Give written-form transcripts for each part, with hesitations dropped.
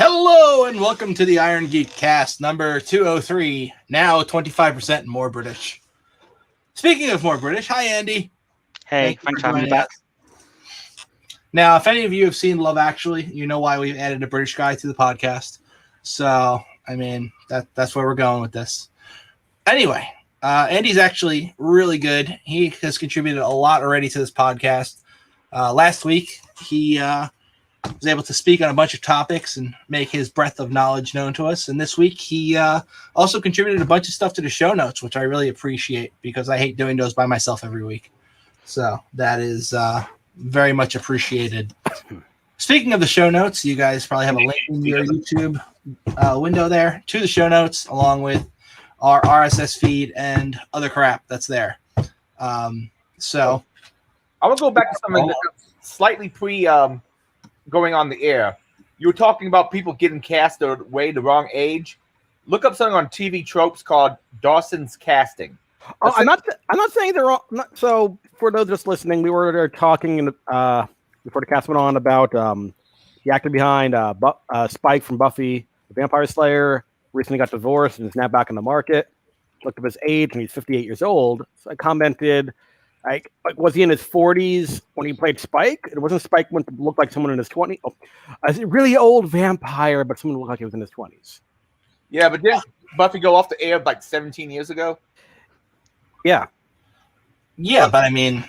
Hello and welcome to the Irongeek Cast number 203, now 25% more British. Speaking of more British, hi Andy. Hey, thanks for having me back. Now, if any of you have seen Love Actually, you know why we've added a British guy to the podcast. So, I mean, that's where we're going with this. Anyway, Andy's actually really good. He has contributed a lot already to this podcast. Last week, he was able to speak on a bunch of topics and make his breadth of knowledge known to us. And this week, he also contributed a bunch of stuff to the show notes, which I really appreciate because I hate doing those by myself every week. So that is very much appreciated. Speaking of the show notes, you guys probably have a link in your YouTube window there to the show notes, along with our RSS feed and other crap that's there. So I will go back to something that's slightly going on the air. You were talking about people getting cast away the wrong age. Look up something on TV tropes called Dawson's casting. Oh, I'm not saying they're wrong. So for those just listening, we were talking before the cast went on about the actor behind Spike from Buffy the Vampire Slayer. Recently got divorced and is now back in the market. Looked up his age and he's 58 years old. So I commented, like, was he in his 40s when he played Spike? It wasn't Spike when it looked like someone in his 20s. Oh, a really old vampire, but someone looked like he was in his 20s. Yeah, but didn't Buffy go off the air like 17 years ago? Yeah. Yeah, but I mean,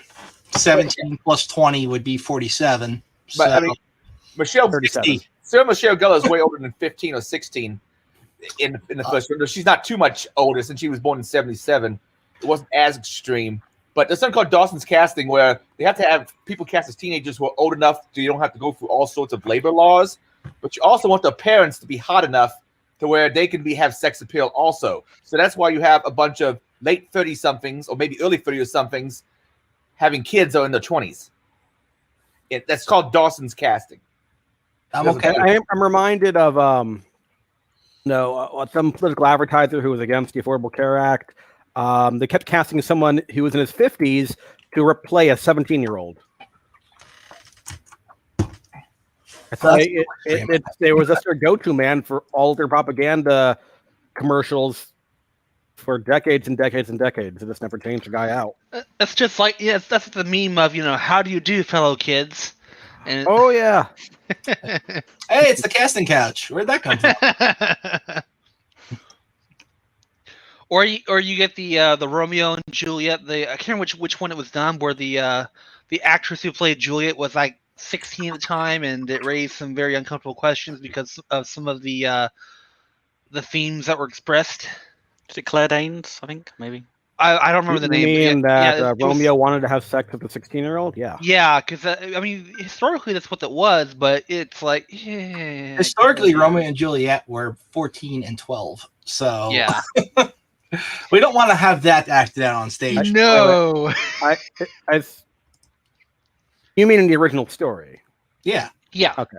17 plus 20 would be 47. But so. I mean, Michelle 37. Sarah Michelle Gellar is way older than 15 or 16 in the first one. She's not too much older since she was born in 77. It wasn't as extreme. But there's something called Dawson's casting where they have to have people cast as teenagers who are old enough so you don't have to go through all sorts of labor laws. But you also want the parents to be hot enough to where they can have sex appeal also. So that's why you have a bunch of late 30-somethings or maybe early 30-somethings having kids or in their 20s. That's called Dawson's casting. I'm okay. I'm reminded of some political advertiser who was against the Affordable Care Act. They kept casting someone who was in his 50s to play a 17-year-old. It was just their go-to man for all their propaganda commercials for decades and decades and decades. It just never changed the guy out. That's just like, that's the meme of, how do you do, fellow kids? And oh, yeah. Hey, it's the casting couch. Where'd that come from? Or you get the Romeo and Juliet. I can't remember which one it was done, where the actress who played Juliet was like 16 at the time, and it raised some very uncomfortable questions because of some of the themes that were expressed. Is it Claire Danes? I think maybe. I don't remember the name. You mean that Romeo wanted to have sex with a 16-year-old? Yeah. Yeah, because I mean, historically that's what it was, but it's like historically, Romeo and Juliet were 14 and 12. So yeah. We don't want to have that acted out on stage. No. You mean in the original story? Yeah. Yeah. Okay.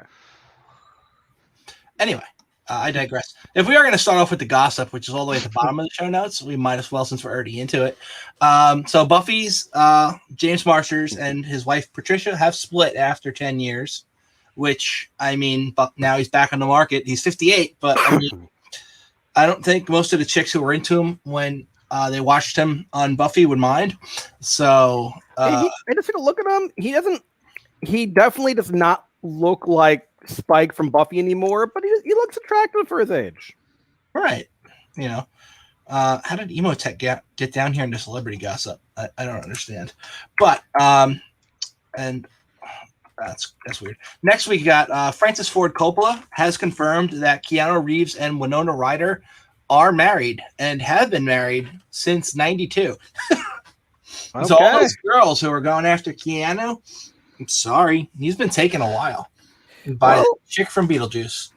Anyway, I digress. If we are going to start off with the gossip, which is all the way at the bottom of the show notes, we might as well, since we're already into it. So Buffy's James Marsters and his wife Patricia have split after 10 years, which, I mean, now he's back on the market. He's 58, but I mean, I don't think most of the chicks who were into him when they watched him on Buffy would mind. So I just took a look at him. He definitely does not look like Spike from Buffy anymore, but he looks attractive for his age. Right. How did Emotech get down here into celebrity gossip? I don't understand. But and that's weird. Next we got Francis Ford Coppola has confirmed that Keanu Reeves and Winona Ryder are married and have been married since '92. Okay. So all those girls who are going after Keanu, I'm sorry, he's been taking a while by the chick from Beetlejuice.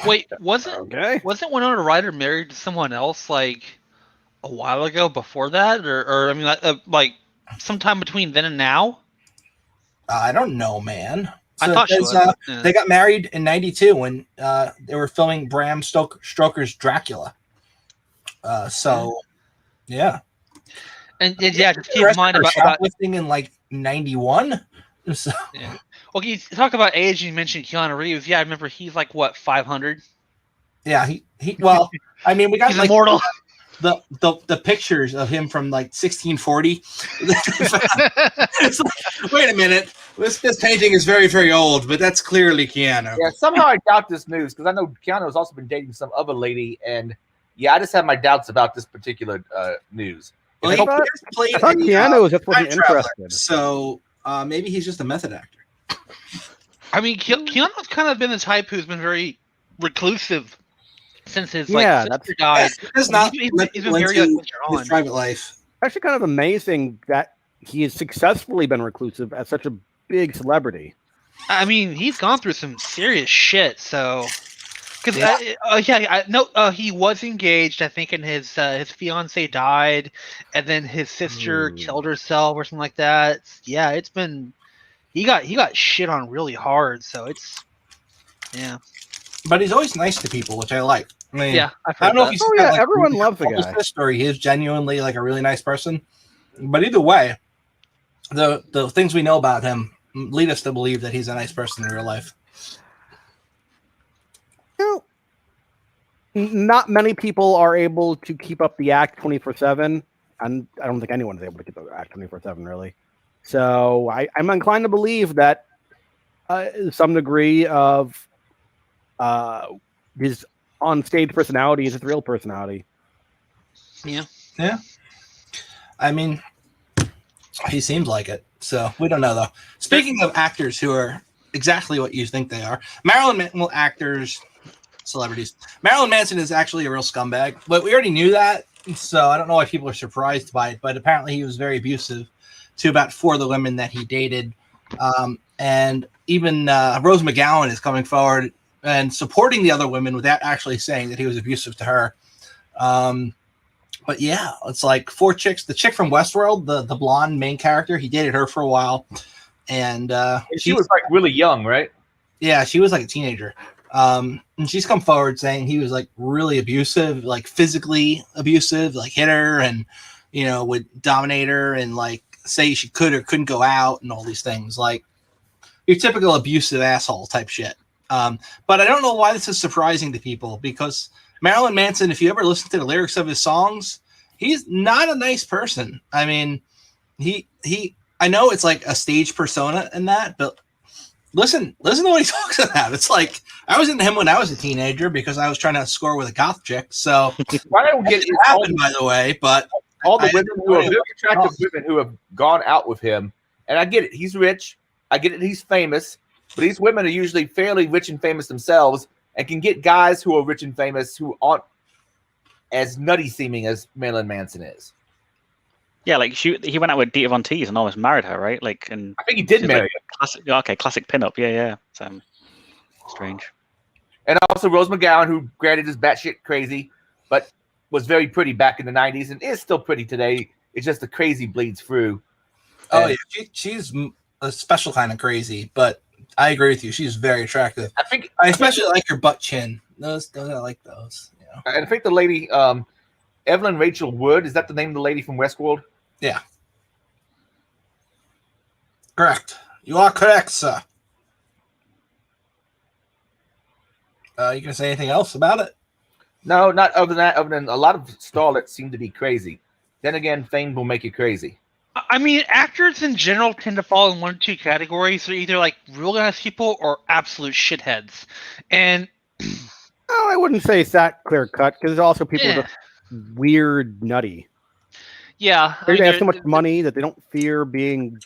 Wait, wasn't Winona Ryder married to someone else like a while ago before that, or I mean, like sometime between then and now? I don't know, man. So I thought she was. They got married in '92 when they were filming Bram Stoker's Dracula. Yeah. And yeah, just keep in mind about shoplifting in like '91. So. Yeah. Well, you talk about age. You mentioned Keanu Reeves. Yeah, I remember he's like what 500. Yeah, he. Well, I mean, we got He's like immortal. the pictures of him from like 1640. It's like, wait a minute, this painting is very, very old, but that's clearly Keanu. Yeah, somehow I doubt this news because I know Keanu has also been dating some other lady, and yeah, I just have my doubts about this particular news. Well, I he thought- just played I thought a, Keanu just wasn't time traveler, interested. so maybe he's just a method actor. I mean, Keanu's kind of been the type who's been very reclusive since his Yeah, sister died. It's not He's been very into later his on. private life. Actually, kind of amazing that he has successfully been reclusive as such a big celebrity. I mean, he's gone through some serious shit. So, because he was engaged. I think, and his fiance died, and then his sister killed herself or something like that. Yeah, it's been he got shit on really hard. So it's But he's always nice to people, which I like. I mean, yeah. I don't know if he's got, like, everyone really loves the guy. this story. He is genuinely like a really nice person. But either way, the things we know about him lead us to believe that he's a nice person in real life. You know, not many people are able to keep up the act 24/7, and I don't think anyone is able to keep up the act 24/7 really. So I'm inclined to believe that some degree of his on-stage personality is his real personality. Yeah. I mean, he seems like it. So we don't know though. Speaking of actors who are exactly what you think they are, actors, celebrities. Marilyn Manson is actually a real scumbag, but we already knew that. So I don't know why people are surprised by it, but apparently he was very abusive to about 4 of the women that he dated. And even Rose McGowan is coming forward and supporting the other women without actually saying that he was abusive to her. But yeah, it's like 4 chicks. The chick from Westworld, the blonde main character, he dated her for a while. And she was like really young, right? Yeah, she was like a teenager. And she's come forward saying he was like really abusive, like physically abusive, like hit her and, would dominate her and like say she could or couldn't go out and all these things. Like your typical abusive asshole type shit. But I don't know why this is surprising to people because Marilyn Manson, if you ever listen to the lyrics of his songs, he's not a nice person. I mean, I know it's like a stage persona and that, but listen to what he talks about. It's like I was into him when I was a teenager because I was trying to score with a goth chick. So Why don't get it happened, by the way, but all the women who are very attractive women who have gone out with him, and I get it, he's rich, I get it, he's famous, but these women are usually fairly rich and famous themselves and can get guys who are rich and famous who aren't as nutty seeming as Marilyn Manson is. Yeah, like he went out with Dita Von Teese and almost married her, right? Like, and I think he did marry her. Classic pinup. Yeah. So strange. And also Rose McGowan, who granted is batshit crazy, but was very pretty back in the 90s and is still pretty today. It's just the crazy bleeds through. Oh, yeah, she's a special kind of crazy, but I agree with you. She's very attractive. I especially like her butt chin. Those I like those. And I think the lady, Evelyn Rachel Wood, is that the name of the lady from Westworld? Yeah. Correct. You are correct, sir. You gonna say anything else about it? No, not other than that. Other than a lot of starlets seem to be crazy. Then again, fame will make you crazy. I mean, actors in general tend to fall in 1 or 2 categories. They're either like real nice people or absolute shitheads. And I wouldn't say it's that clear cut because there's also people that are weird, nutty. Yeah, They have so much money that they don't fear being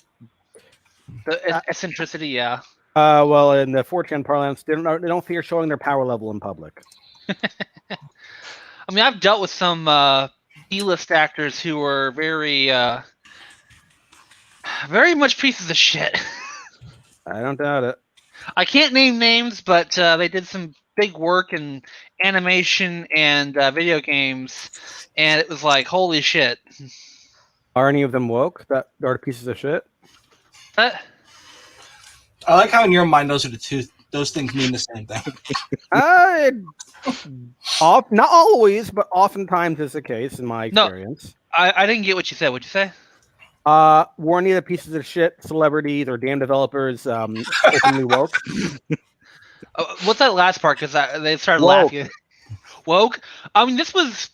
the eccentricity. Yeah. Well, in the 4chan parlance, they don't fear showing their power level in public. I mean, I've dealt with some D-list actors who are very much pieces of shit. I don't doubt it. I can't name names, but they did some big work in animation and video games, and it was like, holy shit. Are any of them woke that are pieces of shit? I like how in your mind those things mean the same thing. Not always, but oftentimes is the case in my experience. No, I didn't get what you said. What'd you say? Were any of the pieces of shit celebrities or damn developers openly woke? What's that last part? Because they started Woke. laughing. Woke. I mean, this was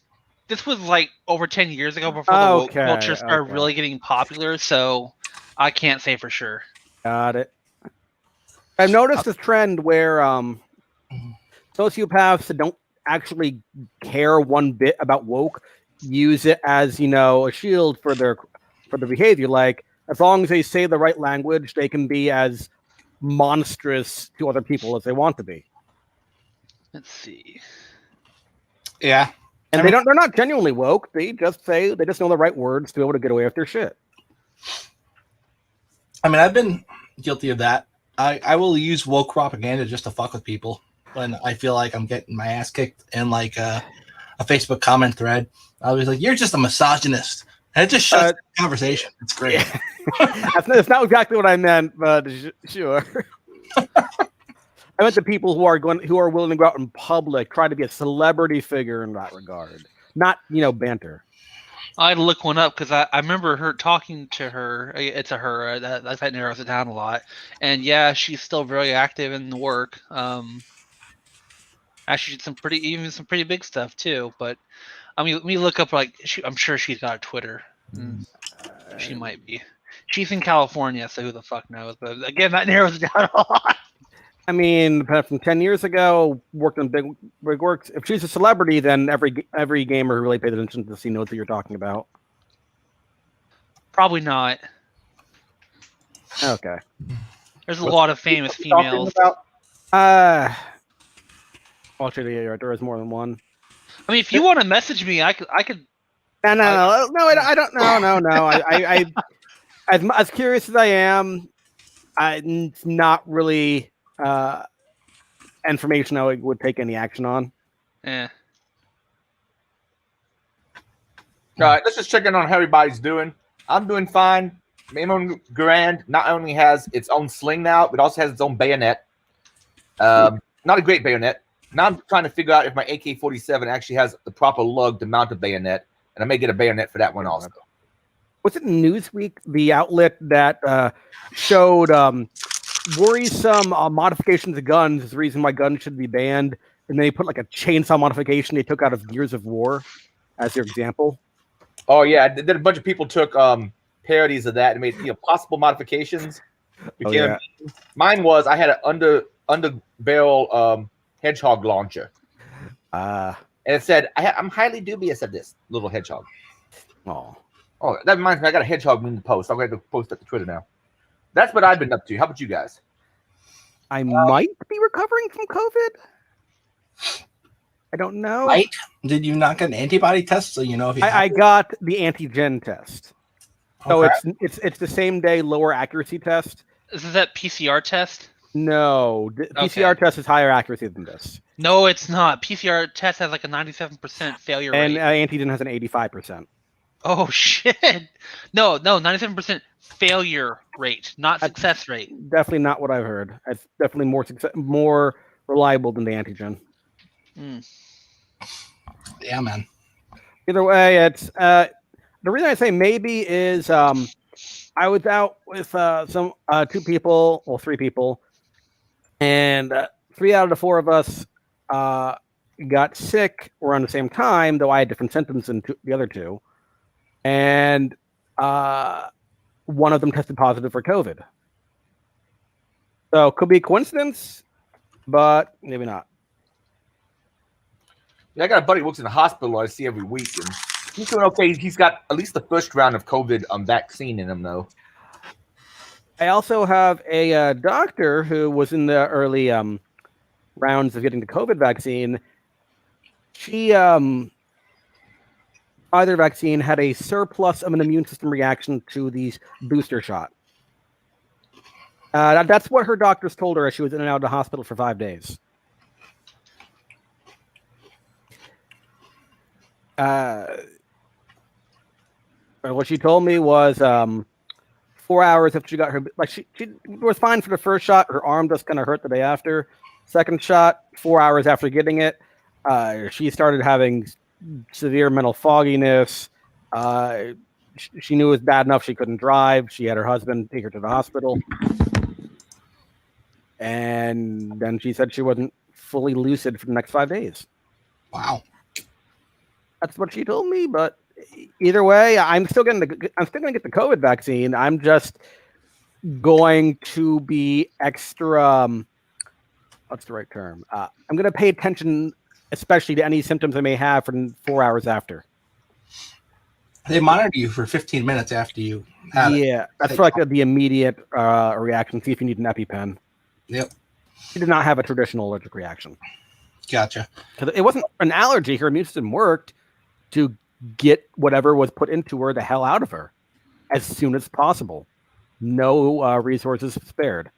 like over 10 years ago before the woke Okay, culture started okay. really getting popular. So I can't say for sure. Got it. I've noticed a trend where sociopaths that don't actually care one bit about woke use it as a shield for their behavior. Like, as long as they say the right language, they can be as monstrous to other people as they want to be. Let's see. Yeah. And they're not genuinely woke. They just know the right words to be able to get away with their shit. I mean, I've been guilty of that. I will use woke propaganda just to fuck with people when I feel like I'm getting my ass kicked in like a Facebook comment thread. I was like, "You're just a misogynist," and it just shuts the conversation. It's great. Yeah. That's not exactly what I meant, but sure. I meant the people who are willing to go out in public, try to be a celebrity figure in that regard, not banter. I had to look one up because I remember her talking to her. It's a her that narrows it down a lot. And yeah, she's still very active in the work. Actually, did some pretty big stuff too. But I mean, let me look up I'm sure she's got a Twitter. She might be. She's in California, so who the fuck knows? But again, that narrows it down a lot. I mean, from 10 years ago, worked on big works. If she's a celebrity, then every gamer who really pays attention to see knows what you're talking about. Probably not. Okay. There's a lot of famous females. Actually, yeah, there is more than one. I mean, if you want to message me, I could. No, I don't. No. I as curious as I am, it's not really information I would take any action on. Yeah. All right, let's just check in on how everybody's doing. I'm doing fine. Maimon Grand not only has its own sling now, but also has its own bayonet. Not a great bayonet. Now I'm trying to figure out if my AK-47 actually has the proper lug to mount a bayonet, and I may get a bayonet for that one also. Was it Newsweek, the outlet that showed worrisome modifications of guns is the reason why guns should be banned, and they put like a chainsaw modification they took out of Gears of War as their example? Oh yeah, then a bunch of people took parodies of that and made possible modifications. Mine was I had an under barrel hedgehog launcher, and it said I'm highly dubious of this little hedgehog. Oh, that reminds me, I got a hedgehog meme to post. I'm going to post it to Twitter now. That's what I've been up to. How about you guys? I might be recovering from COVID. I don't know. Right? Did you not get an antibody test so you know if you I got the antigen test. So it's the same day lower accuracy test. Is that PCR test? No, PCR test is higher accuracy than this. No, it's not. PCR test has like a 97% failure rate. And antigen has an 85%. Oh shit! No, 97% failure rate, not success rate. Definitely not what I've heard. It's definitely more reliable than the antigen. Yeah, man. Either way, it's the reason I say maybe is I was out with some three people, and 3 out of the 4 of us got sick around the same time, though I had different symptoms than the other 2. And one of them tested positive for COVID. So could be a coincidence, but maybe not. Yeah, I got a buddy who works in the hospital I see every week, and he's doing okay. He's got at least the first round of COVID vaccine in him, though. I also have a doctor who was in the early rounds of getting the COVID vaccine. She either vaccine had a surplus of an immune system reaction to the booster shot. That's what her doctors told her as she was in and out of the hospital for 5 days. What she told me was 4 hours after she got her, like she was fine for the first shot. Her arm just kind of hurt the day after. Second shot, 4 hours after getting it, she started having severe mental fogginess, she knew it was bad enough she couldn't drive. She had her husband take her to the hospital. And then she said she wasn't fully lucid for the next 5 days. Wow. That's what she told me. But either way, I'm still going to get the COVID vaccine. I'm just going to be extra. What's the right term? I'm going to pay attention, especially to any symptoms I may have for 4 hours after. They monitor you for 15 minutes after you have it. Yeah, that's for like the immediate reaction. See if you need an EpiPen. Yep. She did not have a traditional allergic reaction. Gotcha. Because it wasn't an allergy. Her immune system worked to get whatever was put into her the hell out of her as soon as possible. No resources spared.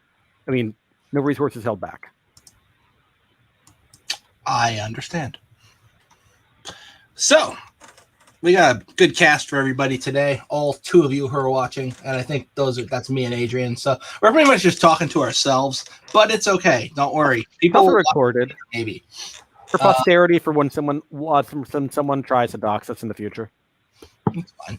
I mean, no resources held back. I understand. So, we got a good cast for everybody today. All two of you who are watching, and I think that's me and Adrian. So we're pretty much just talking to ourselves, but it's okay. Don't worry. People Also recorded, maybe for posterity for when someone tries to dox us in the future. It's fine.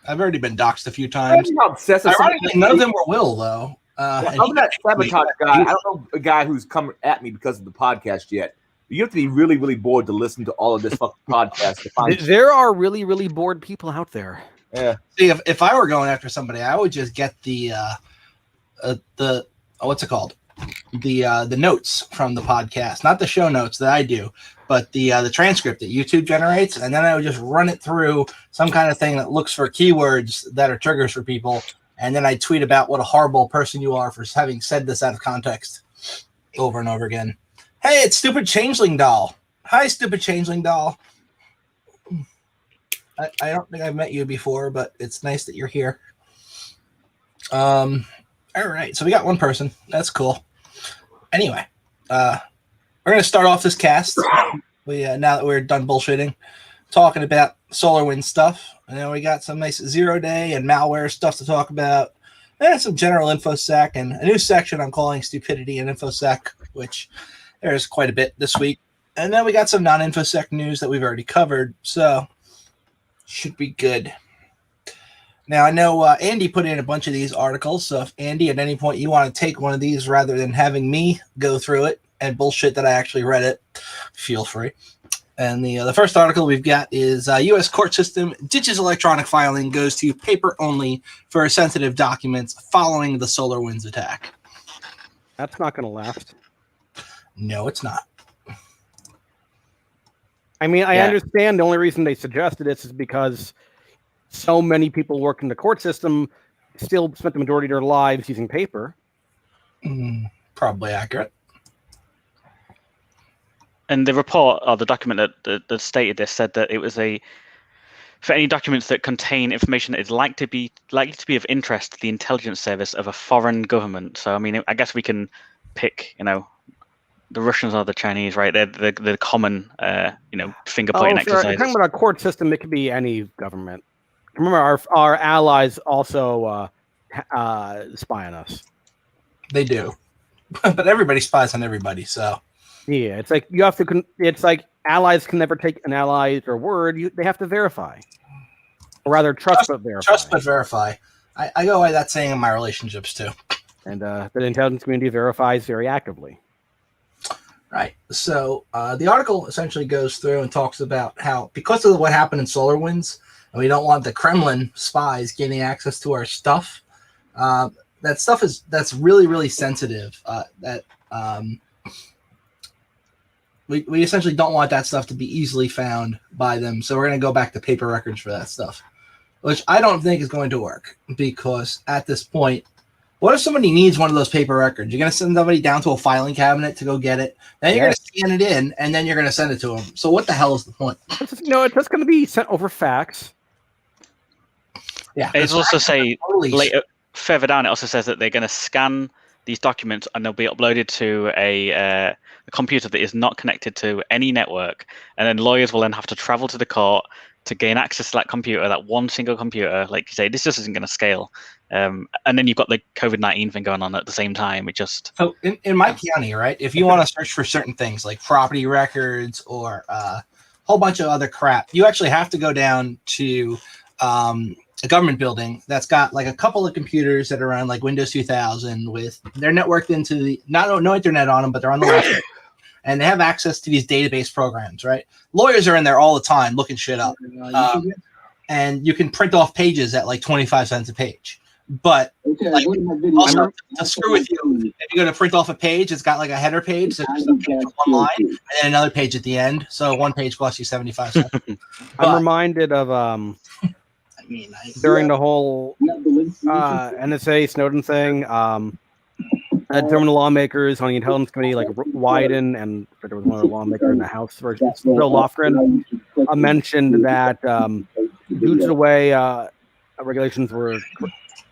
I've already been doxed a few times. Ironically, none of them were Will though. I'm that sabotage guy. I don't know a guy who's come at me because of the podcast yet. You have to be really, really bored to listen to all of this fucking podcast. To find there are really, really bored people out there. Yeah. See, if I were going after somebody, I would just get the what's it called? The notes from the podcast, not the show notes that I do, but the transcript that YouTube generates, and then I would just run it through some kind of thing that looks for keywords that are triggers for people, and then I tweet about what a horrible person you are for having said this out of context over and over again. Hey, it's Stupid Changeling Doll. Hi, Stupid Changeling Doll. I don't think I've met you before, but it's nice that you're here. All right, so we got one person. That's cool. Anyway, we're going to start off this cast. Now that we're done bullshitting, talking about SolarWinds stuff. And then we got some nice zero-day and malware stuff to talk about. And some general InfoSec and a new section I'm calling Stupidity and InfoSec, which... there's quite a bit this week. And then we got some non-InfoSec news that we've already covered, so should be good. Now, I know Andy put in a bunch of these articles, so if Andy, at any point you want to take one of these rather than having me go through it and bullshit that I actually read it, feel free. And the first article we've got is U.S. court system ditches electronic filing, goes to paper only for sensitive documents following the SolarWinds attack. That's not going to last. No, it's not. I mean, I understand the only reason they suggested this is because so many people work in the court system still spent the majority of their lives using paper. Probably accurate. And the report or the document that stated this said that it was for any documents that contain information that is likely to be of interest to the intelligence service of a foreign government. So, I mean, I guess we can pick, the Russians or the Chinese, right? They're the common, finger pointing exercises. Talking about a court system, it could be any government. Remember, our allies also spy on us. They do, but everybody spies on everybody. So yeah, it's like you have to. It's like allies can never take an ally or word. They have to verify, or rather, trust but verify. Trust but verify. I go by that saying in my relationships too. And the intelligence community verifies very actively. Right. So the article essentially goes through and talks about how, because of what happened in SolarWinds, and we don't want the Kremlin spies gaining access to our stuff. That stuff that's really, really sensitive. We essentially don't want that stuff to be easily found by them. So we're going to go back to paper records for that stuff, which I don't think is going to work, because at this point, what if somebody needs one of those paper records? You're going to send somebody down to a filing cabinet to go get it. Then you're going to scan it in, and then you're going to send it to them. So what the hell is the point? It's just going to be sent over fax. Yeah. It's also further down, it also says that they're going to scan these documents and they'll be uploaded to a computer that is not connected to any network. And then lawyers will then have to travel to the court to gain access to that computer, that one single computer. Like you say, this just isn't going to scale. And then you've got the COVID-19 thing going on at the same time. It just... So in my county, right, if you want to search for certain things like property records or a whole bunch of other crap, you actually have to go down to a government building that's got like a couple of computers that are around like Windows 2000 with they're networked into the no internet on them, but they're on the web, and they have access to these database programs. Right, lawyers are in there all the time looking shit up, and you can print off pages at like 25 cents a page. But like, also to screw with you, if you go to print off a page, it's got like a header page, so there's a page with one line, and then another page at the end. So one page costs you 75 cents. I'm reminded of during the whole NSA Snowden thing, terminal lawmakers on the Intelligence Committee, like Wyden, and there was one other lawmaker in the House, Bill Lofgren, mentioned that due to the way regulations were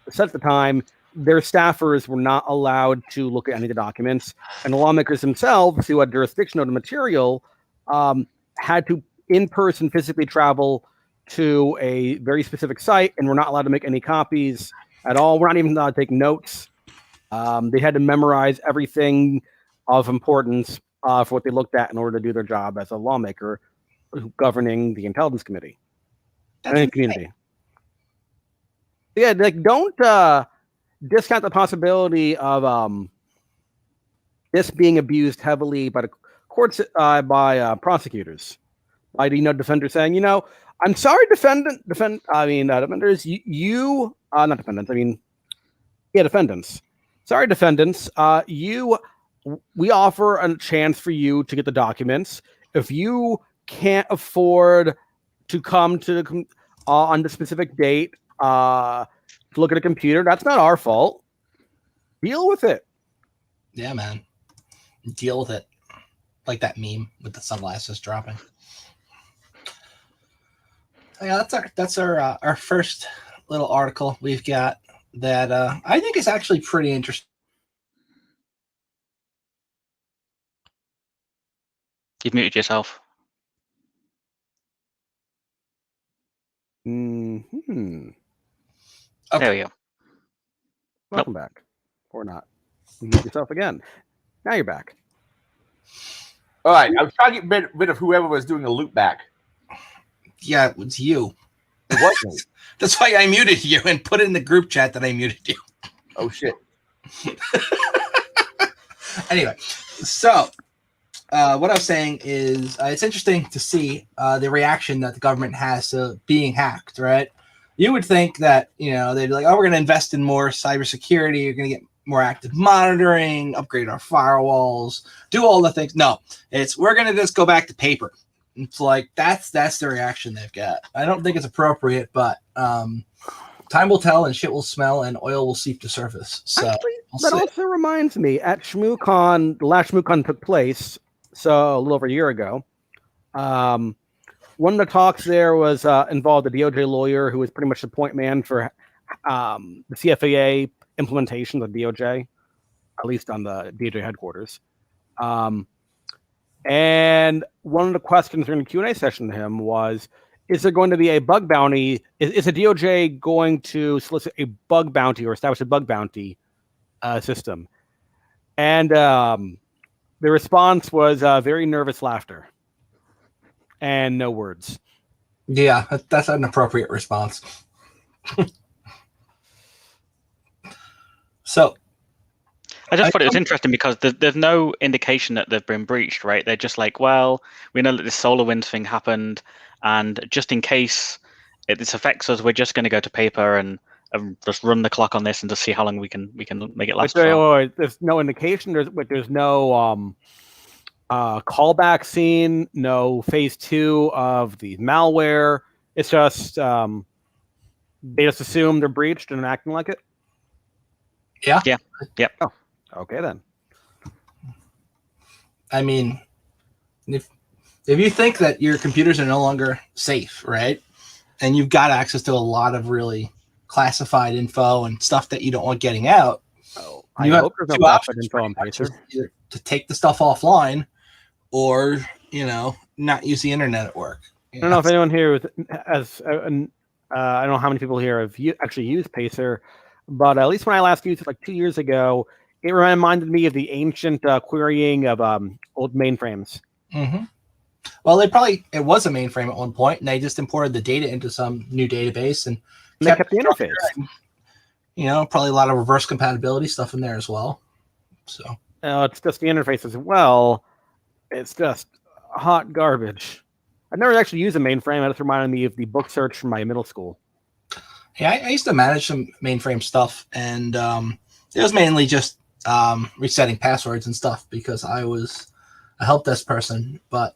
set at the time, their staffers were not allowed to look at any of the documents, and the lawmakers themselves, who had jurisdiction of the material, had to in person physically travel to a very specific site, and were not allowed to make any copies at all. We're not even allowed to take notes. They had to memorize everything of importance for what they looked at in order to do their job as a lawmaker governing the Intelligence Committee and community. Yeah, like don't discount the possibility of this being abused heavily by the courts, by prosecutors, by defenders saying, I'm sorry, defenders. Not defendants. Defendants. Sorry, defendants. We offer a chance for you to get the documents. If you can't afford to come to on the specific date to look at a computer, that's not our fault. Deal with it. Yeah, man. Deal with it. Like that meme with the sunglasses dropping. Yeah, that's our first little article we've got that I think is actually pretty interesting. You've muted yourself. Mm-hmm. Okay. There we go. Welcome back. Or not. You mute yourself again. Now you're back. All right. I was trying to get rid of whoever was doing the loop back. Yeah, it was you. It wasn't me. That's why I muted you and put in the group chat that I muted you. Oh, shit. Anyway, so what I was saying is it's interesting to see the reaction that the government has to being hacked, right? You would think that, they'd be like, oh, we're going to invest in more cybersecurity. You're going to get more active monitoring, upgrade our firewalls, do all the things. No, we're going to just go back to paper. It's like that's the reaction they've got. I don't think it's appropriate, but time will tell, and shit will smell, and oil will seep to surface. So actually, that also reminds me, at ShmooCon, the last ShmooCon took place, so a little over a year ago. One of the talks there was involved a DOJ lawyer who was pretty much the point man for the CFAA implementation of DOJ, at least on the DOJ headquarters. And one of the questions during the Q&A session to him was, is there going to be a bug bounty? Is the DOJ going to solicit a bug bounty or establish a bug bounty system? And the response was very nervous laughter and no words. Yeah, that's an appropriate response. So I just thought it was interesting because there's no indication that they've been breached, right? They're just like, well, we know that this SolarWinds thing happened, and just in case this affects us, we're just going to go to paper and just run the clock on this and just see how long we can make it last. There's no indication. There's no callback scene, no phase 2 of the malware. It's just they just assume they're breached and acting like it. Yeah. Yep. Oh, okay then. I mean, if you think that your computers are no longer safe, right, and you've got access to a lot of really classified info and stuff that you don't want getting out, you have two options info on Pacer. Either to take the stuff offline, or not use the internet at work. I don't know if anyone here has. I don't know how many people here have actually used Pacer, but at least when I last used it like 2 years ago, it reminded me of the ancient querying of old mainframes. Mm-hmm. Well, it was a mainframe at one point, and they just imported the data into some new database and they kept the interface. And, probably a lot of reverse compatibility stuff in there as well. So it's just the interface as well. It's just hot garbage. I've never actually used a mainframe. It just reminded me of the book search from my middle school. Yeah, I used to manage some mainframe stuff, and it was mainly just resetting passwords and stuff because I was a help desk person. But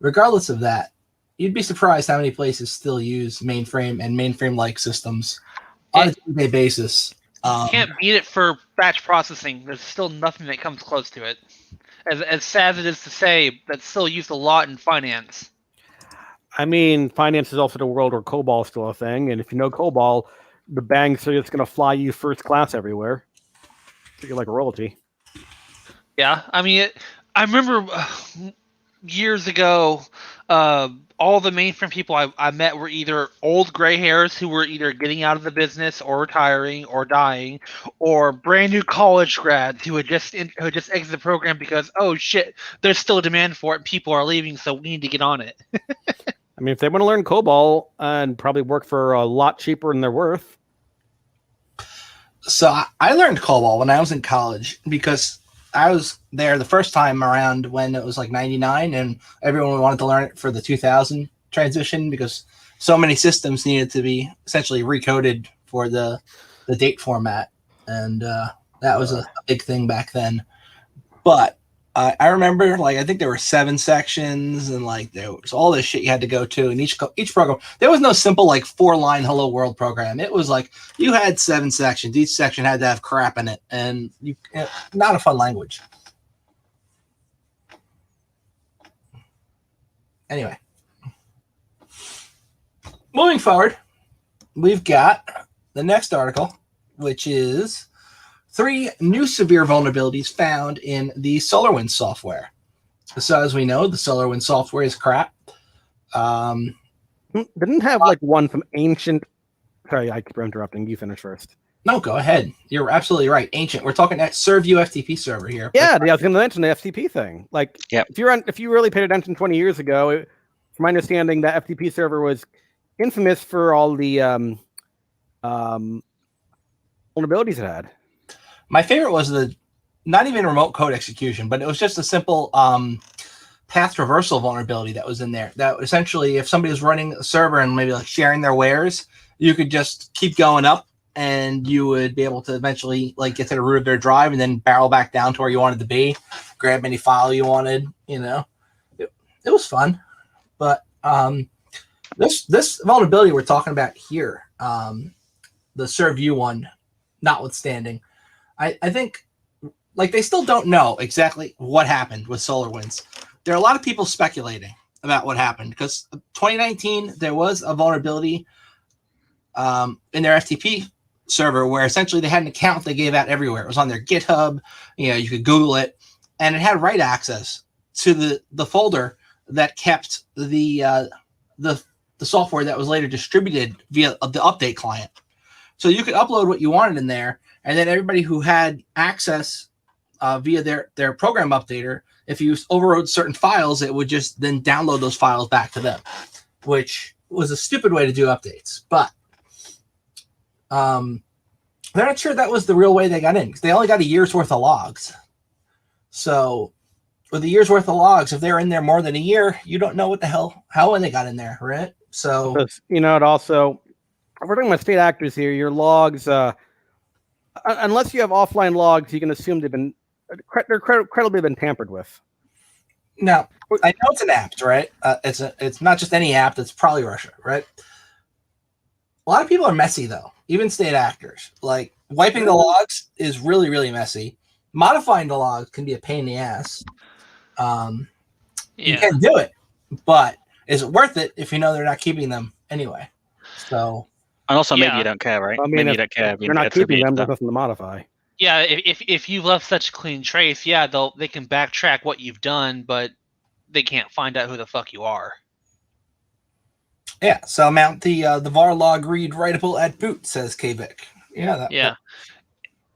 regardless of that, you'd be surprised how many places still use mainframe and mainframe-like systems on a day-to-day basis. You can't beat it for batch processing. There's still nothing that comes close to it. As sad as it is to say, that's still used a lot in finance. I mean, finance is also the world where COBOL is still a thing, and if you know COBOL, the banks are just going to fly you first class everywhere. So you're like royalty. Yeah, I mean, I remember years ago, all the mainframe people I met were either old gray hairs who were either getting out of the business or retiring or dying, or brand new college grads who had just exited the program because, oh shit, there's still a demand for it and people are leaving, so we need to get on it. I mean, if they want to learn COBOL and probably work for a lot cheaper than they're worth. So I learned COBOL when I was in college because I was there the first time around when it was like 99 and everyone wanted to learn it for the 2000 transition because so many systems needed to be essentially recoded for the date format. And that was a big thing back then. But I remember, like, I think there were 7 sections and like there was all this shit you had to go to in each program. There was no simple like 4-line Hello World program. It was like you had 7 sections. Each section had to have crap in it, and not a fun language. Anyway, moving forward, we've got the next article, which is 3 new severe vulnerabilities found in the SolarWinds software. So as we know, the SolarWinds software is crap. Didn't have like one from ancient. Sorry, I keep interrupting. You finish first. No, go ahead. You're absolutely right. Ancient. We're talking that ServU FTP server here. Yeah, I was going to mention the FTP thing. Like, yep. if you really paid attention 20 years ago, from my understanding, that FTP server was infamous for all the vulnerabilities it had. My favorite was the not even remote code execution, but it was just a simple path traversal vulnerability that was in there. That essentially, if somebody was running a server and maybe like sharing their wares, you could just keep going up, and you would be able to eventually like get to the root of their drive and then barrel back down to where you wanted to be, grab any file you wanted. It was fun, but this vulnerability we're talking about here, the ServU one, notwithstanding. I think like they still don't know exactly what happened with SolarWinds. There are a lot of people speculating about what happened because 2019 there was a vulnerability in their FTP server where essentially they had an account they gave out everywhere. It was on their GitHub. You could Google it, and it had write access to the folder that kept the software that was later distributed via the update client. So you could upload what you wanted in there. And then everybody who had access via their program updater, if you overrode certain files, it would just then download those files back to them, which was a stupid way to do updates. But they're not sure that was the real way they got in because they only got a year's worth of logs. So with a year's worth of logs, if they're in there more than a year, you don't know what the hell, how when they got in there, right? So, it also, if we're talking about state actors here, your logs, unless you have offline logs, you can assume they're credibly been tampered with. Now, I know it's an app, right? It's not just any app. That's probably Russia, right? A lot of people are messy, though. Even state actors. Like, wiping the logs is really, really messy. Modifying the logs can be a pain in the ass. You can do it, but is it worth it if you know they're not keeping them anyway? So... And also, maybe you don't care, right? I mean, maybe you don't care. You're not keeping them. There's nothing to modify. Yeah, if you've left such a clean trace, they can backtrack what you've done, but they can't find out who the fuck you are. Yeah, so mount the var log read writable at boot, says KVic. Yeah.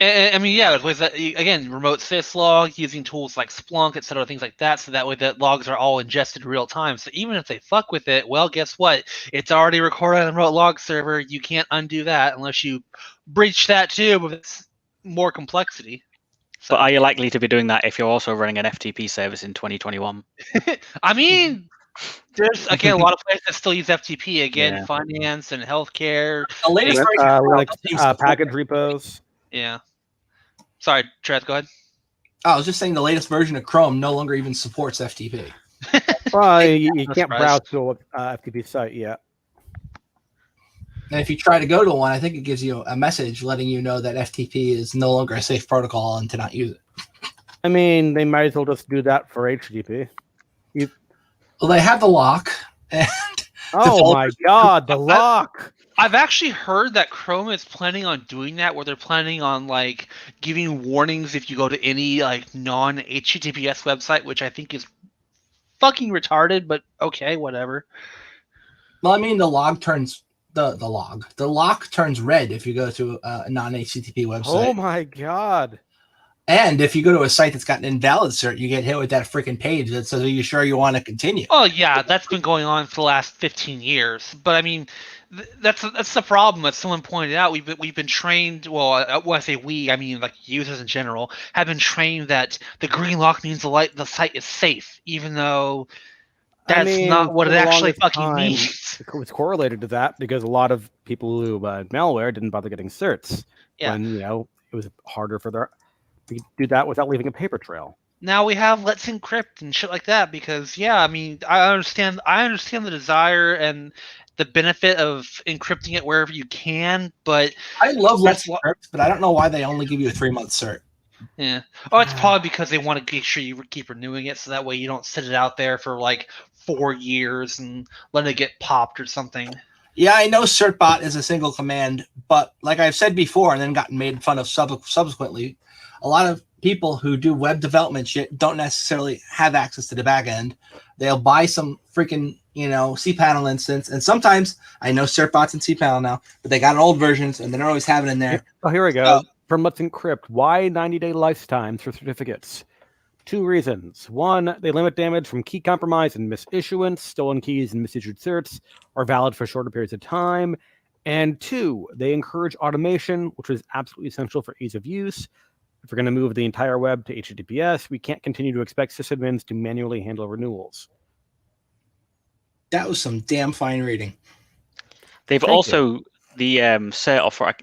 And, I mean, yeah, with that, again, remote syslog, using tools like Splunk, et cetera, things like that, so that way the logs are all ingested real time. So even if they fuck with it, well, guess what? It's already recorded on the remote log server. You can't undo that unless you breach that too, but it's more complexity. So, But are you likely to be doing that if you're also running an FTP service in 2021? I mean, there's, again, a lot of places that still use FTP, again, Yeah. finance and healthcare. The latest They- version of Chrome Linux doesn't use support package that. repos. Yeah. Sorry, Trev, go ahead. I was just saying the latest version of Chrome no longer even supports FTP. Well, you No can't surprise. browse to a FTP site yet. And if you try to go to one, I think it gives you a message letting you know that FTP is no longer a safe protocol and to not use it. I mean, they might as well just do that for HTTP. Well, they have the lock. And Oh my God, the lock! I've actually heard that Chrome is planning on doing that, where they're planning on like giving warnings if you go to any like non-HTTPS website, which I think is fucking retarded, but okay, whatever. well, I mean, the lock turns the lock turns red if you go to a non-HTTP website. Oh my God! And if you go to a site that's got an invalid cert, you get hit with that freaking page that says, "Are you sure you want to continue?" Oh yeah, that's been going on for the last 15 years. But I mean, that's the problem. As someone pointed out, we've been trained. Well, when I say we, I mean like users in general have been trained that the green lock means the site is safe, even though that's not what for it the actually longest fucking time, means. It was correlated to that because a lot of people who had malware didn't bother getting certs. Yeah. When it was harder for to do that without leaving a paper trail. Now we have Let's Encrypt and shit like that because I mean I understand the desire and the benefit of encrypting it wherever you can, but I love Let's Encrypt, but I don't know why they only give you a 3-month cert. yeah. Oh, it's probably because they want to make sure you keep renewing it, so that way you don't sit it out there for like 4 years and let it get popped or something. Yeah, I know certbot is a single command, but like I've said before and then gotten made fun of subsequently, a lot of people who do web development shit don't necessarily have access to the back end. They'll buy some freaking, cPanel instance. And sometimes I know certbot's in cPanel now, but they got an old versions and they don't always have it in there. Oh, here we go. From Let's Encrypt, why 90-day lifetimes for certificates? 2 reasons. 1, they limit damage from key compromise and misissuance. Stolen keys and misissued certs are valid for shorter periods of time. And 2, they encourage automation, which is absolutely essential for ease of use. If we're going to move the entire web to HTTPS, we can't continue to expect sysadmins to manually handle renewals. That was some damn fine reading. They've also the cert offer.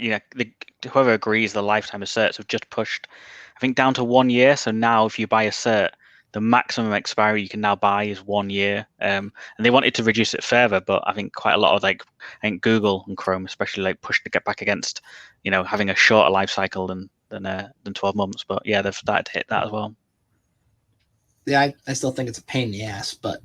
Whoever agrees the lifetime of certs have just pushed, I think, down to 1 year. So now, if you buy a cert, the maximum expiry you can now buy is 1 year. And they wanted to reduce it further, but I think quite a lot of I think Google and Chrome especially pushed to get back against, having a shorter life cycle than 12 months. But yeah, they've started to hit that as well. Yeah, I still think it's a pain in the ass, but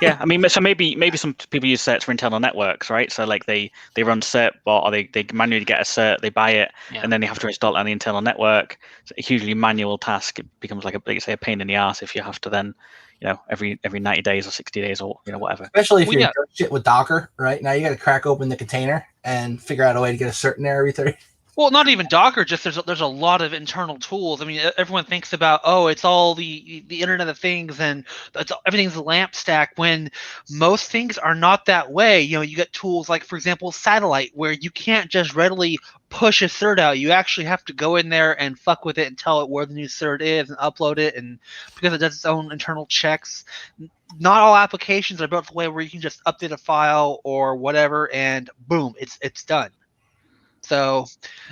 yeah, I mean, so maybe some people use certs for internal networks, right? So they run certbot, or they manually get a cert, they buy it, and then they have to install it on the internal network. It's a hugely manual task. It becomes like a pain in the ass if you have to then, every 90 days or 60 days or whatever. Especially if you're doing shit with Docker, right? Now you got to crack open the container and figure out a way to get a cert in there every 30. Well, not even Docker. Just there's a lot of internal tools. I mean, everyone thinks about it's all the Internet of Things and everything's a lamp stack. When most things are not that way. You get tools like, for example, Satellite, where you can't just readily push a cert out. You actually have to go in there and fuck with it and tell it where the new cert is and upload it. And because it does its own internal checks, not all applications are built the way where you can just update a file or whatever and boom, it's done. So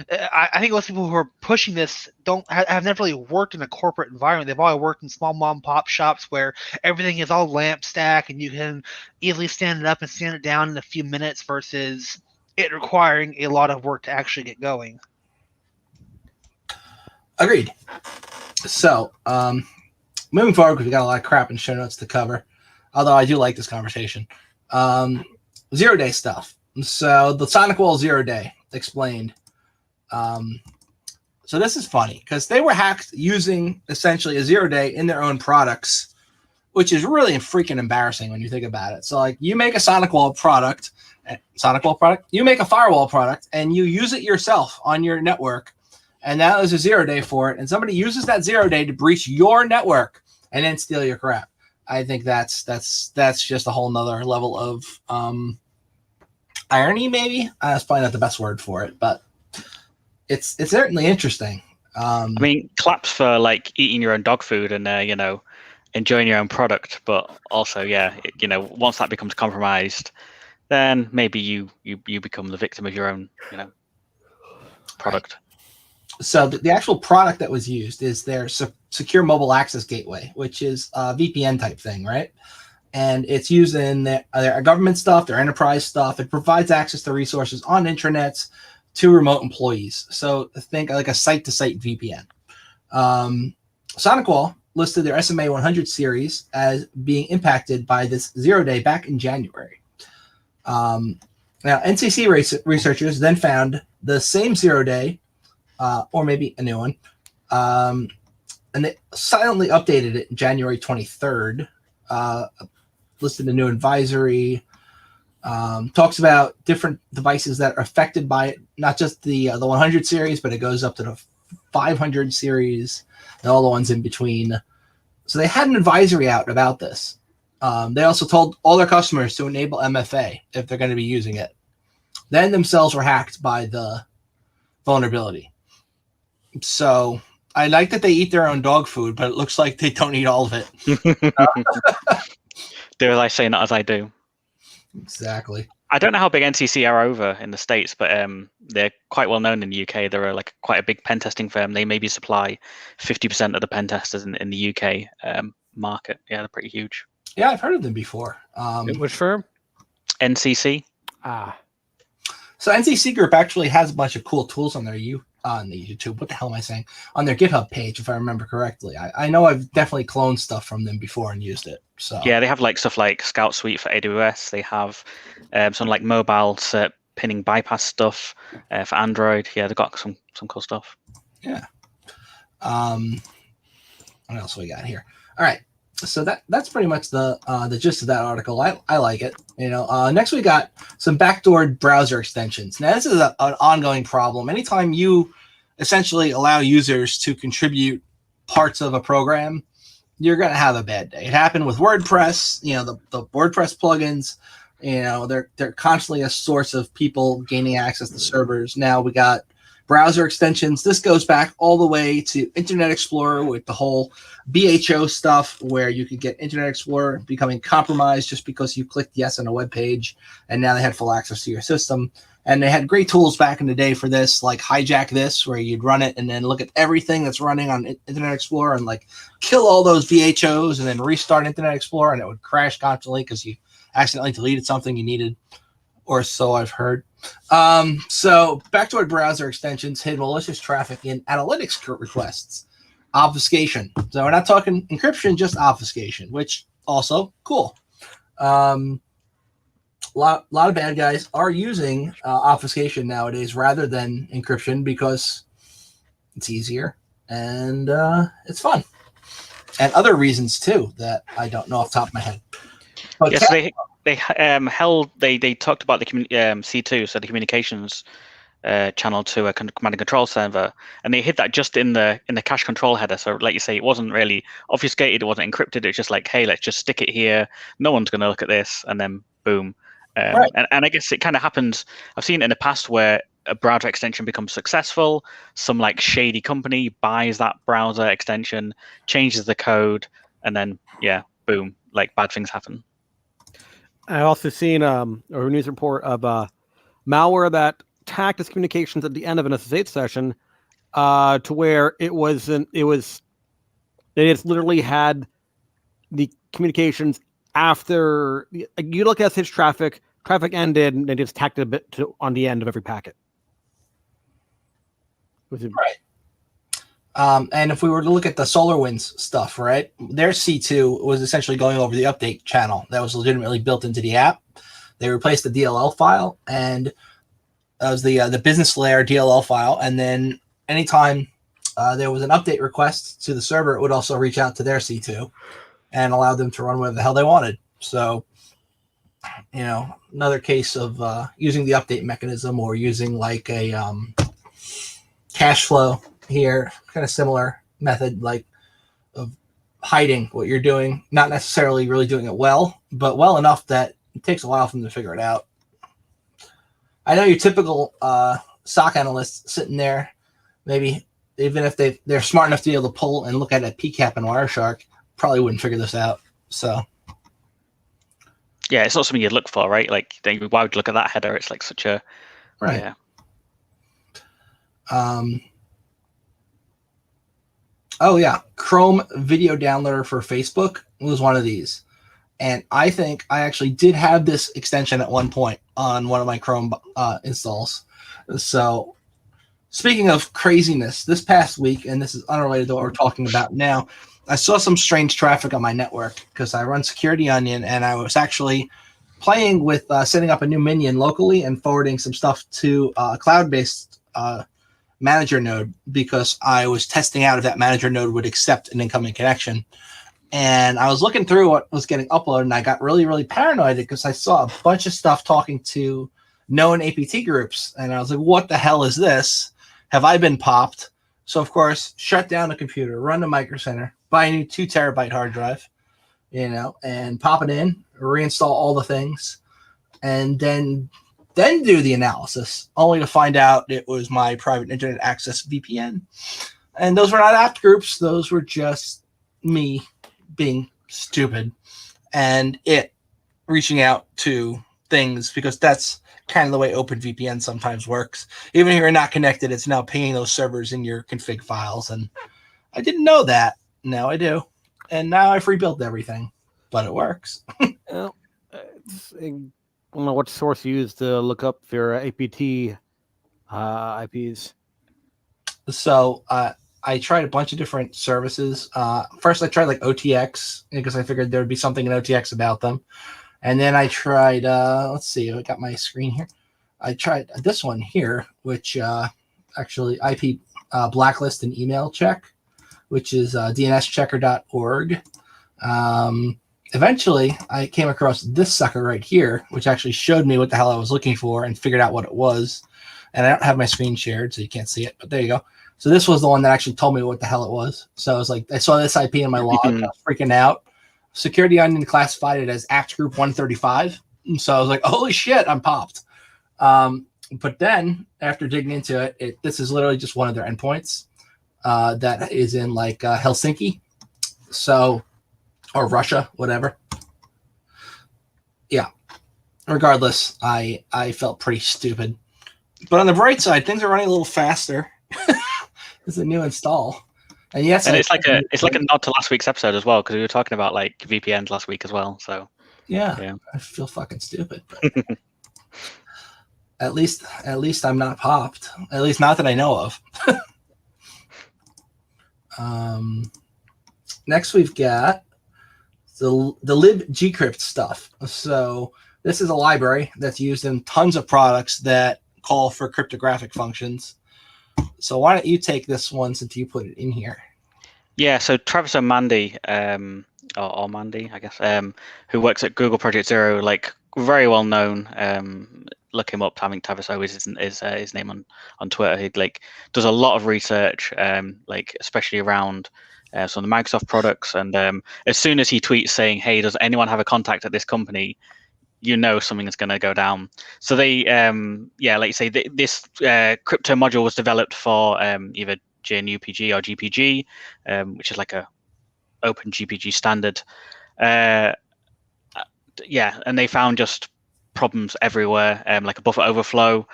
I think most people who are pushing this have never really worked in a corporate environment. They've always worked in small mom and pop shops where everything is all lamp stack and you can easily stand it up and stand it down in a few minutes versus it requiring a lot of work to actually get going. Agreed. So moving forward, because we got a lot of crap in show notes to cover, although I do like this conversation. 0-day stuff. So the SonicWall 0-day explained. So this is funny because they were hacked using essentially a 0-day in their own products, which is really freaking embarrassing when you think about it. So like you make a SonicWall product, you make a firewall product and you use it yourself on your network and now there's a 0 day for it, and somebody uses that 0 day to breach your network and then steal your crap. I think that's just a whole nother level of irony, maybe. That's probably not the best word for it, but it's certainly interesting. I mean, claps for like eating your own dog food and enjoying your own product, but also, once that becomes compromised, then maybe you become the victim of your own, product. Right. So the actual product that was used is their secure mobile access gateway, which is a VPN type thing, right? And it's used in their government stuff, their enterprise stuff. It provides access to resources on intranets to remote employees. So think like a site-to-site VPN. SonicWall listed their SMA 100 series as being impacted by this 0 day back in January. Now, NCC researchers then found the same 0 day, or maybe a new one, and they silently updated it January 23rd, listed a new advisory, talks about different devices that are affected by it, not just the 100 series, but it goes up to the 500 series and all the ones in between. So they had an advisory out about this. They also told all their customers to enable MFA if they're going to be using it. Then themselves were hacked by the vulnerability. So I like that they eat their own dog food, but it looks like they don't eat all of it. Do as I say, not as I do. Exactly. I don't know how big NCC are over in the States, but they're quite well known in the UK. They're like quite a big pen testing firm. They maybe supply 50% of the pen testers in the UK market. Yeah, they're pretty huge. Yeah, I've heard of them before. Which firm? NCC. So NCC Group actually has a bunch of cool tools on their on the YouTube. What the hell am I saying? On their GitHub page, if I remember correctly. I know I've definitely cloned stuff from them before and used it. So yeah, they have like stuff like Scout Suite for AWS. They have some like mobile pinning bypass stuff for Android. Yeah, they've got some cool stuff. Yeah. What else we got here? All right. So that's pretty much the gist of that article. I like it. Next we got some backdoor browser extensions. Now this is an ongoing problem. Anytime you essentially allow users to contribute parts of a program, you're going to have a bad day. It happened with WordPress. The WordPress plugins. They're constantly a source of people gaining access to servers. Now we got browser extensions. This goes back all the way to Internet Explorer with the whole BHO stuff, where you could get Internet Explorer becoming compromised just because you clicked yes on a web page, and now they had full access to your system. And they had great tools back in the day for this, like Hijack This, where you'd run it and then look at everything that's running on Internet Explorer and like kill all those VHOs and then restart Internet Explorer, and it would crash constantly because you accidentally deleted something you needed, or so I've heard. So backdoor browser extensions hid malicious traffic in analytics requests, obfuscation. So we're not talking encryption, just obfuscation, which also cool. Lot of bad guys are using obfuscation nowadays rather than encryption because it's easier and it's fun, and other reasons too that I don't know off the top of my head. But yes, they talked about the C2, so the communications channel to a command and control server, and they hid that just in the cache control header. So like you say, it wasn't really obfuscated, it wasn't encrypted. It's just like, hey, let's just stick it here. No one's going to look at this, and then boom. Right. And I guess it kind of happens. I've seen it in the past where a browser extension becomes successful. Some like shady company buys that browser extension, changes the code, and then boom, like bad things happen. I also seen a news report of malware that attacked its communications at the end of an SSH session, to where they just literally had the communications after you look at SSH traffic ended, and they just tacked it a bit on the end of every packet. Right. And if we were to look at the SolarWinds stuff, right, their C2 was essentially going over the update channel that was legitimately built into the app. They replaced the DLL file, and that was the business layer DLL file. And then anytime there was an update request to the server, it would also reach out to their C2 and allow them to run whatever the hell they wanted. So, another case of using the update mechanism, or using like a cash flow here, kind of similar method, like of hiding what you're doing, not necessarily really doing it well, but well enough that it takes a while for them to figure it out. I know your typical SOC analyst sitting there, maybe even if they're smart enough to be able to pull and look at a PCAP and Wireshark, probably wouldn't figure this out. So yeah, it's not something you'd look for, right? Like, why would you look at that header? It's like such a right. Yeah. Oh yeah, Chrome video downloader for Facebook was one of these, and I think I actually did have this extension at one point on one of my Chrome installs. So, speaking of craziness, this past week, and this is unrelated to what we're talking about now, I saw some strange traffic on my network because I run Security Onion, and I was actually playing with setting up a new minion locally and forwarding some stuff to a cloud-based manager node because I was testing out if that manager node would accept an incoming connection. And I was looking through what was getting uploaded, and I got really, really paranoid because I saw a bunch of stuff talking to known APT groups. And I was like, what the hell is this? Have I been popped? So, of course, shut down the computer, run to Micro Center, buy a new 2 terabyte hard drive, and pop it in, reinstall all the things, and then do the analysis, only to find out it was my private internet access VPN. And those were not apt groups. Those were just me being stupid and it reaching out to things, because that's kind of the way OpenVPN sometimes works. Even if you're not connected, it's now pinging those servers in your config files. And I didn't know that. Now I do. And now I've rebuilt everything, but it works. I don't know what source you use to look up your APT IPs. So I tried a bunch of different services. First, I tried like OTX because I figured there would be something in OTX about them. And then I tried, let's see, I got my screen here. I tried this one here, which actually IP blacklist and email check, which is dnschecker.org. Eventually, I came across this sucker right here, which actually showed me what the hell I was looking for and figured out what it was. And I don't have my screen shared, so you can't see it, but there you go. So this was the one that actually told me what the hell it was. So I was like, I saw this IP in my log, I was freaking out. Security Onion classified it as Act Group 135. So I was like, holy shit, I'm popped. But then, after digging into it, this is literally just one of their endpoints that is in like Helsinki. So, or Russia, whatever. Yeah. Regardless, I felt pretty stupid. But on the bright side, things are running a little faster. It's a new install. And yes, and it's like a nod to last week's episode as well, because we were talking about like VPNs last week as well. So yeah. I feel fucking stupid. But at least I'm not popped. At least not that I know of. Next we've got the libgcrypt stuff. So this is a library that's used in tons of products that call for cryptographic functions. So why don't you take this one since you put it in here? Yeah, so Travis O'Mandy, or Mandy, I guess, who works at Google Project Zero, like very well known. Look him up. I think Travis O is his name on Twitter. He like does a lot of research, like especially around some of the Microsoft products. And as soon as he tweets saying, "Hey, does anyone have a contact at this company?" you know something is going to go down. So they, like you say, this crypto module was developed for either JNUPG or GPG, which is like a open GPG standard. And they found just problems everywhere, like a buffer overflow.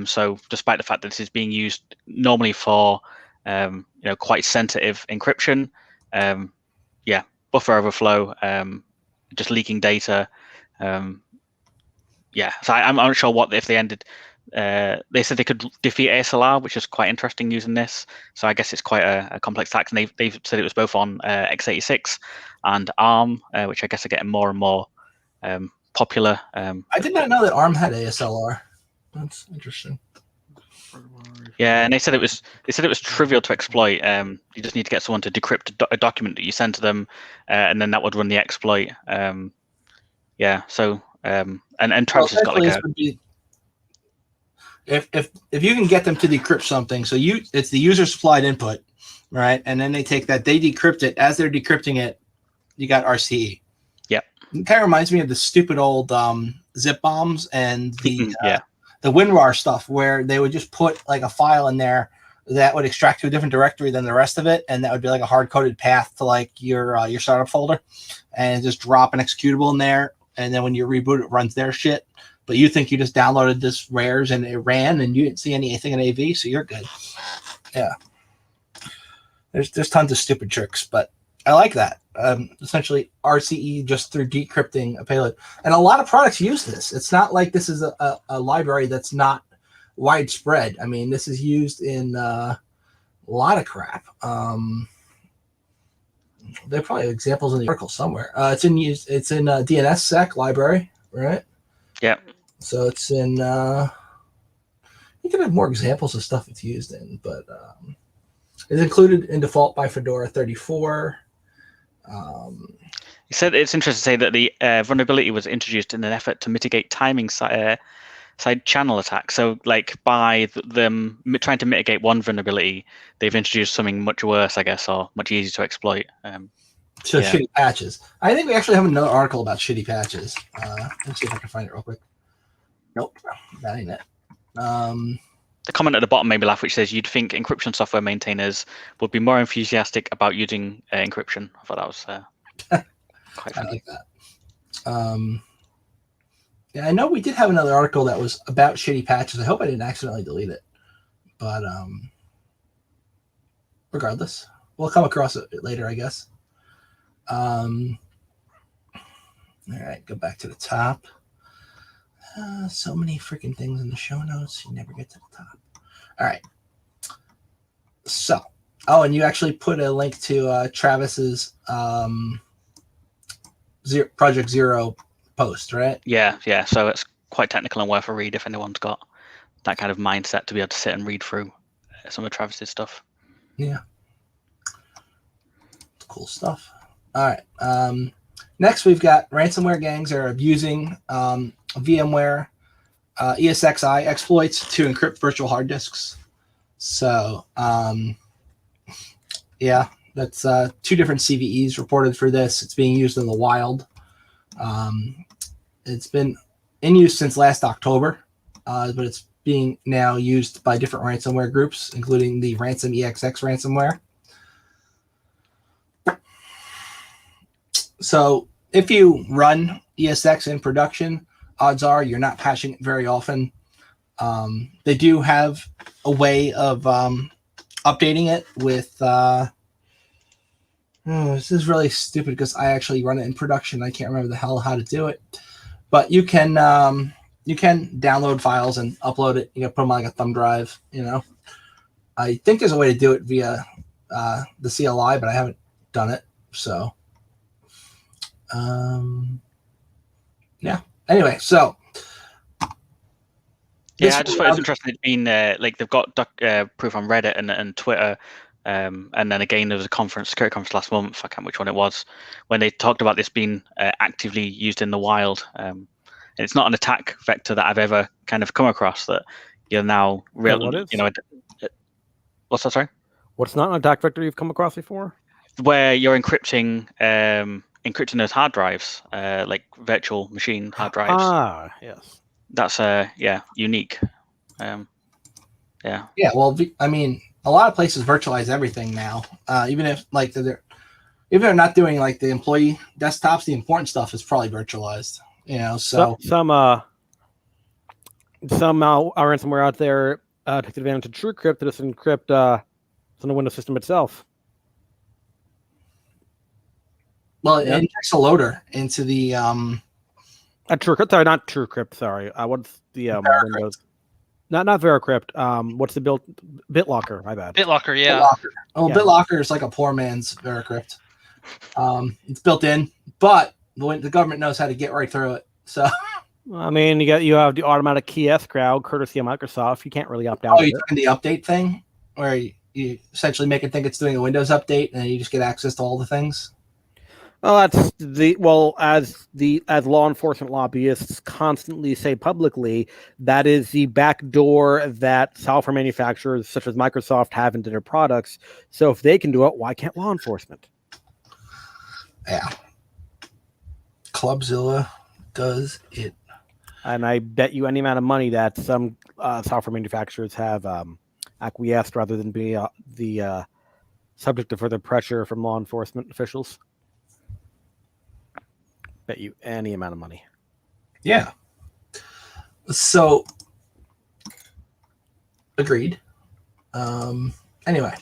So despite the fact that this is being used normally for, quite sensitive encryption, buffer overflow, just leaking data. So I'm not sure what if they ended. They said they could defeat ASLR, which is quite interesting using this. So I guess it's quite a complex attack, and they've said it was both on x86 and ARM, which I guess are getting more and more popular. I did not know that ARM had ASLR. That's interesting. Yeah, and they said it was trivial to exploit. You just need to get someone to decrypt a document that you send to them, and then that would run the exploit. So and Travis has got like if you can get them to decrypt something, so it's the user supplied input, right? And then they take that, they decrypt it. As they're decrypting it, you got RCE. Yep. It kind of reminds me of the stupid old zip bombs and the Yeah. the WinRAR stuff, where they would just put like a file in there that would extract to a different directory than the rest of it, and that would be like a hard-coded path to like your startup folder, and just drop an executable in there, and then when you reboot, it runs their shit. But you think you just downloaded this rares and it ran, and you didn't see anything in AV, so you're good. Yeah. There's tons of stupid tricks, but I like that. Essentially, RCE just through decrypting a payload. And a lot of products use this. It's not like this is a library that's not widespread. I mean, this is used in a lot of crap. There are probably examples in the article somewhere. It's in DNSSEC library, right? Yeah. So it's in. You can have more examples of stuff it's used in, but it's included in default by Fedora 34. He said it's interesting to say that the vulnerability was introduced in an effort to mitigate timing side channel attacks. So, like by them trying to mitigate one vulnerability, they've introduced something much worse, I guess, or much easier to exploit. Shitty patches. I think we actually have another article about shitty patches. Let's see if I can find it real quick. Nope, that ain't it. The comment at the bottom made me laugh, which says you'd think encryption software maintainers would be more enthusiastic about using encryption. I thought that was quite funny. I like that. Yeah, I know we did have another article that was about shitty patches. I hope I didn't accidentally delete it. But regardless, we'll come across it later, I guess. All right, go back to the top. So many freaking things in the show notes. You never get to the top. All right. So, and you actually put a link to Travis's Project Zero post, right? Yeah. So it's quite technical and worth a read if anyone's got that kind of mindset to be able to sit and read through some of Travis's stuff. Yeah. Cool stuff. All right. Next, we've got ransomware gangs are abusing VMware ESXi exploits to encrypt virtual hard disks. So, yeah, that's two different CVEs reported for this. It's being used in the wild. It's been in use since last October, but it's being now used by different ransomware groups, including the Ransom EXX ransomware. So if you run ESX in production, odds are you're not patching it very often. They do have a way of updating it with this is really stupid because I actually run it in production. I can't remember the hell how to do it, but you can download files and upload it. You can put them on like a thumb drive. I think there's a way to do it via the CLI, but I haven't done it. So yeah. Anyway, so yeah, I just thought it was interesting. It's been like they've got proof on Reddit and Twitter, and then again there was a security conference last month. I can't remember which one it was, when they talked about this being actively used in the wild. And it's not an attack vector that I've ever kind of come across that you're now really, what's that? Sorry, what's not an attack vector you've come across before? Where you're encrypting those hard drives, like virtual machine hard drives. Ah, yes. That's unique. Yeah. Yeah, well, I mean, a lot of places virtualize everything now. Even if they're not doing like the employee desktops, the important stuff is probably virtualized. So some ransomware out there takes advantage of TrueCrypt to just encrypt on the Windows system itself. Well, it injects a loader into the TrueCrypt. Sorry, not TrueCrypt. Sorry. What's the Windows? Not VeraCrypt. What's the BitLocker? My bad. BitLocker, yeah. BitLocker. Oh, yeah. BitLocker is like a poor man's VeraCrypt. It's built in, but the government knows how to get right through it. So, I mean, you have the automatic key escrow, courtesy of Microsoft. You can't really opt out. Oh, you're talking the update thing, where you essentially make it think it's doing a Windows update, and you just get access to all the things. Well, as law enforcement lobbyists constantly say publicly, that is the back door that software manufacturers such as Microsoft have into their products. So if they can do it, why can't law enforcement? Yeah. Clubzilla does it. And I bet you any amount of money that some software manufacturers have acquiesced rather than be the subject of further pressure from law enforcement officials. Bet you any amount of money. Yeah. So, agreed. Anyway,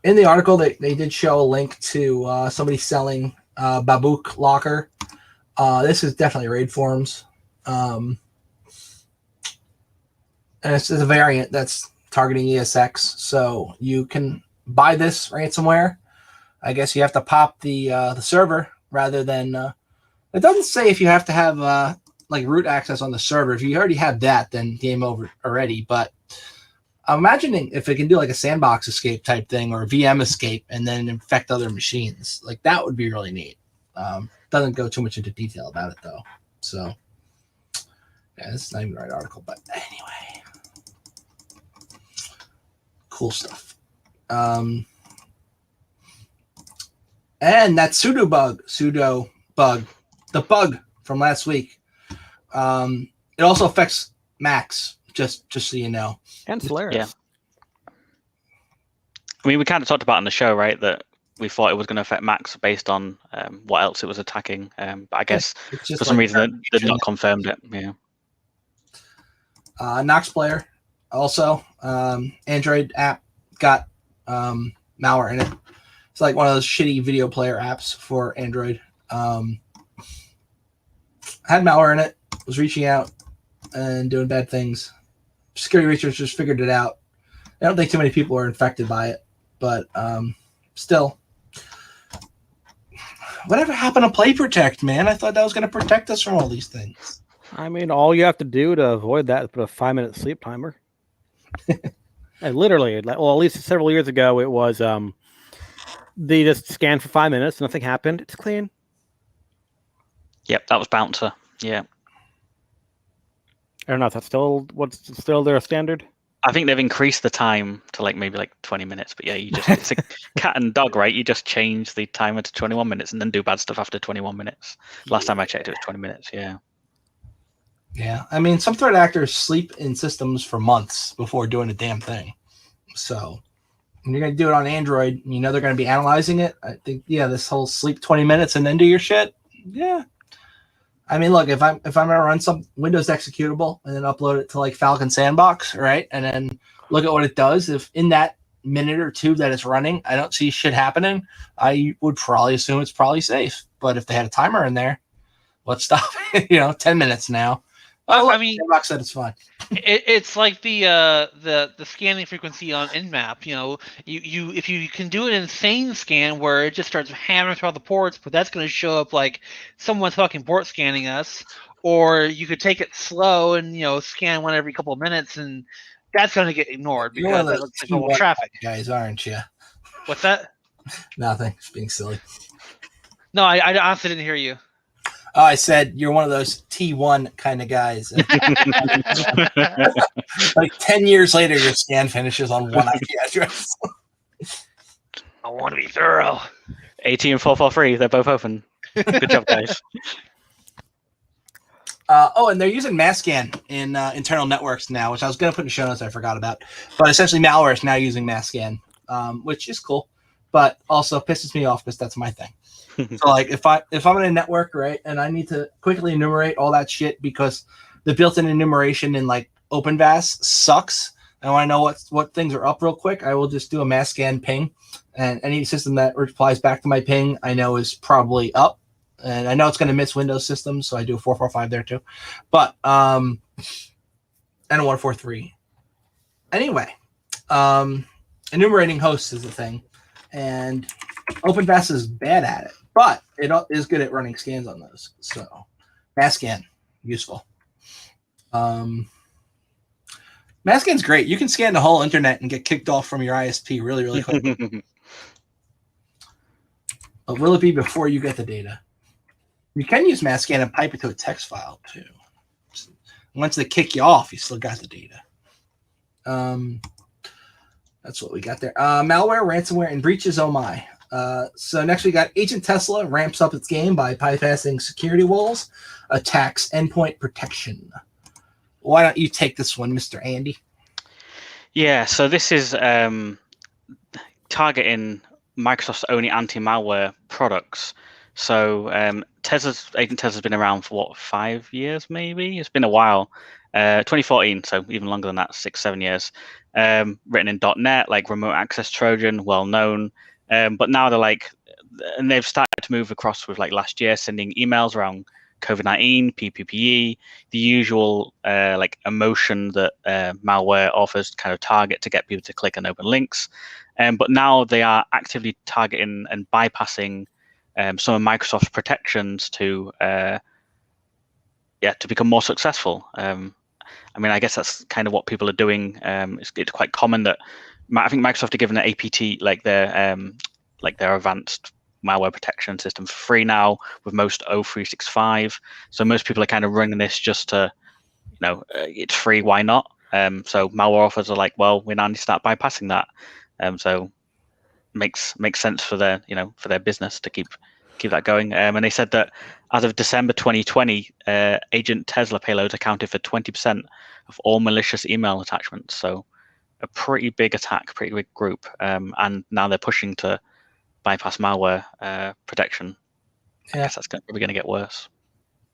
in the article they did show a link to somebody selling Babook Locker. This is definitely raid forums, and it's a variant that's targeting ESX. So you can buy this ransomware. I guess you have to pop the server rather than. It doesn't say if you have to have like root access on the server. If you already have that, then game over already. But I'm imagining if it can do like a sandbox escape type thing or a VM escape and then infect other machines, like that would be really neat. Doesn't go too much into detail about it though. So yeah, this is not even the right article, but anyway, cool stuff. And that sudo bug, the bug from last week. It also affects Macs, just so you know. And Solaris. Yeah. I mean, we kind of talked about on the show, right, that we thought it was going to affect Macs based on what else it was attacking. But I guess for some reason they've not confirmed it. Yeah. Nox Player also, Android app got malware in it. It's like one of those shitty video player apps for Android. Had malware in it, was reaching out and doing bad things. Security researchers figured it out. I don't think too many people are infected by it, but still. Whatever happened to Play Protect, man? I thought that was going to protect us from all these things. I mean, all you have to do to avoid that is put a 5-minute sleep timer. And literally, well, at least several years ago, it was they just scanned for 5 minutes, nothing happened. It's clean. Yep, that was Bouncer. Yeah. I don't know if that's still their standard. I think they've increased the time to maybe 20 minutes, but yeah, it's a cat and dog, right? You just change the timer to 21 minutes and then do bad stuff after 21 minutes. Last time I checked, it was 20 minutes. Yeah. Yeah, I mean, some threat actors sleep in systems for months before doing a damn thing. So when you're going to do it on Android, you know they're going to be analyzing it. I think, yeah, this whole sleep 20 minutes and then do your shit. Yeah. I mean, look, if I'm going to run some Windows executable and then upload it to Falcon Sandbox, right, and then look at what it does, if in that minute or two that it's running, I don't see shit happening, I would probably assume it's probably safe. But if they had a timer in there, let's stop it. 10 minutes now. I mean, Sandbox said it's fine. It's like the scanning frequency on Nmap. You if you can do an insane scan where it just starts hammering through all the ports, but that's going to show up like someone's fucking port scanning us. Or you could take it slow and scan one every couple of minutes, and that's going to get ignored because that looks like normal traffic. Guys, aren't you? What's that? Nothing. Just being silly. No, I honestly didn't hear you. Oh, I said you're one of those T1 kind of guys. 10 years later, your scan finishes on one IP address. I want to be thorough. 80 and 443, they're both open. Good job, guys. And they're using Masscan in internal networks now, which I was going to put in show notes I forgot about. But essentially, malware is now using Masscan, which is cool, but also pisses me off because that's my thing. So if I'm in a network, right, and I need to quickly enumerate all that shit because the built-in enumeration in OpenVAS sucks. I want to know what things are up real quick. I will just do a mass scan ping, and any system that replies back to my ping I know is probably up, and I know it's going to miss Windows systems, so I do a 445 there too, but and a 143. Anyway, enumerating hosts is a thing, and OpenVAS is bad at it. But it is good at running scans on those. So, Masscan, useful. Masscan's great. You can scan the whole internet and get kicked off from your ISP really, really quick. But will it be before you get the data? You can use Matscan and pipe it to a text file too. Once they kick you off, you still got the data. That's what we got there. Malware, ransomware, and breaches. Oh my. So next we got Agent Tesla ramps up its game by bypassing security walls, attacks endpoint protection. Why don't you take this one, Mr. Andy? Yeah, so this is targeting Microsoft's only anti-malware products. So Agent Tesla's been around for what, 5 years maybe? It's been a while. 2014, so even longer than that, 6-7 years. Written in .NET, like remote access Trojan, well known. But now they're like, and they've started to move across with like last year, sending emails around COVID-19, PPE, the usual like emotion that malware offers kind of target to get people to click and open links. But now they are actively targeting and bypassing some of Microsoft's protections to become more successful. I mean, I guess that's kind of what people are doing. It's quite common that I think Microsoft are giving an APT, like their advanced malware protection system, for free now with most O365. So most people are kind of running this just to, it's free, why not? So malware authors are like, well, we now need to start bypassing that. So makes sense for their business to keep that going. And they said that as of December 2020, Agent Tesla payloads accounted for 20% of all malicious email attachments. So a pretty big attack, pretty big group. And now they're pushing to bypass malware protection. I guess that's probably going to get worse.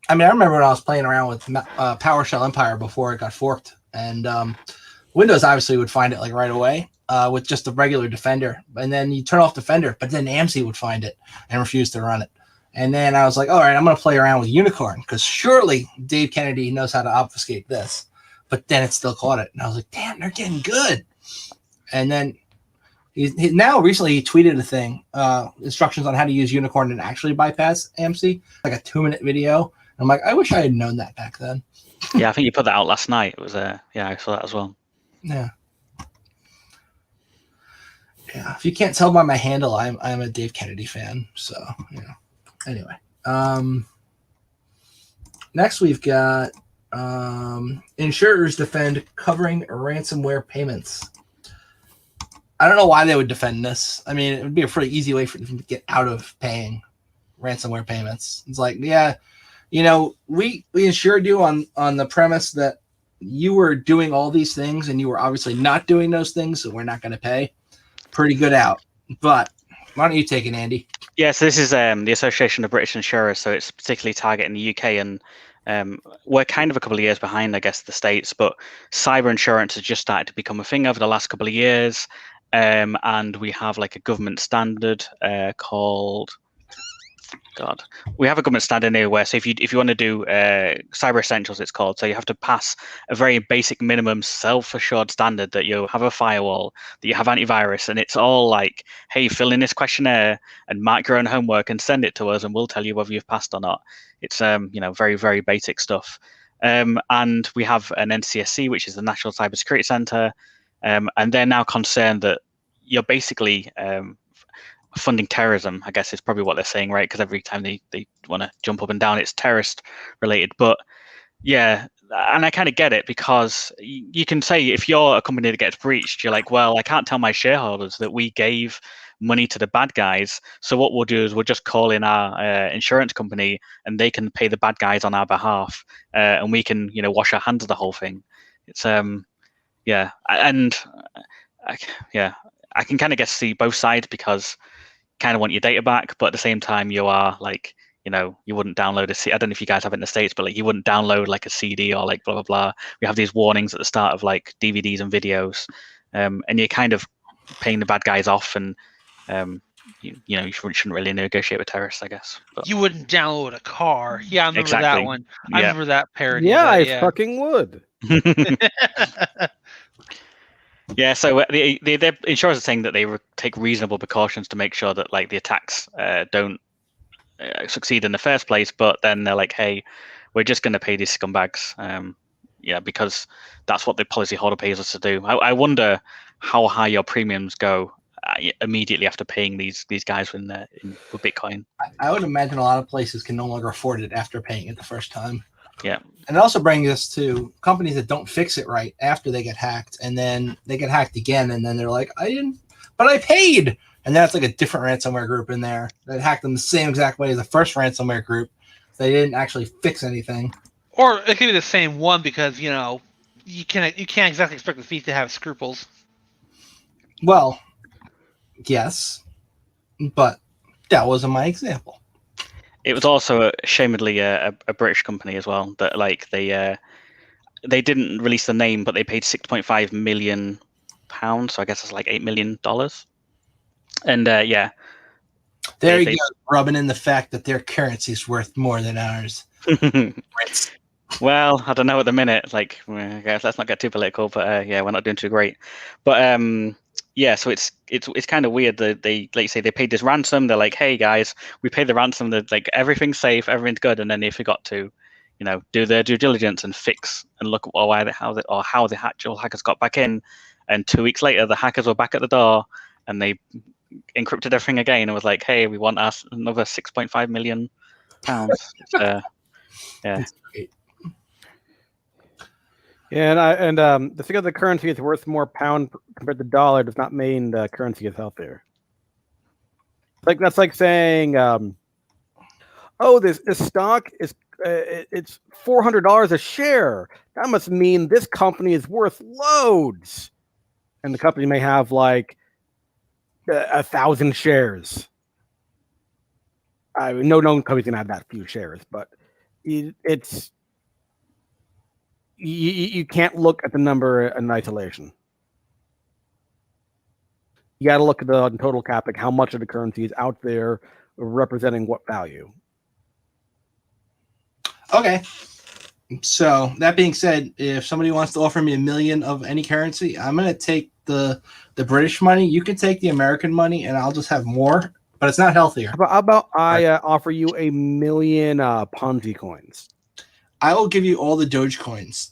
I mean, I remember when I was playing around with PowerShell Empire before it got forked, and Windows obviously would find it like right away with just a regular Defender, and then you turn off Defender, but then AMC would find it and refuse to run it. And then I was like, all right, I'm going to play around with Unicorn because surely Dave Kennedy knows how to obfuscate this. But then it still caught it, and I was like, damn, they're getting good. And then now recently he tweeted a thing, instructions on how to use Unicorn and actually bypass AMC, like a 2-minute video. I'm like, I wish I had known that back then. Yeah, I think you put that out last night. It was I saw that as well. Yeah. If you can't tell by my handle, I'm a Dave Kennedy fan. So anyway, next we've got insurers defend covering ransomware payments. I don't know why they would defend this. I mean, it would be a pretty easy way for them to get out of paying ransomware payments. It's like, we insured you on the premise that you were doing all these things and you were obviously not doing those things, so we're not going to pay. Pretty good out. But why don't you take it, Andy? Yeah, so this is the Association of British Insurers, so it's particularly targeting the UK, and we're kind of a couple of years behind, I guess, the States, but cyber insurance has just started to become a thing over the last couple of years. And we have like a government standard called, we have a government standard here where, so if you want to do cyber essentials, it's called, so you have to pass a very basic minimum self-assured standard that you have a firewall, that you have antivirus, and it's all like, hey, fill in this questionnaire and mark your own homework and send it to us, and we'll tell you whether you've passed or not. It's very, very basic stuff. And we have an NCSC, which is the National Cybersecurity Centre, and they're now concerned that you're basically funding terrorism, I guess is probably what they're saying, right? Because every time they want to jump up and down, it's terrorist related. But yeah, and I kind of get it, because you can say if you're a company that gets breached, you're like, well, I can't tell my shareholders that we gave money to the bad guys. So what we'll do is we'll just call in our insurance company and they can pay the bad guys on our behalf, and we can, wash our hands of the whole thing. It's yeah, and I can kind of see both sides, because you kind of want your data back, but at the same time you are like, you wouldn't download a CD. I don't know if you guys have it in the States, but like you wouldn't download like a CD or like blah blah blah. We have these warnings at the start of like DVDs and videos, and you're kind of paying the bad guys off, and you shouldn't really negotiate with terrorists, I guess. But you wouldn't download a car. Yeah, I remember that one. I remember that parody. Yeah, I fucking would. Yeah, so the insurers are saying that they take reasonable precautions to make sure that like the attacks don't succeed in the first place, but then they're like, hey, we're just going to pay these scumbags, because that's what the policyholder pays us to do. I wonder how high your premiums go immediately after paying these guys with Bitcoin. I would imagine a lot of places can no longer afford it after paying it the first time. Yeah. And it also brings us to companies that don't fix it right after they get hacked, and then they get hacked again, and then they're like, I didn't, but I paid. And that's like a different ransomware group in there that hacked them the same exact way as the first ransomware group. They didn't actually fix anything. Or it could be the same one because, you can't exactly expect the thief to have scruples. Well, yes, but that wasn't my example. It was also ashamedly a British company as well that like they didn't release the name, but they paid £6.5 million, so I guess it's like $8 million. And there you go, rubbing in the fact that their currency is worth more than ours. Well, I don't know at the minute. Like, I guess let's not get too political, but we're not doing too great. But so it's kind of weird that they, like you say, they paid this ransom. They're like, hey guys, we paid the ransom. That like everything's safe, everything's good, and then they forgot to, do their due diligence and fix and look at how the actual hackers got back in. And 2 weeks later, the hackers were back at the door, and they encrypted everything again and was like, hey, we want us another £6.5 million. Yeah. That's great. And the thing of the currency is worth more pound compared to dollar does not mean the currency is healthier. Like that's like saying, this stock is it's $400 a share. That must mean this company is worth loads, and the company may have like 1,000 shares. No company's gonna have that few shares, but it's. You can't look at the number in isolation. You got to look at the total cap, like how much of the currency is out there representing what value. Okay. So that being said, if somebody wants to offer me $1 million of any currency, I'm going to take the British money. You can take the American money, and I'll just have more, but it's not healthier. How about I offer you $1 million Ponzi coins? I will give you all the Doge coins.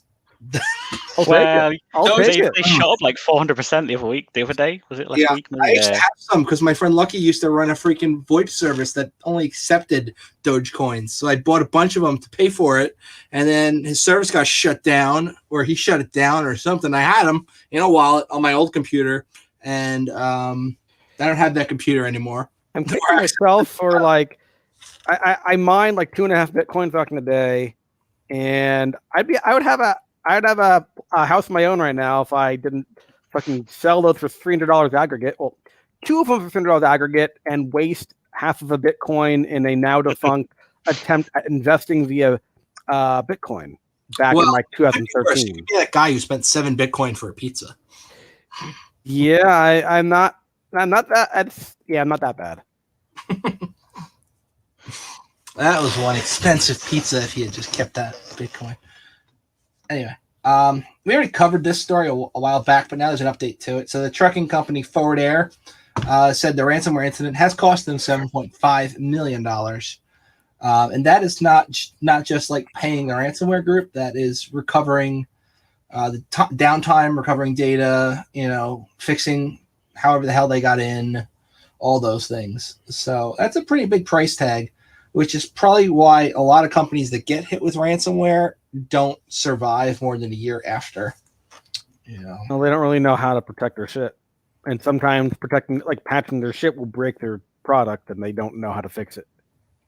I'll take it. They shot up like 400% the other day. Was it last week? I used to have some because my friend Lucky used to run a freaking VoIP service that only accepted Doge coins. So I bought a bunch of them to pay for it, and then his service got shut down, or he shut it down or something. I had them in a wallet on my old computer, and I don't have that computer anymore. I'm taking myself for like I mined like 2.5 Bitcoins back in the day, and I would have a house of my own right now if I didn't fucking sell those for $300 aggregate. Well, 2 of them for $300 aggregate and waste half of a Bitcoin in a now defunct attempt at investing via Bitcoin back in like 2013. You could be that guy who spent 7 Bitcoin for a pizza. Yeah, I'm not that. I'm not that bad. That was one expensive pizza if he had just kept that Bitcoin. Anyway, we already covered this story a while back, but now there's an update to it. So the trucking company Forward Air said the ransomware incident has cost them $7.5 million. And that is not just like paying the ransomware group. That is recovering the downtime, recovering data, fixing however the hell they got in, all those things. So that's a pretty big price tag, which is probably why a lot of companies that get hit with ransomware don't survive more than a year after. Well, they don't really know how to protect their shit, and sometimes patching their shit will break their product, and they don't know how to fix it.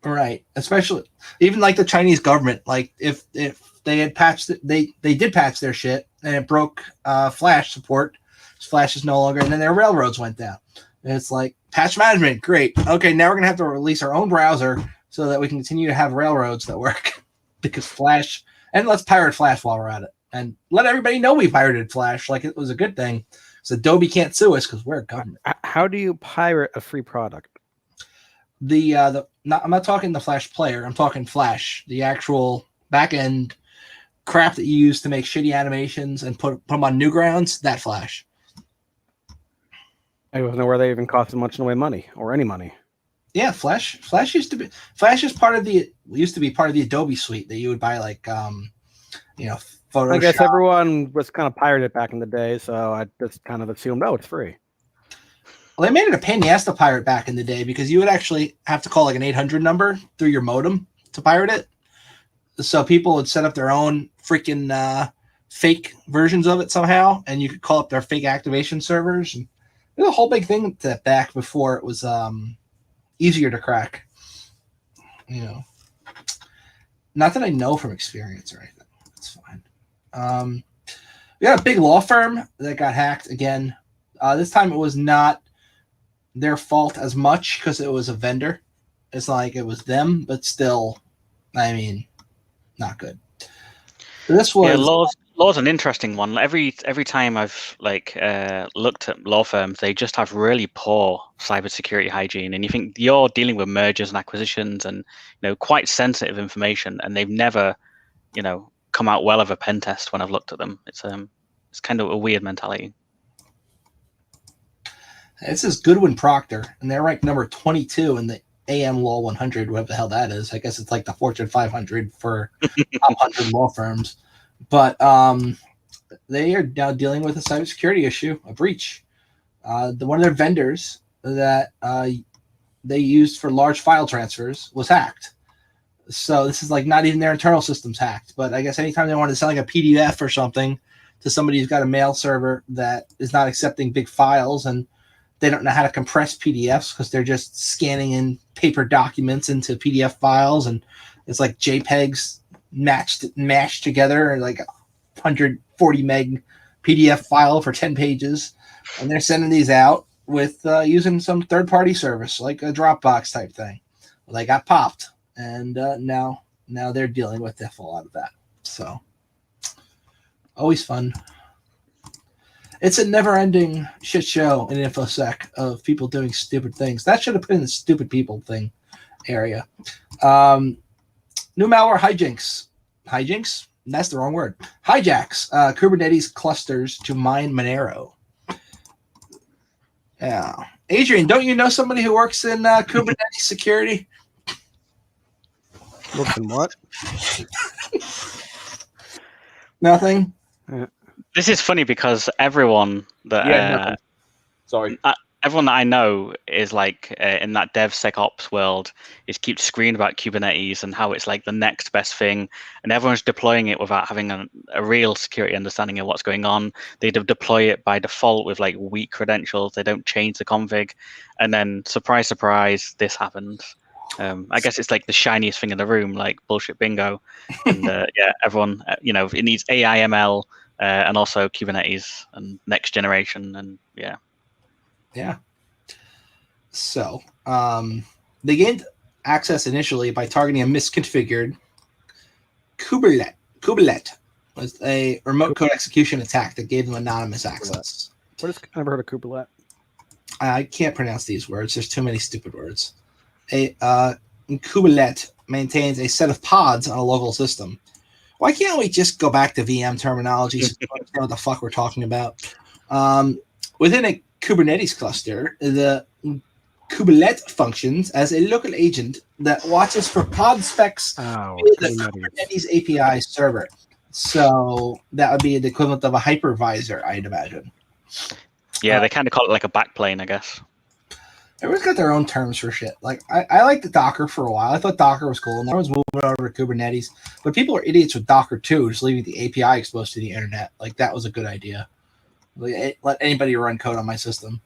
Right, especially even like the Chinese government. Like if they had patched it, they did patch their shit, and it broke Flash support. Flash is no longer, and then their railroads went down. And it's like patch management, great. Okay, now we're gonna have to release our own browser so that we can continue to have railroads that work because Flash. And let's pirate Flash while we're at it, and let everybody know we pirated Flash like it was a good thing. So Adobe can't sue us because we're a government. How do you pirate a free product? I'm not talking the Flash player. I'm talking Flash, the actual back end crap that you use to make shitty animations and put them on Newgrounds. That Flash. I don't know where they even cost as much in the way of money or any money. Yeah, Flash used to be used to be part of the Adobe suite that you would buy like Photoshop. I guess everyone was kind of pirated back in the day, so I just kind of assumed, it's free. Well, they made it a pain in the ass to pirate back in the day because you would actually have to call like an 800 number through your modem to pirate it. So people would set up their own freaking fake versions of it somehow, and you could call up their fake activation servers. And it was a whole big thing to back before it was easier to crack. You know, not that I know from experience or anything. It's fine. We got a big law firm that got hacked again. This time it was not their fault as much because it was a vendor. It's not like it was them, but still, I mean, not good. This was law's an interesting one. Every time I've looked at law firms, they just have really poor cybersecurity hygiene, and you think you're dealing with mergers and acquisitions and quite sensitive information, and they've never come out well of a pen test when I've looked at them. It's kind of a weird mentality. This is Goodwin Procter, and they're ranked number 22 in the AM Law 100, whatever the hell that is. I guess it's like the Fortune 500 for top 100 law firms. But they are now dealing with a cybersecurity issue, a breach. One of their vendors that they used for large file transfers was hacked. So this is like not even their internal systems hacked. But I guess anytime they want to send like a PDF or something to somebody who's got a mail server that is not accepting big files, and they don't know how to compress PDFs because they're just scanning in paper documents into PDF files, and it's like JPEGs mashed together, and like 140 meg PDF file for 10 pages, and they're sending these out with using some third-party service like a Dropbox type thing. Well, they got popped, and now they're dealing with the fallout of that. So always fun. It's a never-ending shit show in InfoSec of people doing stupid things. That should have been in the stupid people thing area. New malware hijinks. Hijinks? That's the wrong word. Hijacks Kubernetes clusters to mine Monero. Yeah. Adrian, don't you know somebody who works in Kubernetes security? Works in what? Nothing? This is funny because everyone that everyone that I know is like in that DevSecOps world keeps screaming about Kubernetes and how it's like the next best thing, and everyone's deploying it without having a real security understanding of what's going on. They deploy it by default with like weak credentials. They don't change the config, and then surprise, surprise, this happens. I guess it's like the shiniest thing in the room, like bullshit bingo. And everyone, it needs AI, ML. And also Kubernetes and next generation, and yeah. So they gained access initially by targeting a misconfigured Kubelet was a remote code execution attack that gave them anonymous access. I've never heard of Kubelet. I can't pronounce these words. There's too many stupid words. A Kubelet maintains a set of pods on a local system. Why can't we just go back to VM terminology so we understand what the fuck we're talking about? Within a Kubernetes cluster, the Kubelet functions as a local agent that watches for pod specs via the Kubernetes API server. So that would be the equivalent of a hypervisor, I'd imagine. Yeah, they kind of call it like a backplane, I guess. Everyone's got their own terms for shit. Like I liked the Docker for a while. I thought Docker was cool, and everyone's moving over to Kubernetes. But people are idiots with Docker too, just leaving the API exposed to the internet. Like that was a good idea. Like, let anybody run code on my system.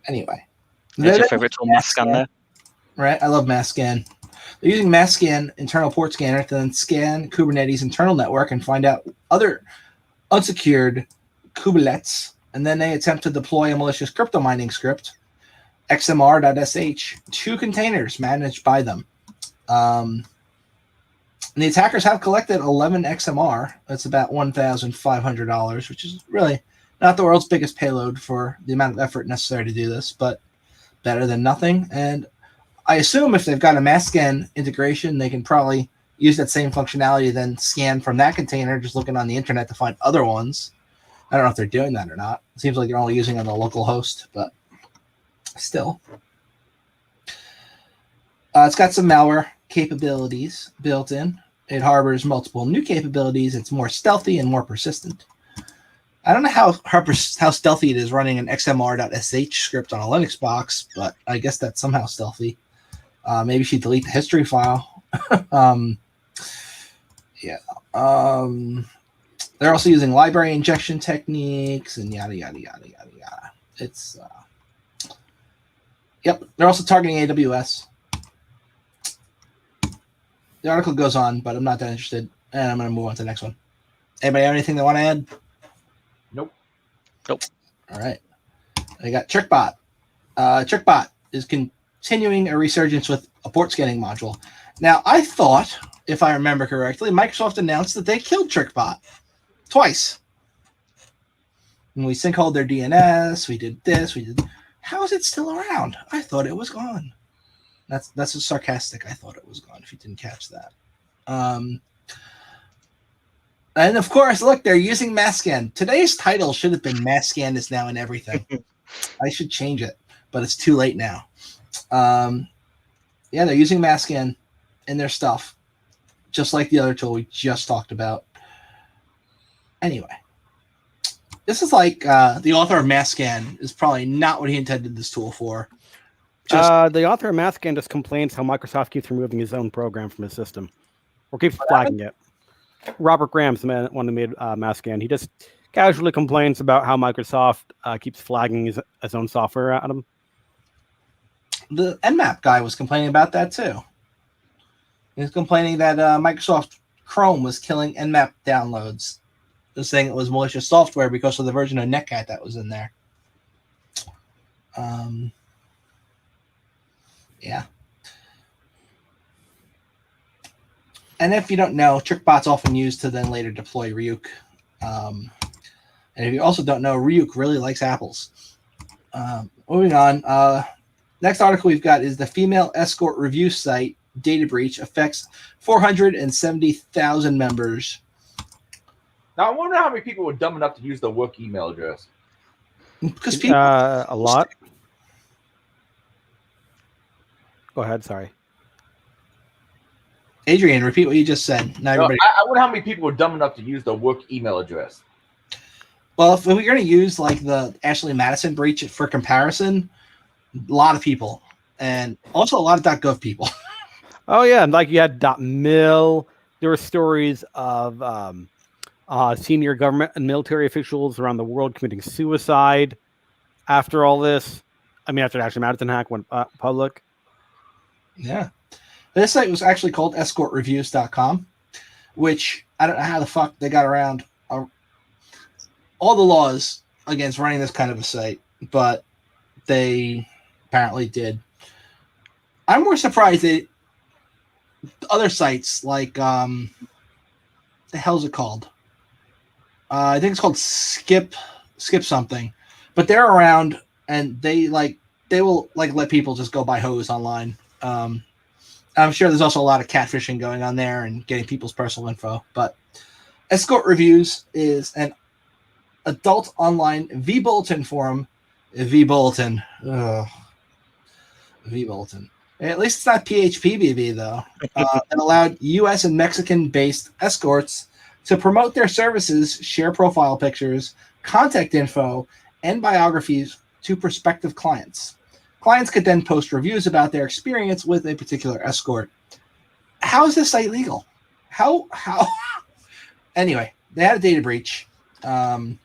Anyway, that's your favorite tool, Masscan there, right? I love Masscan. They're using Masscan internal port scanner to then scan Kubernetes internal network and find out other unsecured Kubelets. And then they attempt to deploy a malicious crypto mining script, xmr.sh, to containers managed by them. And the attackers have collected 11 XMR. That's about $1,500, which is really not the world's biggest payload for the amount of effort necessary to do this, but better than nothing. And I assume if they've got a Masscan integration, they can probably use that same functionality, then scan from that container, just looking on the internet to find other ones. I don't know if they're doing that or not. It seems like they're only using it on the local host, but still. It's got some malware capabilities built in. It harbors multiple new capabilities. It's more stealthy and more persistent. I don't know how stealthy it is running an XMR.sh script on a Linux box, but I guess that's somehow stealthy. Maybe she delete the history file. Yeah. They're also using library injection techniques and yada yada yada yada yada. It's yep. They're also targeting AWS. The article goes on, but I'm not that interested, and I'm going to move on to the next one. Anybody have anything they want to add? Nope. Nope. All right. I got TrickBot. TrickBot is continuing a resurgence with a port scanning module. Now, I thought, if I remember correctly, Microsoft announced that they killed TrickBot twice. And we syncholed their DNS. We did this. We did. How is it still around? I thought it was gone. That's a sarcastic. I thought it was gone. If you didn't catch that. And of course, look, they're using Masscan. Today's title should have been Masscan is now in everything. I should change it, but it's too late now. Yeah, they're using Masscan in their stuff, just like the other tool we just talked about. Anyway, this is like the author of Masscan is probably not what he intended this tool for. The author of Masscan just complains how Microsoft keeps removing his own program from his system, or keeps flagging it. Robert Graham's the one who made Masscan. He just casually complains about how Microsoft keeps flagging his own software at him. The Nmap guy was complaining about that too. He was complaining that Microsoft Chrome was killing Nmap downloads. He was saying it was malicious software because of the version of Netcat that was in there. Yeah. And if you don't know, TrickBot's often used to then later deploy Ryuk. And if you also don't know, Ryuk really likes apples. Moving on. Next article we've got is the female escort review site data breach affects 470,000 members. Now, I wonder how many people were dumb enough to use the work email address. Because people... a lot. Go ahead, sorry. Adrian, repeat what you just said. Now everybody... I wonder how many people were dumb enough to use the work email address. Well, if we're going to use like the Ashley Madison breach for comparison, a lot of people, and also a lot of .gov people. Oh yeah, and like you had .mil. There were stories of senior government and military officials around the world committing suicide after all this. I mean, after the Ashley Madison hack went public. Yeah. This site was actually called escortreviews.com, which I don't know how the fuck they got around all the laws against running this kind of a site, but they apparently did. I'm more surprised that other sites like the hell's it called? I think it's called Skip something, but they're around and they will let people just go buy hose online. I'm sure there's also a lot of catfishing going on there and getting people's personal info. But Escort Reviews is an adult online V-Bulletin forum. V-Bulletin. V-Bulletin. At least it's not PHPBB, though. It allowed U.S. and Mexican-based escorts to promote their services, share profile pictures, contact info, and biographies to prospective clients. Clients could then post reviews about their experience with a particular escort. How is this site legal? How? Anyway, they had a data breach, and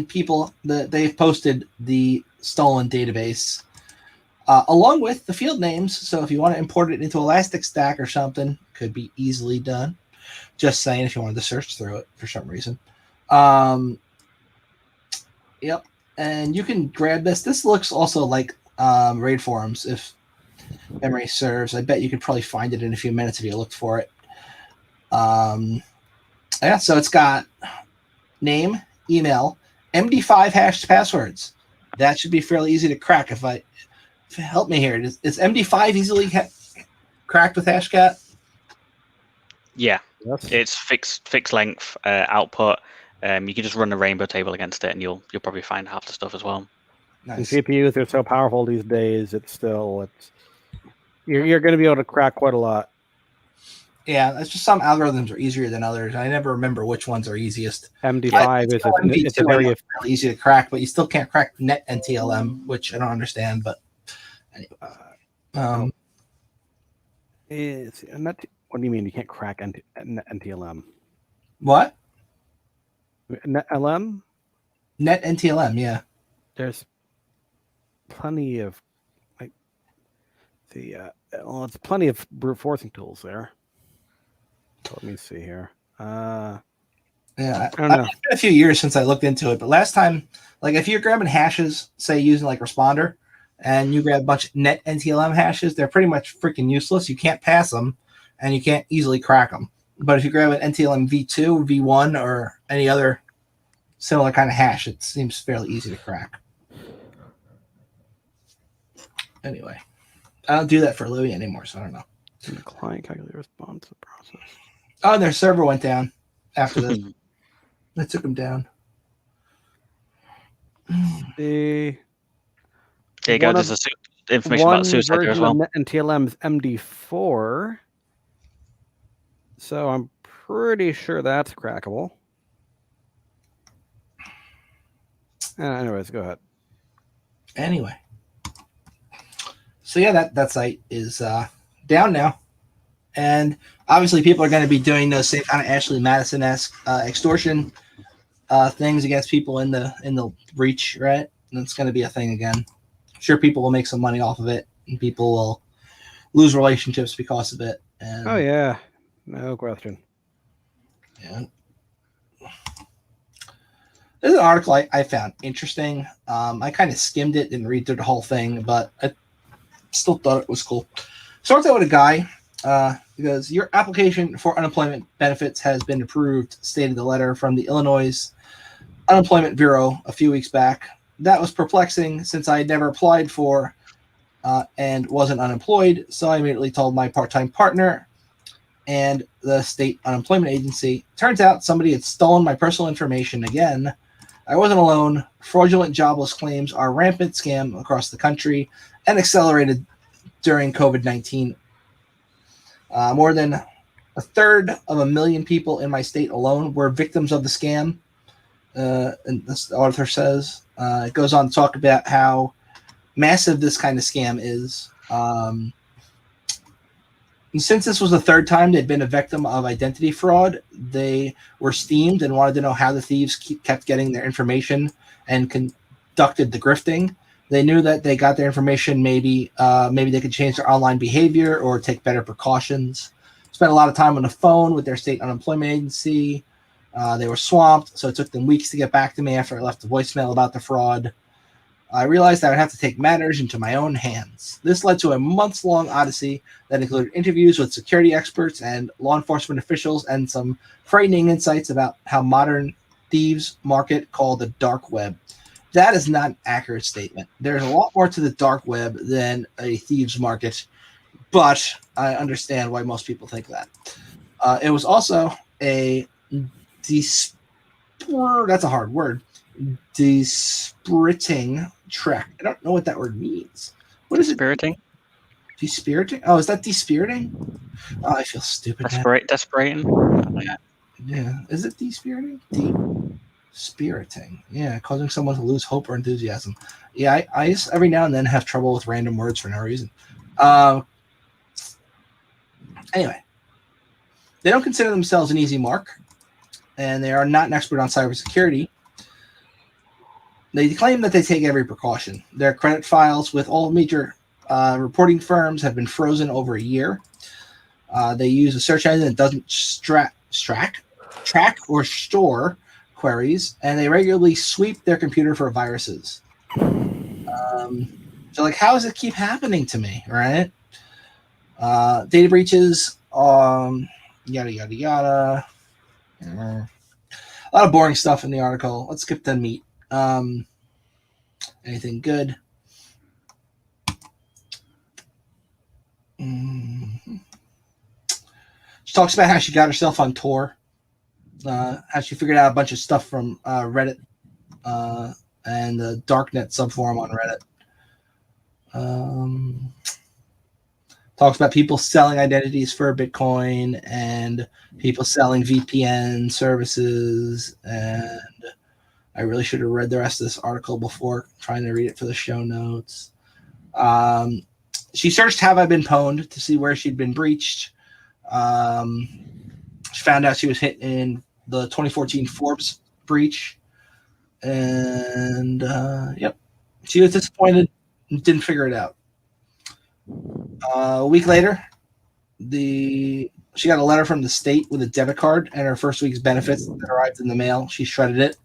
people they've posted the stolen database along with the field names. So if you want to import it into Elasticstack or something, could be easily done. Just saying, if you wanted to search through it for some reason. Yep. And you can grab this. This looks also like raid forums, if memory serves. I bet you could probably find it in a few minutes if you looked for it. Yeah, so it's got name, email, MD5 hashed passwords. That should be fairly easy to crack. Help me here. Is MD5 easily cracked with Hashcat? Yeah, Yes. it's fixed length output. You can just run a rainbow table against it, and you'll probably find half the stuff as well. Nice. And GPUs are so powerful these days. You're going to be able to crack quite a lot. Yeah, it's just some algorithms are easier than others. I never remember which ones are easiest. MD5 is it's a very really easy to crack, but you still can't crack net NTLM, which I don't understand. But anyway, Is what do you mean you can't crack NTLM? What? LM? Net NTLM, yeah. There's plenty of it's plenty of brute forcing tools there. So let me see here. Yeah, I don't know. It's been a few years since I looked into it, but last time, like if you're grabbing hashes, say using like Responder, and you grab a bunch of net NTLM hashes, they're pretty much freaking useless. You can't pass them, and you can't easily crack them. But if you grab an NTLM V2, V1, or any other similar kind of hash, it seems fairly easy to crack. Anyway, I don't do that for a living anymore, so I don't know. The client calculator response to the process. Oh, their server went down after this. They took them down. There you go. There's information about suicide there as well. One version of NTLM is MD4. So I'm pretty sure that's crackable. Anyways, go ahead. Anyway. So yeah, that site is down now. And obviously people are going to be doing those same kind of Ashley Madison-esque extortion things against people in the breach, right? And it's going to be a thing again. I'm sure people will make some money off of it, and people will lose relationships because of it. And, oh yeah, no question. Yeah. This is an article I found interesting. I kind of skimmed it and read through the whole thing, but I still thought it was cool. Starts out with a guy. He goes, "Your application for unemployment benefits has been approved," stated the letter from the Illinois Unemployment Bureau a few weeks back. That was perplexing since I had never applied for and wasn't unemployed, so I immediately told my part-time partner and the state unemployment agency. Turns out somebody had stolen my personal information again. I wasn't alone. Fraudulent jobless claims are a rampant scam across the country and accelerated during COVID-19. More than a third of 1 million people in my state alone were victims of the scam. And this author says, it goes on to talk about how massive this kind of scam is. And since this was the third time they'd been a victim of identity fraud, they were steamed and wanted to know how the thieves kept getting their information and conducted the grifting. They knew that they got their information. Maybe they could change their online behavior or take better precautions. Spent a lot of time on the phone with their state unemployment agency. They were swamped, so it took them weeks to get back to me after I left a voicemail about the fraud. I realized I would have to take matters into my own hands. This led to a months-long odyssey that included interviews with security experts and law enforcement officials and some frightening insights about how modern thieves market called the dark web. That is not an accurate statement. There's a lot more to the dark web than a thieves market, but I understand why most people think that. It was also a that's a hard word. Dispiriting track. I don't know what that word means. What is it? Dispiriting? Dispiriting? Oh, is that dispiriting? Oh, I feel stupid. Desperating? Yeah. Is it dispiriting? Dispiriting. Yeah, causing someone to lose hope or enthusiasm. Yeah, I just every now and then have trouble with random words for no reason. Anyway, they don't consider themselves an easy mark, and they are not an expert on cybersecurity. They claim that they take every precaution. Their credit files with all major reporting firms have been frozen over a year. They use a search engine that doesn't track or store queries, and they regularly sweep their computer for viruses. So, like, how does it keep happening to me, right? Data breaches, yada, yada, yada. A lot of boring stuff in the article. Let's skip the meat. Anything good? She talks about how she got herself on Tor, how she figured out a bunch of stuff from Reddit and the Darknet subforum on Reddit. talks about people selling identities for Bitcoin and people selling VPN services. And I really should have read the rest of this article before trying to read it for the show notes. She searched "Have I Been Pwned" to see where she'd been breached. She found out she was hit in the 2014 Forbes breach. And, yep, she was disappointed and didn't figure it out. A week later, she got a letter from the state with a debit card and her first week's benefits that arrived in the mail. She shredded it.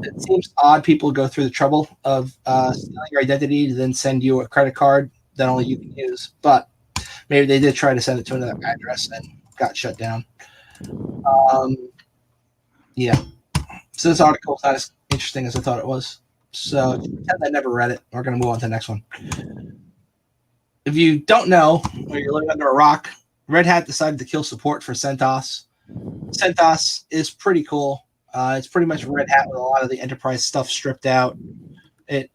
It seems odd people go through the trouble of stealing your identity to then send you a credit card that only you can use. But maybe they did try to send it to another address and got shut down. Yeah. So this article is not as interesting as I thought it was. So pretend I never read it. We're going to move on to the next one. If you don't know, or you're living under a rock, Red Hat decided to kill support for CentOS. CentOS is pretty cool. It's pretty much Red Hat with a lot of the enterprise stuff stripped out. If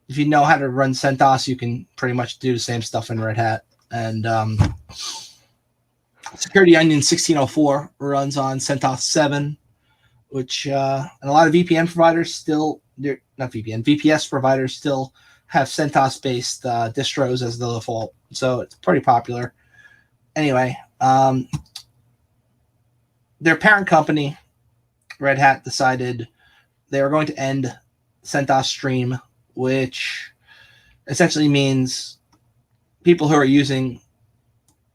you know how to run CentOS, you can pretty much do the same stuff in Red Hat. And Security Onion 1604 runs on CentOS 7, which and a lot of VPN providers still, not VPN, VPS providers still have CentOS-based distros as the default. So it's pretty popular. Anyway, their parent company, Red Hat, decided they were going to end CentOS Stream, which essentially means people who are using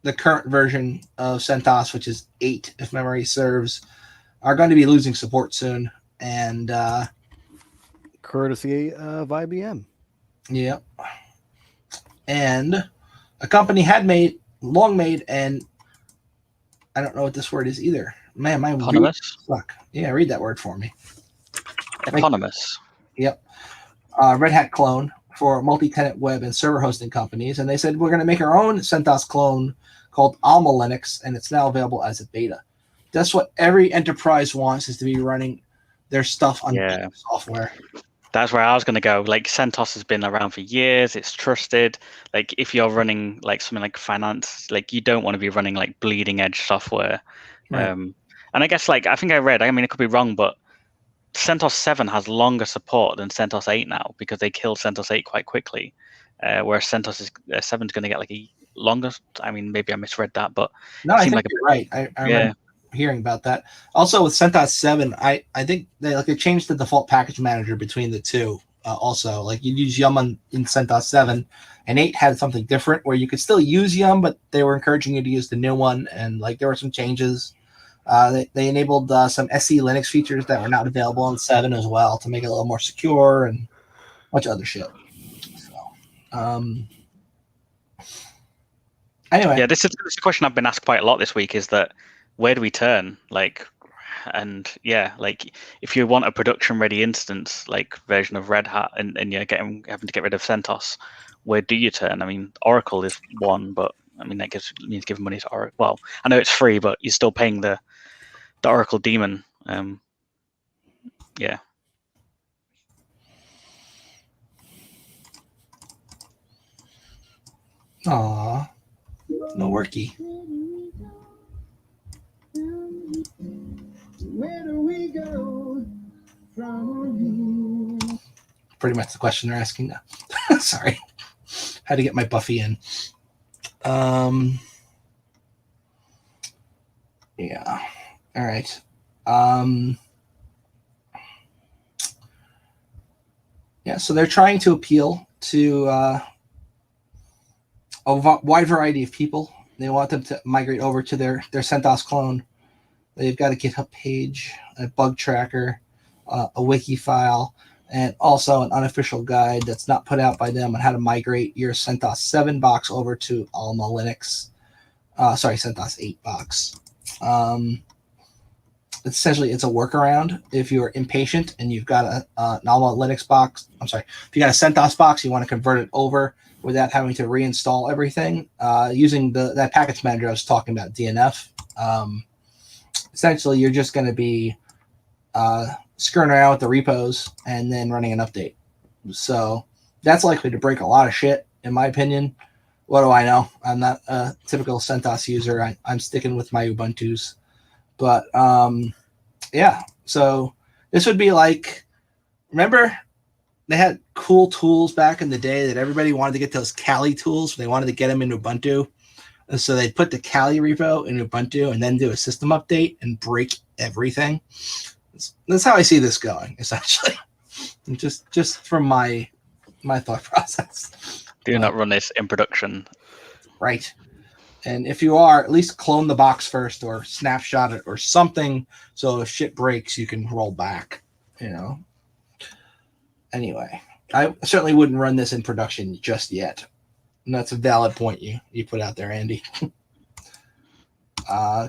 the current version of CentOS, which is 8, if memory serves, are going to be losing support soon. And courtesy of IBM. Yeah. And a company had long made, and I don't know what this word is either. Man, my eponymous. Fuck. Yeah, read that word for me. Eponymous. Yep. Red Hat clone for multi-tenant web and server hosting companies, and they said we're going to make our own CentOS clone called Alma Linux, and it's now available as a beta. That's what every enterprise wants, is to be running their stuff on beta software. That's where I was going to go. Like, CentOS has been around for years. It's trusted. Like, if you're running like something like finance, like, you don't want to be running like bleeding edge software. Right. And I guess, like, I think I read, I mean, it could be wrong, but CentOS 7 has longer support than CentOS 8 now because they killed CentOS 8 quite quickly. Whereas CentOS 7 is going to get like a longer. I mean, maybe I misread that, but no, I think you're right. I remember hearing about that. Also, with CentOS 7, I think they changed the default package manager between the two. Also, like, you use Yum in CentOS 7, and 8 had something different where you could still use Yum, but they were encouraging you to use the new one. And like, there were some changes. They enabled some SE Linux features that were not available on 7 as well to make it a little more secure and a bunch of other shit. So, anyway, yeah, this is a question I've been asked quite a lot this week. Is that where do we turn? Like, and yeah, like, if you want a production ready instance like version of Red Hat, and you're having to get rid of CentOS, where do you turn? I mean, Oracle is one, but I mean, that means giving money to Oracle. Well, I know it's free, but you're still paying the Oracle daemon. Yeah. Aw, no worky. Where do we go from here? Pretty much the question they're asking now. Sorry. Had to get my Buffy in. Yeah. All right. Yeah, so they're trying to appeal to a wide variety of people. They want them to migrate over to their CentOS clone. They've got a GitHub page, a bug tracker, a wiki file, and also an unofficial guide that's not put out by them on how to migrate your CentOS 7 box over to Alma Linux. CentOS 8 box. Essentially, it's a workaround if you're impatient and you've got an Alma Linux box. If you got a CentOS box, you want to convert it over without having to reinstall everything using that package manager I was talking about, DNF. Essentially, you're just going to be screwing around with the repos and then running an update. So that's likely to break a lot of shit, in my opinion. what do I know? I'm not a typical CentOS user. I'm sticking with my Ubuntu's. But yeah, so this would be like, remember they had cool tools back in the day that everybody wanted to get those Kali tools. They wanted to get them in Ubuntu. And so they'd put the Kali repo in Ubuntu and then do a system update and break everything. That's how I see this going, essentially. just from my thought process. Do not run this in production. Right. And if you are, at least clone the box first or snapshot it or something so if shit breaks, you can roll back, Anyway, I certainly wouldn't run this in production just yet. And that's a valid point you put out there, Andy.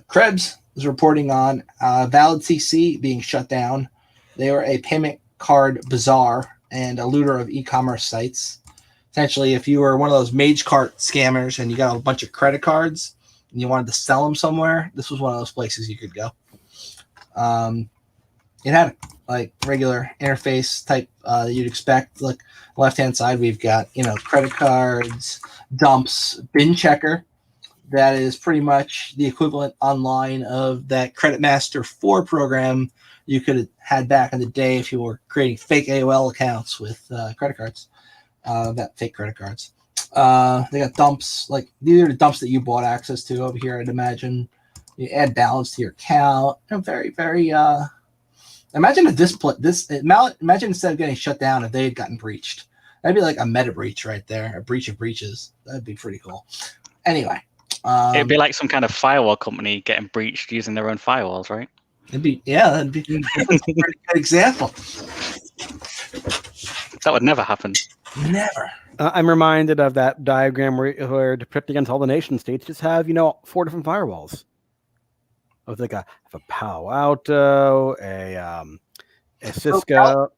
Krebs is reporting on Valid CC being shut down. They were a payment card bazaar and a looter of e-commerce sites. Essentially, if you were one of those mage cart scammers and you got a bunch of credit cards and you wanted to sell them somewhere, this was one of those places you could go. It had like regular interface type you'd expect. Look, left-hand side, we've got, credit cards, dumps, bin checker. That is pretty much the equivalent online of that Credit Master 4 program you could have had back in the day if you were creating fake AOL accounts with credit cards. That fake credit cards. They got dumps, like these are the dumps that you bought access to over here, I'd imagine. You add balance to your account. Very, very imagine if imagine instead of getting shut down if they had gotten breached. That'd be like a meta breach right there, a breach of breaches. That'd be pretty cool. Anyway. It'd be like some kind of firewall company getting breached using their own firewalls, right? That'd be a pretty good example. That would never happen. Never. I'm reminded of that diagram where to protect against all the nation states just have 4 different firewalls. I think I have a Palo Alto, a Cisco.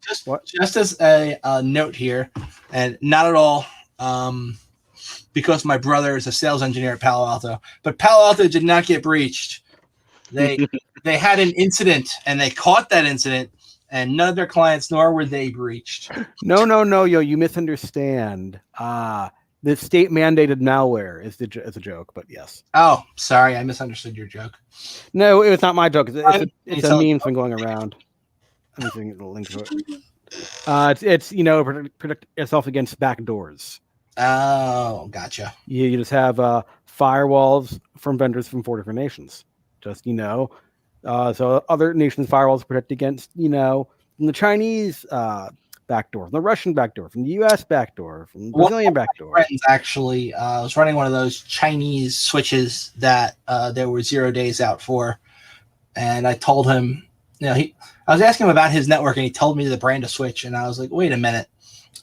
Just as a note here, and not at all because my brother is a sales engineer at Palo Alto, but Palo Alto did not get breached. They had an incident and they caught that incident. And none of their clients, nor were they breached. No, you misunderstand. The state mandated malware is a joke, but yes. Oh, sorry, I misunderstood your joke. No, it was not my joke. It's a meme thing going around. I'm using the link to it. It's protect yourself against backdoors. Oh, gotcha. You just have firewalls from vendors from 4 different nations. Just so other nations' firewalls protect against, from the Chinese backdoor, from the Russian backdoor, from the U.S. backdoor, from the Brazilian backdoor. Friends actually was running one of those Chinese switches that there were 0 days out for, and I told him, I was asking him about his network, and he told me the brand of switch, and I was like, wait a minute.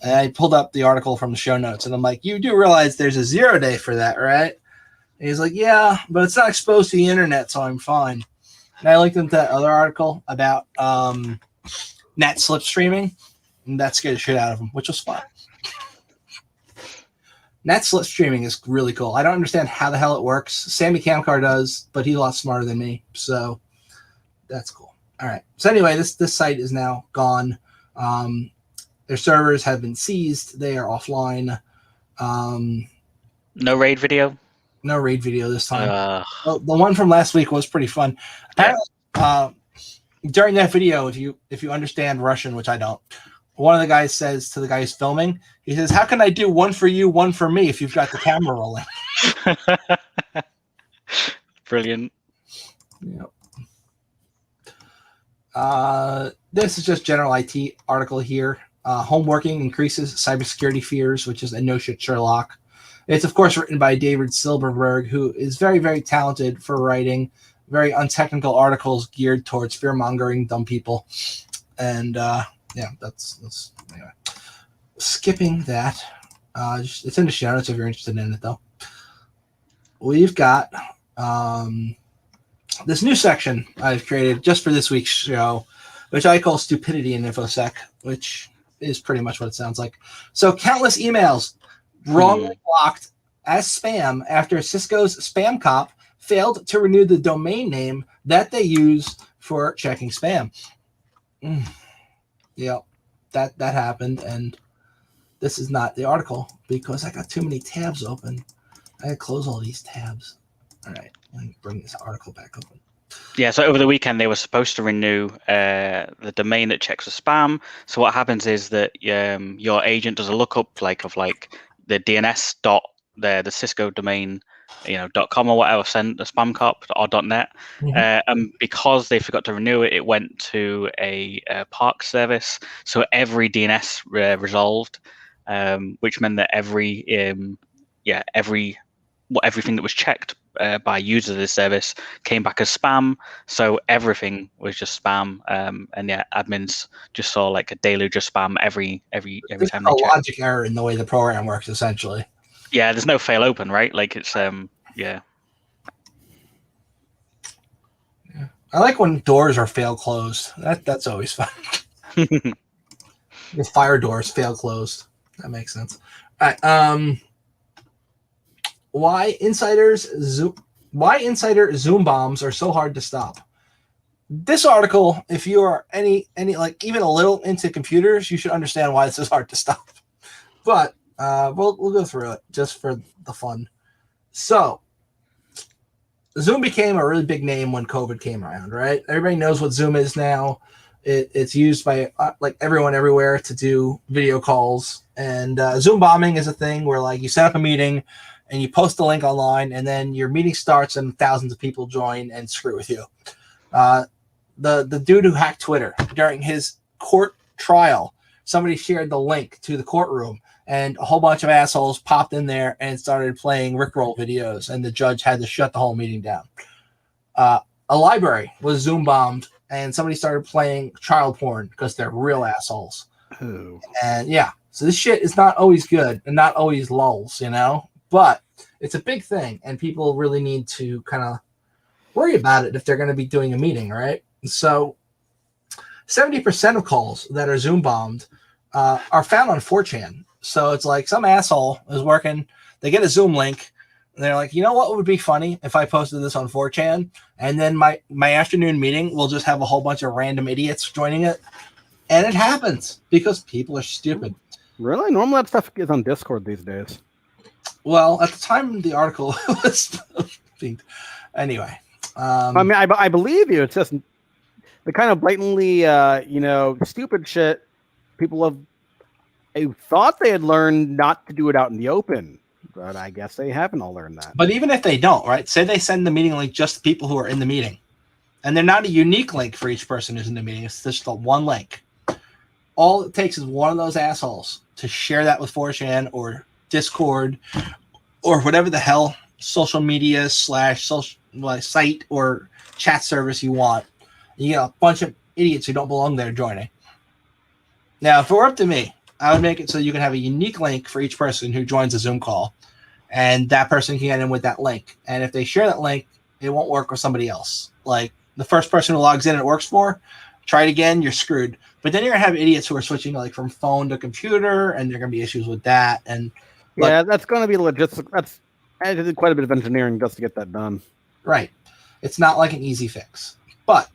And I pulled up the article from the show notes, and I'm like, you do realize there's a 0 day for that, right? And he's like, yeah, but it's not exposed to the internet, so I'm fine. And I linked into that other article about NAT slipstreaming, and that scared the shit out of him, which was fun. NAT slipstreaming is really cool. I don't understand how the hell it works. Sammy Kamkar does, but he's a lot smarter than me, so that's cool. All right. So anyway, this site is now gone. Their servers have been seized. They are offline. No raid video? No raid video this time. The one from last week was pretty fun. Apparently, during that video, if you understand Russian, which I don't, one of the guys says to the guy who's filming, he says, "How can I do one for you, one for me if you've got the camera rolling?" Brilliant. Yep. This is just general IT article here. Home working increases cybersecurity fears, which is a no shit Sherlock. It's, of course, written by David Silberberg, who is very, very talented for writing very untechnical articles geared towards fear-mongering dumb people. And, that's anyway. Skipping that. It's in the show notes if you're interested in it, though. We've got this new section I've created just for this week's show, which I call Stupidity in InfoSec, which is pretty much what it sounds like. So countless emails wrongly blocked as spam after Cisco's spam cop failed to renew the domain name that they use for checking spam. Yeah, that happened, and this is not the article because I got too many tabs open. I gotta close all these tabs. All right, let me bring this article back open. Yeah, so over the weekend they were supposed to renew the domain that checks for spam. So what happens is that your agent does a lookup of the DNS dot the Cisco domain, .com or whatever, send a spam cop or .net, and because they forgot to renew it, it went to a park service. So every DNS resolved, which meant that everything that was checked by users of this service came back as spam. So everything was just spam, and yeah, admins just saw like a deluge of spam every time they a checked. logic error in the way the program works, essentially. Yeah, there's no fail open, right? Like it's yeah. I like when doors are fail closed. That's always fun. The fire doors fail closed. That makes sense. All right. Why insider Zoom bombs are so hard to stop? This article, if you are any like even a little into computers, you should understand why this is hard to stop. But we'll go through it just for the fun. So Zoom became a really big name when COVID came around, right? Everybody knows what Zoom is now. It's used by like everyone everywhere to do video calls. And Zoom bombing is a thing where like you set up a meeting and you post the link online, and then your meeting starts and thousands of people join and screw with you. The dude who hacked Twitter during his court trial, somebody shared the link to the courtroom, and a whole bunch of assholes popped in there and started playing Rickroll videos, and the judge had to shut the whole meeting down. A library was Zoom bombed, and somebody started playing child porn because they're real assholes. Ooh. And yeah, so this shit is not always good and not always lulz, but it's a big thing, and people really need to kind of worry about it if they're going to be doing a meeting, right? So 70% of calls that are Zoom bombed are found on 4chan. So it's like some asshole is working, they get a Zoom link, and they're like, you know what would be funny if I posted this on 4chan, and then my afternoon meeting will just have a whole bunch of random idiots joining it. And it happens because people are stupid. Really? Normally that stuff is on Discord these days. Well, at the time the article was being... Anyway. I mean, I believe you. It's just the kind of blatantly, stupid shit people have thought they had learned not to do it out in the open. But I guess they haven't all learned that. But even if they don't, right? Say they send the meeting link just to people who are in the meeting. And they're not a unique link for each person who's in the meeting. It's just the one link. All it takes is one of those assholes to share that with 4chan or Discord or whatever the hell social media / social site or chat service you want. You get a bunch of idiots who don't belong there joining. Now, if it were up to me, I would make it so you can have a unique link for each person who joins a Zoom call, and that person can get in with that link. And if they share that link, it won't work with somebody else. Like the first person who logs in and it works for, try it again, you're screwed. But then you're gonna have idiots who are switching like from phone to computer, and there are gonna be issues with that. And yeah, that's gonna be logistic. I did quite a bit of engineering just to get that done. Right. It's not like an easy fix, but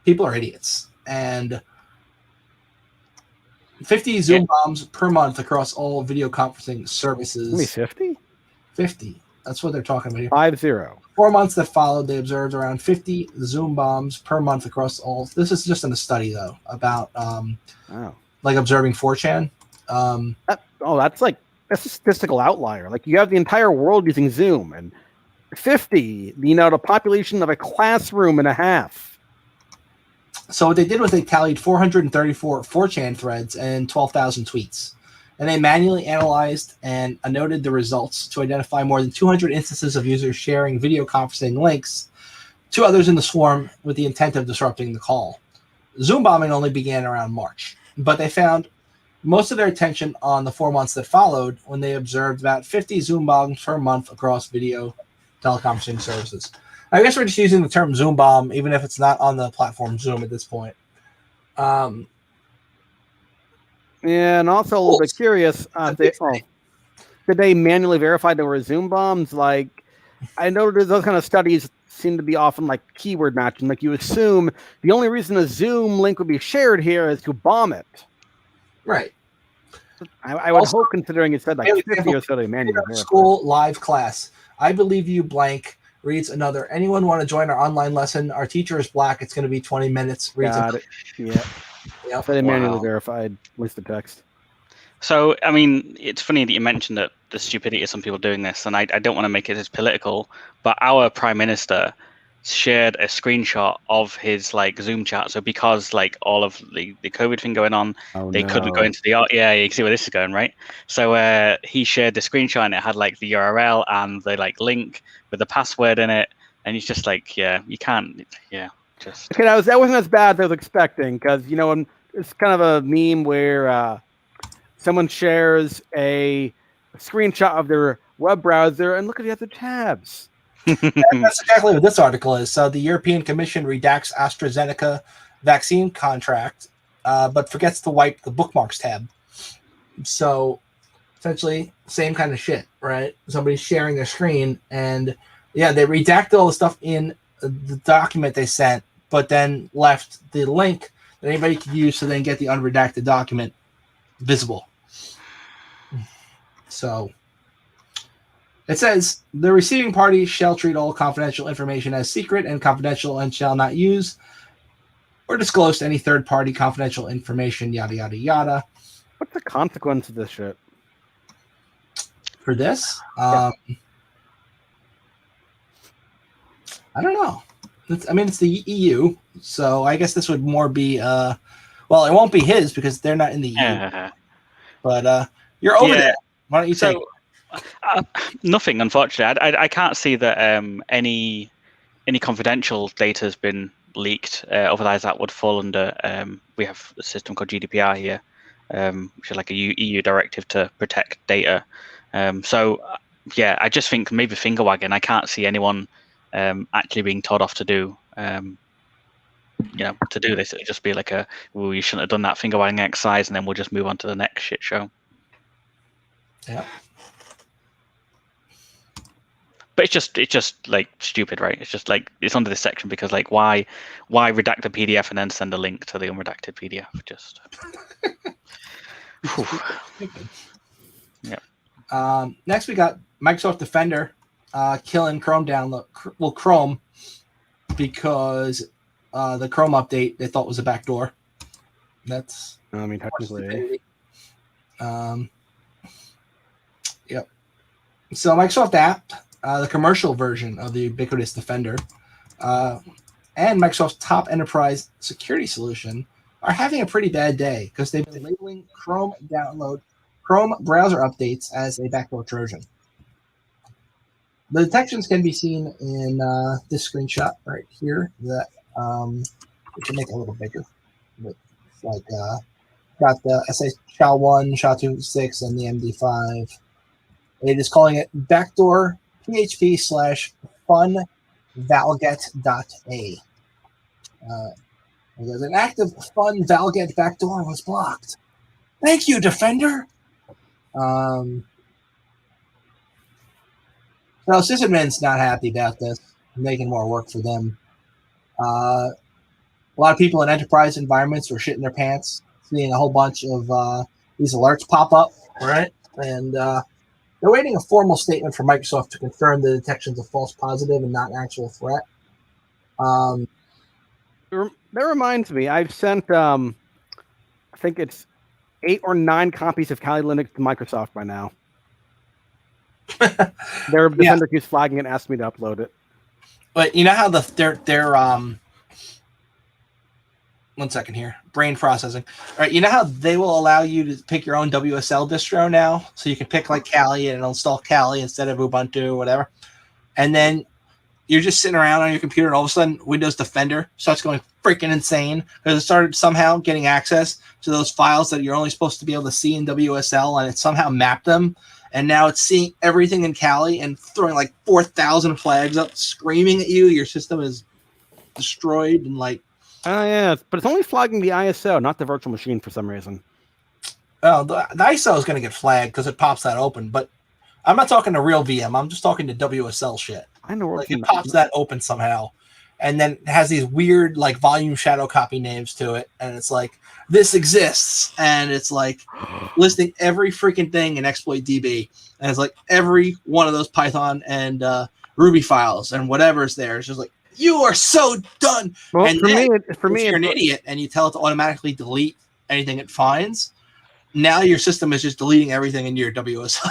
people are idiots. And 50 Zoom bombs per month across all video conferencing services. Only 50? 50. That's what they're talking about here. 50. 4 months that followed, they observed around 50 Zoom bombs per month across all. This is just in a study, though, about like observing 4chan. That's a statistical outlier. Like you have the entire world using Zoom, and 50, the population of a classroom and a half. So what they did was they tallied 434 4chan threads and 12,000 tweets. And they manually analyzed and noted the results to identify more than 200 instances of users sharing video conferencing links to others in the swarm with the intent of disrupting the call. Zoom bombing only began around March, but they found most of their attention on the 4 months that followed when they observed about 50 Zoom bombs per month across video teleconferencing services. I guess we're just using the term Zoom bomb, even if it's not on the platform Zoom at this point. Yeah, and also a little bit curious, did they manually verify there were Zoom bombs? Like, I know those kind of studies seem to be often like keyword matching. Like you assume the only reason a Zoom link would be shared here is to bomb it. Right. I would hope, considering it said like 50 or so, they manually verify. School live class. I believe you blank. Reads another. Anyone want to join our online lesson? Our teacher is black. It's going to be 20 minutes. Reads Got it. Yeah. Yep. So they manually Wow. verified, at least the text. So, I mean, it's funny that you mentioned that the stupidity of some people doing this, and I don't want to make it as political, but our prime minister shared a screenshot of his like Zoom chat. So because like all of the COVID thing going on, they couldn't go into the yeah, you can see where this is going, right? So he shared the screenshot and it had like the URL and the like link with the password in it, and he's just like, yeah, you can't, yeah, just Okay, that wasn't as bad as I was expecting, because it's kind of a meme where someone shares a screenshot of their web browser and look at the other tabs. That's exactly what this article is. So the European Commission redacts AstraZeneca vaccine contract, but forgets to wipe the bookmarks tab. So essentially, same kind of shit, right? Somebody's sharing a screen, and yeah, they redacted all the stuff in the document they sent, but then left the link that anybody could use to then get the unredacted document visible. So it says the receiving party shall treat all confidential information as secret and confidential and shall not use or disclose to any third party confidential information, yada, yada, yada. What's the consequence of this shit? For this, Yeah. I don't know. It's the EU, so I guess this would more be, well, it won't be his because they're not in the EU. But you're over there. Why don't you take it? Nothing, unfortunately. I can't see that any confidential data has been leaked. Otherwise, that would fall under. We have a system called GDPR here, which is like a EU directive to protect data. So, yeah, I just think maybe finger wagging. I can't see anyone actually being told off to do. To do this, it'd just be like well, you shouldn't have done that finger wagging exercise, and then we'll just move on to the next shit show. Yeah. But it's just like stupid, right? It's just like it's under this section because like why redact a PDF and then send a link to the unredacted PDF? Just yeah. Next we got Microsoft Defender killing Chrome download. Well, Chrome because the Chrome update they thought was a backdoor. That's technically. Yep. So Microsoft app. The commercial version of the ubiquitous Defender and Microsoft's top enterprise security solution are having a pretty bad day because they've been labeling Chrome browser updates as a backdoor Trojan. The detections can be seen in this screenshot right here that we can make it a little bigger. But it's like got the SHA-1, SHA-256, and the MD5. It is calling it backdoor php/fun-valget.a. Because an active fun-valget backdoor was blocked. Thank you, Defender. So sysadmin's not happy about this, making more work for them. A lot of people in enterprise environments were shitting their pants, seeing a whole bunch of these alerts pop up, right? And they're waiting a formal statement from Microsoft to confirm the detection's a false positive and not an actual threat. That reminds me, I've sent, I think it's 8 or 9 copies of Kali Linux to Microsoft by now. Their Defender keeps flagging it and asks me to upload it. But you know how their 1 second here. Brain processing. All right, you know how they will allow you to pick your own WSL distro now? So you can pick like Kali and it'll install Kali instead of Ubuntu or whatever. And then you're just sitting around on your computer and all of a sudden Windows Defender starts going freaking insane because it started somehow getting access to those files that you're only supposed to be able to see in WSL, and it somehow mapped them. And now it's seeing everything in Kali and throwing like 4,000 flags up, screaming at you. Your system is destroyed and like. Oh, yeah, but it's only flagging the ISO, not the virtual machine for some reason. Oh, the ISO is going to get flagged because it pops that open. But I'm not talking to real VM. I'm just talking to WSL shit. I know. Like it pops that open somehow. and then it has these weird like volume shadow copy names to it, and it's like this exists, and it's like listing every freaking thing in exploit DB, and it's like every one of those Python and Ruby files and whatever's there. It's just like, you are so done. Well, And for then, me, if you're an idiot and you tell it to automatically delete anything it finds, now your system is just deleting everything into your WSL.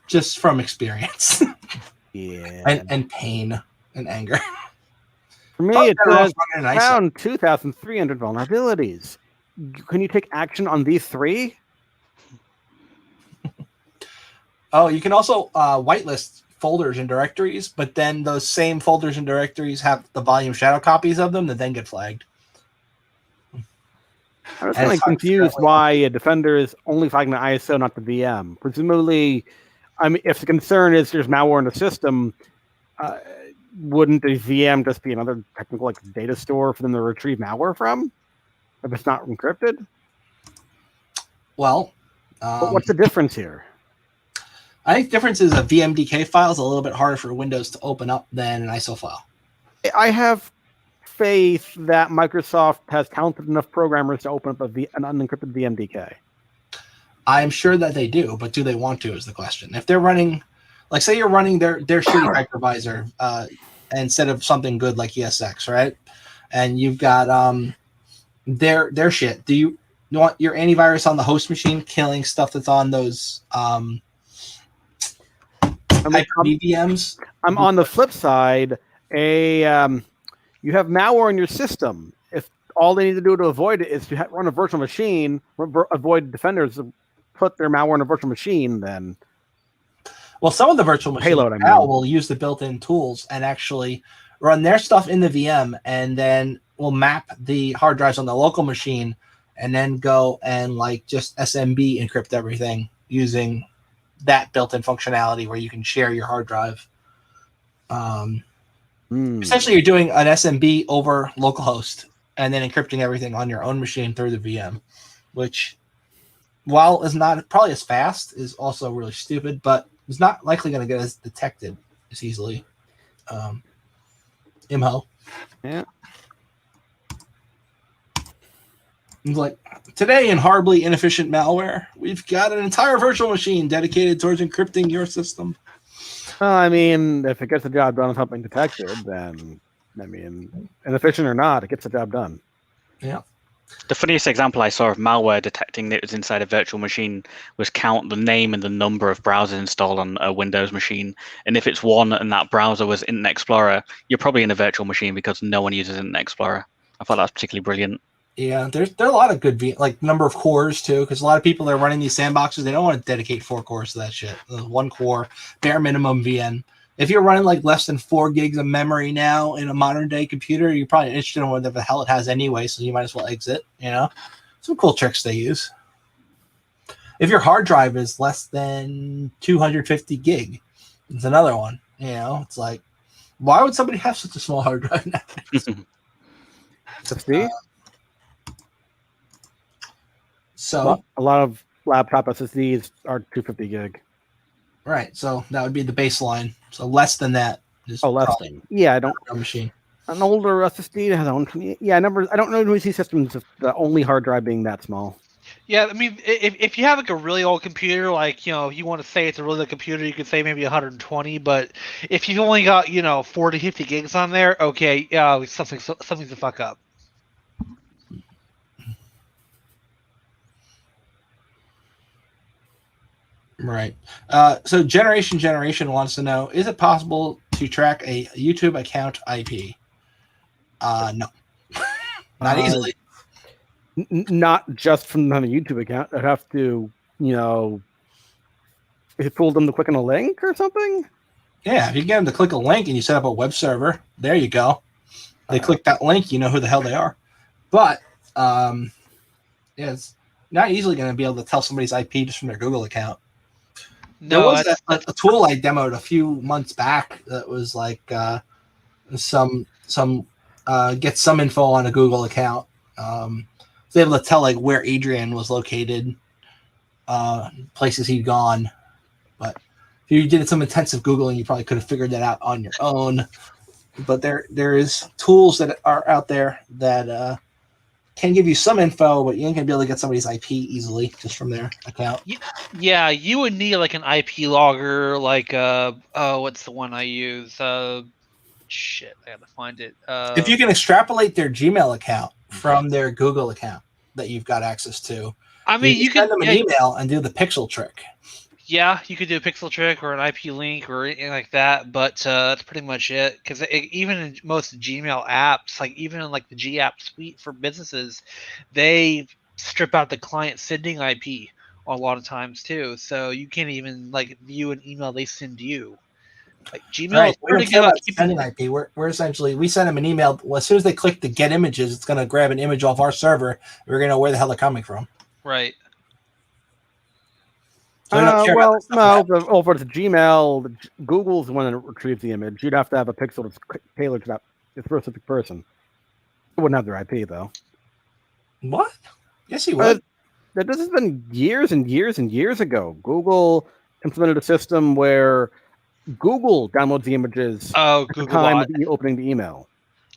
Just from experience. Yeah. And pain and anger. For me, it says found 2,300 vulnerabilities. Can you take action on these 3? Oh, you can also whitelist folders and directories, but then those same folders and directories have the volume shadow copies of them that then get flagged. I was kind of confused why a Defender is only flagging the ISO, not the VM. Presumably, I mean, if the concern is there's malware in the system, wouldn't the VM just be another technical like data store for them to retrieve malware from if it's not encrypted? Well, but what's the difference here? I think the difference is a VMDK file is a little bit harder for Windows to open up than an ISO file. I have faith that Microsoft has talented enough programmers to open up an unencrypted VMDK. I'm sure that they do, but do they want to is the question. If they're running, like say you're running their shitty hypervisor instead of something good like ESX, right? And you've got their shit. Do you want your antivirus on the host machine killing stuff that's on those VMs? I'm on the flip side. You have malware in your system. If all they need to do to avoid it is to run a virtual machine, avoid Defenders put their malware in a virtual machine, then... Well, some of the virtual machines will use the built-in tools and actually run their stuff in the VM, and then will map the hard drives on the local machine, and then go and like just SMB encrypt everything using that built-in functionality where you can share your hard drive. Essentially, you're doing an SMB over localhost and then encrypting everything on your own machine through the VM, which, while is not probably as fast, is also really stupid, but it's not likely going to get as detected as easily. Imho. Yeah. Like, today in horribly inefficient malware, we've got an entire virtual machine dedicated towards encrypting your system. I mean, if it gets the job done with something detected, then, I mean, inefficient or not, it gets the job done. Yeah. The funniest example I saw of malware detecting that it was inside a virtual machine was count the name and the number of browsers installed on a Windows machine. And if it's one and that browser was Internet Explorer, you're probably in a virtual machine because no one uses Internet Explorer. I thought that was particularly brilliant. Yeah, there are a lot of good like number of cores too, because a lot of people that are running these sandboxes, they don't want to dedicate 4 cores to that shit. 1 core, bare minimum VM. If you're running like less than 4 gigs of memory now in a modern day computer, you're probably interested in whatever the hell it has anyway, so you might as well exit. You know, some cool tricks they use. If your hard drive is less than 250 gig, it's another one. You know, it's like, why would somebody have such a small hard drive nowadays? So a lot of laptop SSDs are 250 gig. Right. So that would be the baseline. So less than that is less than. Yeah, I don't. Machine. An older SSD has 120. Yeah, I don't know any systems of the only hard drive being that small. Yeah, I mean, if you have like a really old computer, like, you know, if you want to say it's a really old computer, you could say maybe 120. But if you've only got, 40, 50 gigs on there, okay, something's to fuck up. Right. So Generation wants to know, is it possible to track a YouTube account IP? No. Not easily. Not just from the YouTube account. I'd have to, if you told them to click on a link or something? Yeah, if you get them to click a link and you set up a web server, there you go. They click that link, you know who the hell they are. But it's not easily going to be able to tell somebody's IP just from their Google account. There was a tool I demoed a few months back that was like some get some info on a Google account. Was able to tell like where Adrian was located, places he'd gone, but if you did some intensive Googling, you probably could have figured that out on your own. But there is tools that are out there that can give you some info, but you ain't gonna be able to get somebody's IP easily just from their account. Yeah, you would need like an IP logger, like what's the one I use? Shit, I gotta find it. If you can extrapolate their Gmail account from their Google account that you've got access to, I mean, you send could them an email and do the pixel trick. Yeah, you could do a pixel trick or an IP link or anything like that, but that's pretty much it. Because even in most Gmail apps, like even in like the G App suite for businesses, they strip out the client sending IP a lot of times too. So you can't even like view an email they send you. Like Gmail is We don't pretty care good about about sending IP. We're essentially, we send them an email. Well, as soon as they click the get images, it's going to grab an image off our server. We're going to know where the hell they're coming from. Right. So we don't care about for the Gmail, Google's the one that retrieves the image. You'd have to have a pixel that's tailored to that specific person. It wouldn't have their IP though. What? Yes, you would. This has been years and years and years ago. Google implemented a system where Google downloads the images at the time of opening the email.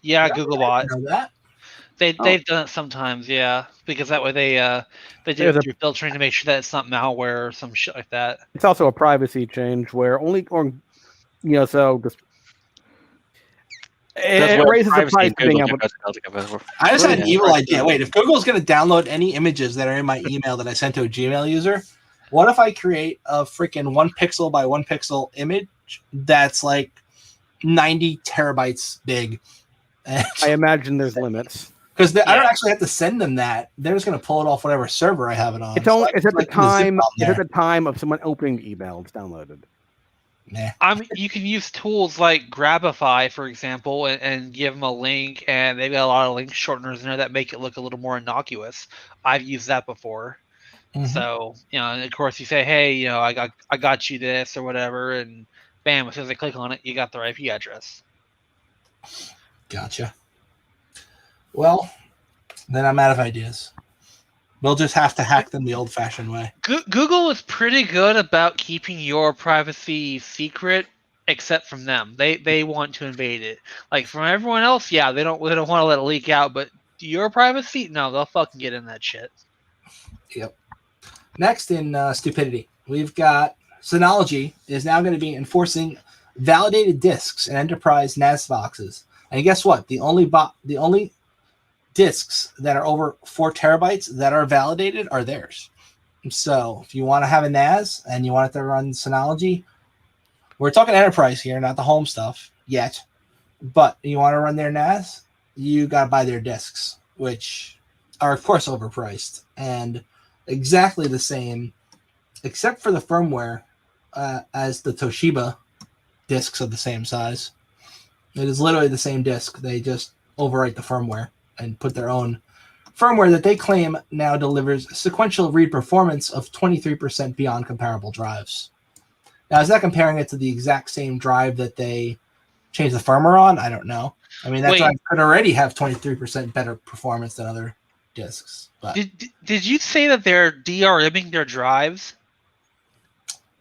Yeah, Googlebot. Know that? They've done it sometimes, yeah, because that way they do it through filtering to make sure that it's not malware or some shit like that. It's also a privacy change where so just it raises the price of being able to. I just had an evil idea. Wait, if Google's going to download any images that are in my email that I sent to a Gmail user, what if I create a freaking 1 pixel by 1 pixel image that's like 90 terabytes big? I imagine there's limits. Because I don't actually have to send them that. They're just going to pull it off whatever server I have it on. It's at the time of someone opening the email. It's downloaded. Nah. I mean, you can use tools like Grabify, for example, and give them a link, and they've got a lot of link shorteners in there that make it look a little more innocuous. I've used that before. Mm-hmm. So, and of course you say, hey, I got you this or whatever, and bam, as soon as they click on it, you got their IP address. Gotcha. Well, then I'm out of ideas. We'll just have to hack them the old-fashioned way. Google is pretty good about keeping your privacy secret, except from them. They want to invade it. Like from everyone else, yeah, they don't want to let it leak out. But your privacy, no, they'll fucking get in that shit. Yep. Next in stupidity, we've got Synology is now going to be enforcing validated disks in enterprise NAS boxes. And guess what? The only disks that are over 4 terabytes that are validated are theirs. So if you want to have a NAS and you want it to run Synology, we're talking enterprise here, not the home stuff yet. But you want to run their NAS, you got to buy their disks, which are of course overpriced and exactly the same, except for the firmware as the Toshiba disks of the same size. It is literally the same disk. They just overwrite the firmware and put their own firmware that they claim now delivers sequential read performance of 23% beyond comparable drives. Now, is that comparing it to the exact same drive that they changed the firmware on? I don't know. I mean, that drive could already have 23% better performance than other disks. But did you say that they're DRMing their drives?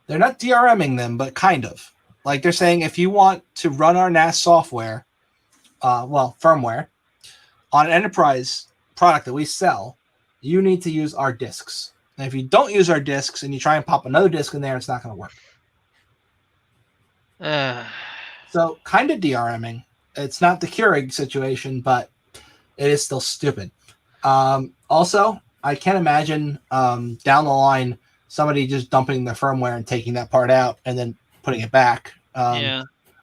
They're not DRMing them, but kind of. Like they're saying, if you want to run our NAS software, firmware, on an enterprise product that we sell, you need to use our disks. And if you don't use our disks and you try and pop another disk in there, it's not going to work. So kind of DRMing. It's not the Keurig situation, but it is still stupid. Also, I can't imagine down the line somebody just dumping their firmware and taking that part out and then putting it back.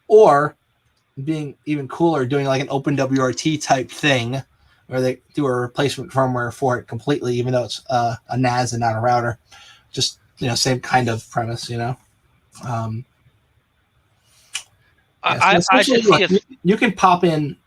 Or being even cooler, doing like an OpenWRT type thing where they do a replacement firmware for it completely, even though it's a NAS and not a router. Just, same kind of premise, you can pop in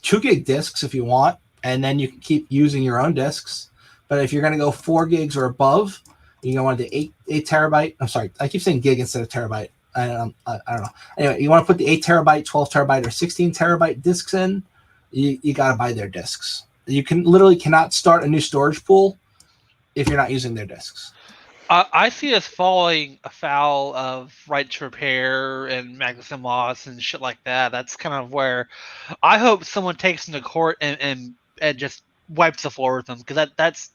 2 gig disks if you want, and then you can keep using your own disks. But if you're going to go 4 gigs or above, you want the 8 terabyte. I'm sorry, I keep saying gig instead of terabyte. I don't know. Anyway, you want to put the 8 terabyte, 12 terabyte, or 16 terabyte disks in, you got to buy their disks. You cannot start a new storage pool if you're not using their disks. I see us falling afoul of right to repair and Magnus and Moss and shit like that. That's kind of where I hope someone takes them to court and just wipes the floor with them, because that's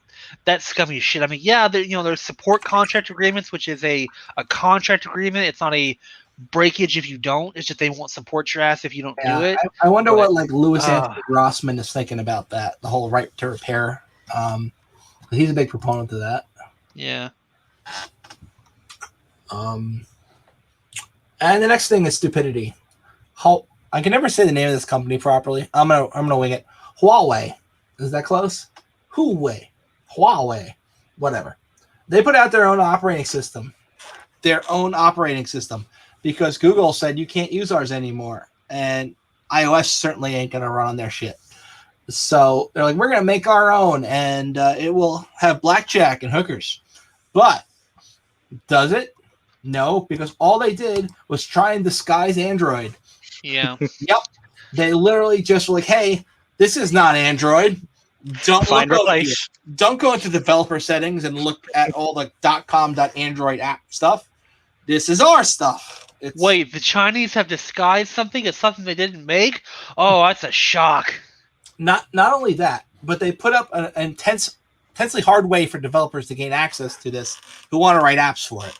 scummy shit. I mean, yeah, there's support contract agreements, which is a contract agreement. It's not a breakage if you don't. It's just they won't support your ass if you don't do it. I wonder what like Louis Anthony Grossman is thinking about that. The whole right to repair. He's a big proponent of that. Yeah. And the next thing is stupidity. I can never say the name of this company properly. I'm gonna wing it. Huawei. Is that close? Huawei. Whatever. They put out their own operating system. Because Google said you can't use ours anymore. And iOS certainly ain't gonna run on their shit. So they're like, we're gonna make our own, and it will have blackjack and hookers. But does it? No, because all they did was try and disguise Android. Yeah. Yep. They literally just were like, hey, this is not Android. Don't go into developer settings and look at all the .com.android app stuff. This is our stuff. Wait, the Chinese have disguised something as something they didn't make? Oh, that's a shock. Not only that, but they put up an intensely hard way for developers to gain access to this who want to write apps for it.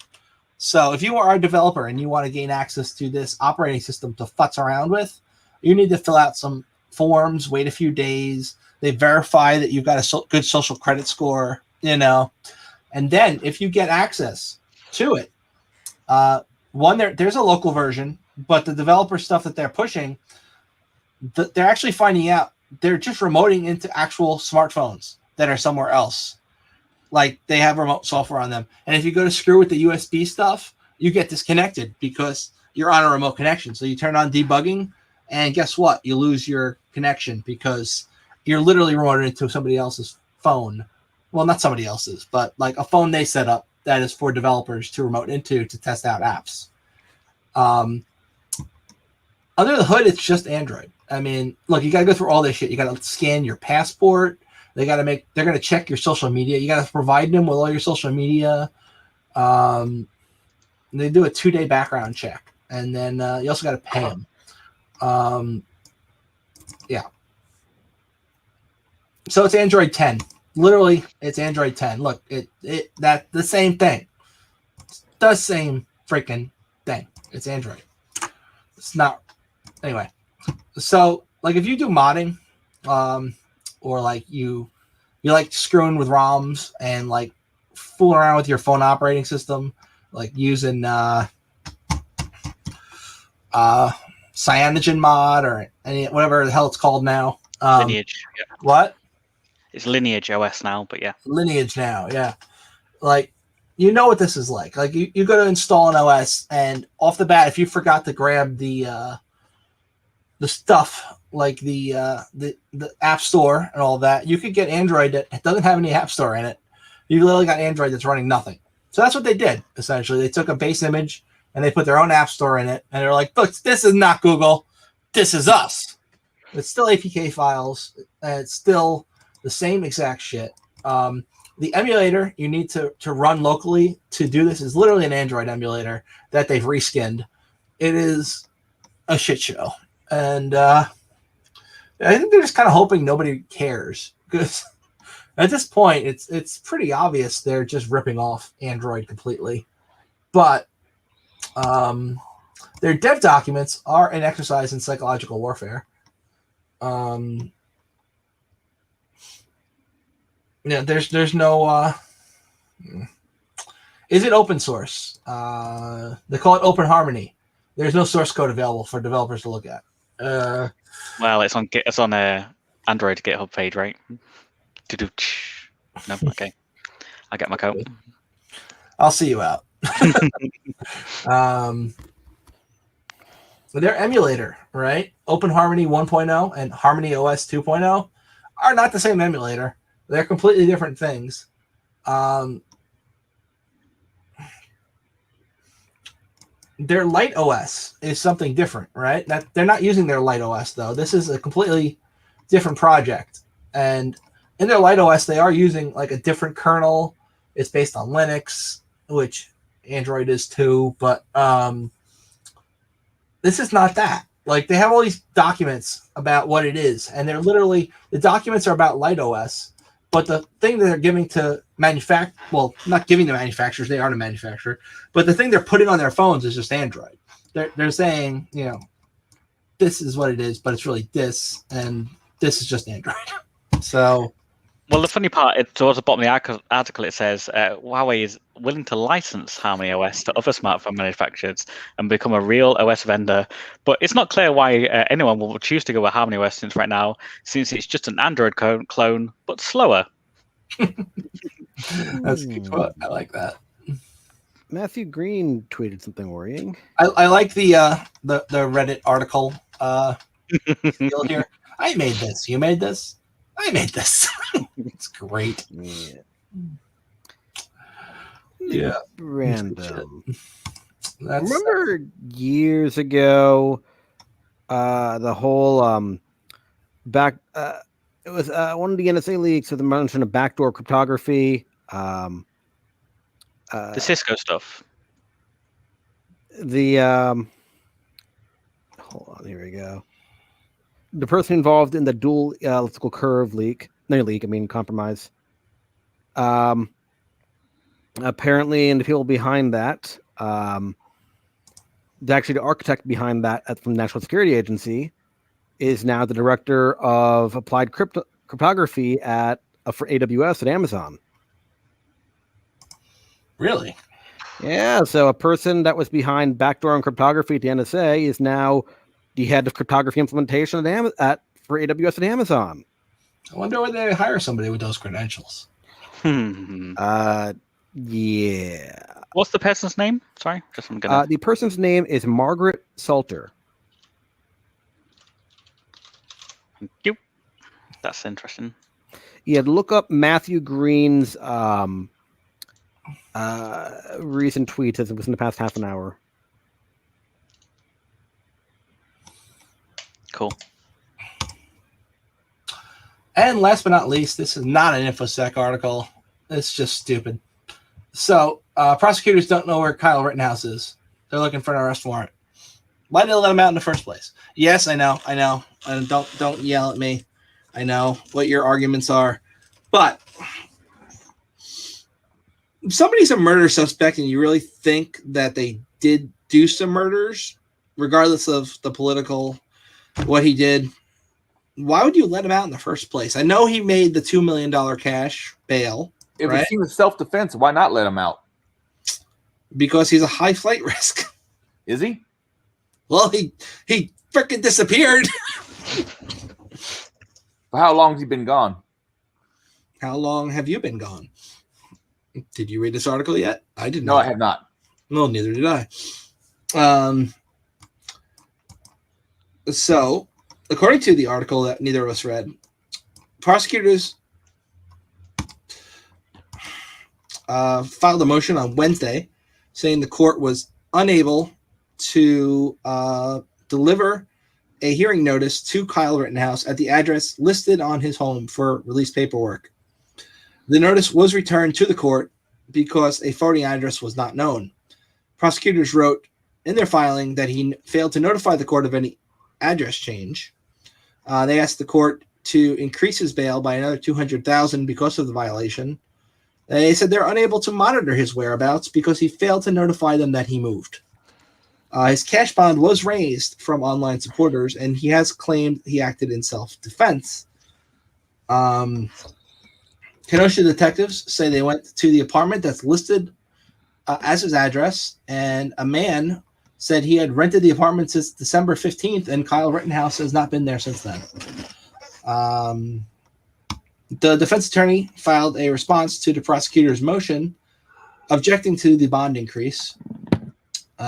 So if you are a developer and you want to gain access to this operating system to futz around with, you need to fill out some forms, wait a few days. They verify that you've got a good social credit score, and then if you get access to it, there's a local version, but the developer stuff that they're pushing, they're actually finding out they're just remoting into actual smartphones that are somewhere else. Like they have remote software on them. And if you go to screw with the USB stuff, you get disconnected because you're on a remote connection. So you turn on debugging and guess what? You lose your connection because you're literally remoted into somebody else's phone. Well, not somebody else's, but like a phone they set up that is for developers to remote into to test out apps. Under the hood, it's just Android. I mean, look, you got to go through all this shit. You got to scan your passport. They're going to check your social media. You got to provide them with all your social media. They do a 2-day background check. And then you also got to pay them. Yeah. So it's Android 10. Literally, it's Android 10. Look, that's the same thing. It's the same freaking thing. It's Android. It's not. Anyway. So, like, if you do modding, or like you like screwing with ROMs and like fooling around with your phone operating system, like using Cyanogen mod or whatever the hell it's called now. Lineage. Yeah. What? It's Lineage OS now, but yeah. Lineage now, yeah. Like, you know what this is like. Like, you go to install an OS, and off the bat, if you forgot to grab the stuff like the App Store and all that, you could get Android that doesn't have any App Store in it. You literally got Android that's running nothing. So that's what they did, essentially. They took a base image, and they put their own App Store in it, and they're like, look, this is not Google. This is us. It's still APK files, and it's still the same exact shit. The emulator you need to run locally to do this is literally an Android emulator that they've reskinned. It is a shit show. And I think they're just kind of hoping nobody cares, because at this point it's pretty obvious they're just ripping off Android completely. But their dev documents are an exercise in psychological warfare. Yeah, there's no. Is it open source? They call it Open Harmony. There's no source code available for developers to look at. Well, it's on Android GitHub page, right? No, okay. I get my coat. I'll see you out. Their emulator, right? Open Harmony 1.0 and Harmony OS 2.0 are not the same emulator. They're completely different things. Their Light OS is something different, right? They're not using their Light OS, though. This is a completely different project. And in their Light OS, they are using like a different kernel. It's based on Linux. which Android is too, but this is not that. Like, they have all these documents about what it is, and they're literally, the documents are about Light OS, but the thing that they're giving to not giving the manufacturers, they aren't a manufacturer, but the thing they're putting on their phones is just Android. They're saying, this is what it is, but it's really this, and this is just Android. So, well, the funny part, towards the bottom of the article, it says Huawei is willing to license Harmony OS to other smartphone manufacturers and become a real OS vendor. But it's not clear why anyone will choose to go with Harmony OS since it's just an Android clone, but slower. That's a good quote. I like that. Matthew Green tweeted something worrying. I like the Reddit article deal here. I made this. You made this. I made this. It's great. Yeah. Random. Remember years ago, the whole it was one of the NSA leaks with the mention of backdoor cryptography. The Cisco stuff. Hold on, here we go. The person involved in the dual elliptical curve compromise. Apparently, and the people behind that, actually the architect behind that from the National Security Agency is now the director of applied cryptography for AWS at Amazon. Really? Yeah, so a person that was behind backdoor and cryptography at the NSA is now the head of cryptography implementation for AWS at Amazon. I wonder where they hire somebody with those credentials. Yeah. What's the person's name? Sorry, just I'm gonna. The person's name is Margaret Salter. Thank you. That's interesting. Yeah, look up Matthew Green's recent tweets as it was in the past half an hour. Cool. And last but not least, this is not an InfoSec article. It's just stupid. So, prosecutors don't know where Kyle Rittenhouse is. They're looking for an arrest warrant. Why did they let him out in the first place? Yes, I know. And don't yell at me. I know what your arguments are. But if somebody's a murder suspect and you really think that they did do some murders, regardless of the political, what he did, why would you let him out in the first place? I know he made the $2 million cash bail. If right? he was self-defense, why not let him out? Because he's a high flight risk. Is he? Well, he freaking disappeared. For how long has he been gone? How long have you been gone? Did you read this article yet? I did not. No, I have not. No, neither did I. So, according to the article that neither of us read, prosecutors filed a motion on Wednesday saying the court was unable to deliver a hearing notice to Kyle Rittenhouse at the address listed on his home for release paperwork. The notice was returned to the court because a forwarding address was not known. Prosecutors wrote in their filing that he failed to notify the court of any address change. They asked the court to increase his bail by another $200,000 because of the violation. They said they're unable to monitor his whereabouts because he failed to notify them that he moved. His cash bond was raised from online supporters, and he has claimed he acted in self-defense. Kenosha detectives say they went to the apartment that's listed as his address, and a man said he had rented the apartment since December 15th, and Kyle Rittenhouse has not been there since then. The defense attorney filed a response to the prosecutor's motion objecting to the bond increase. They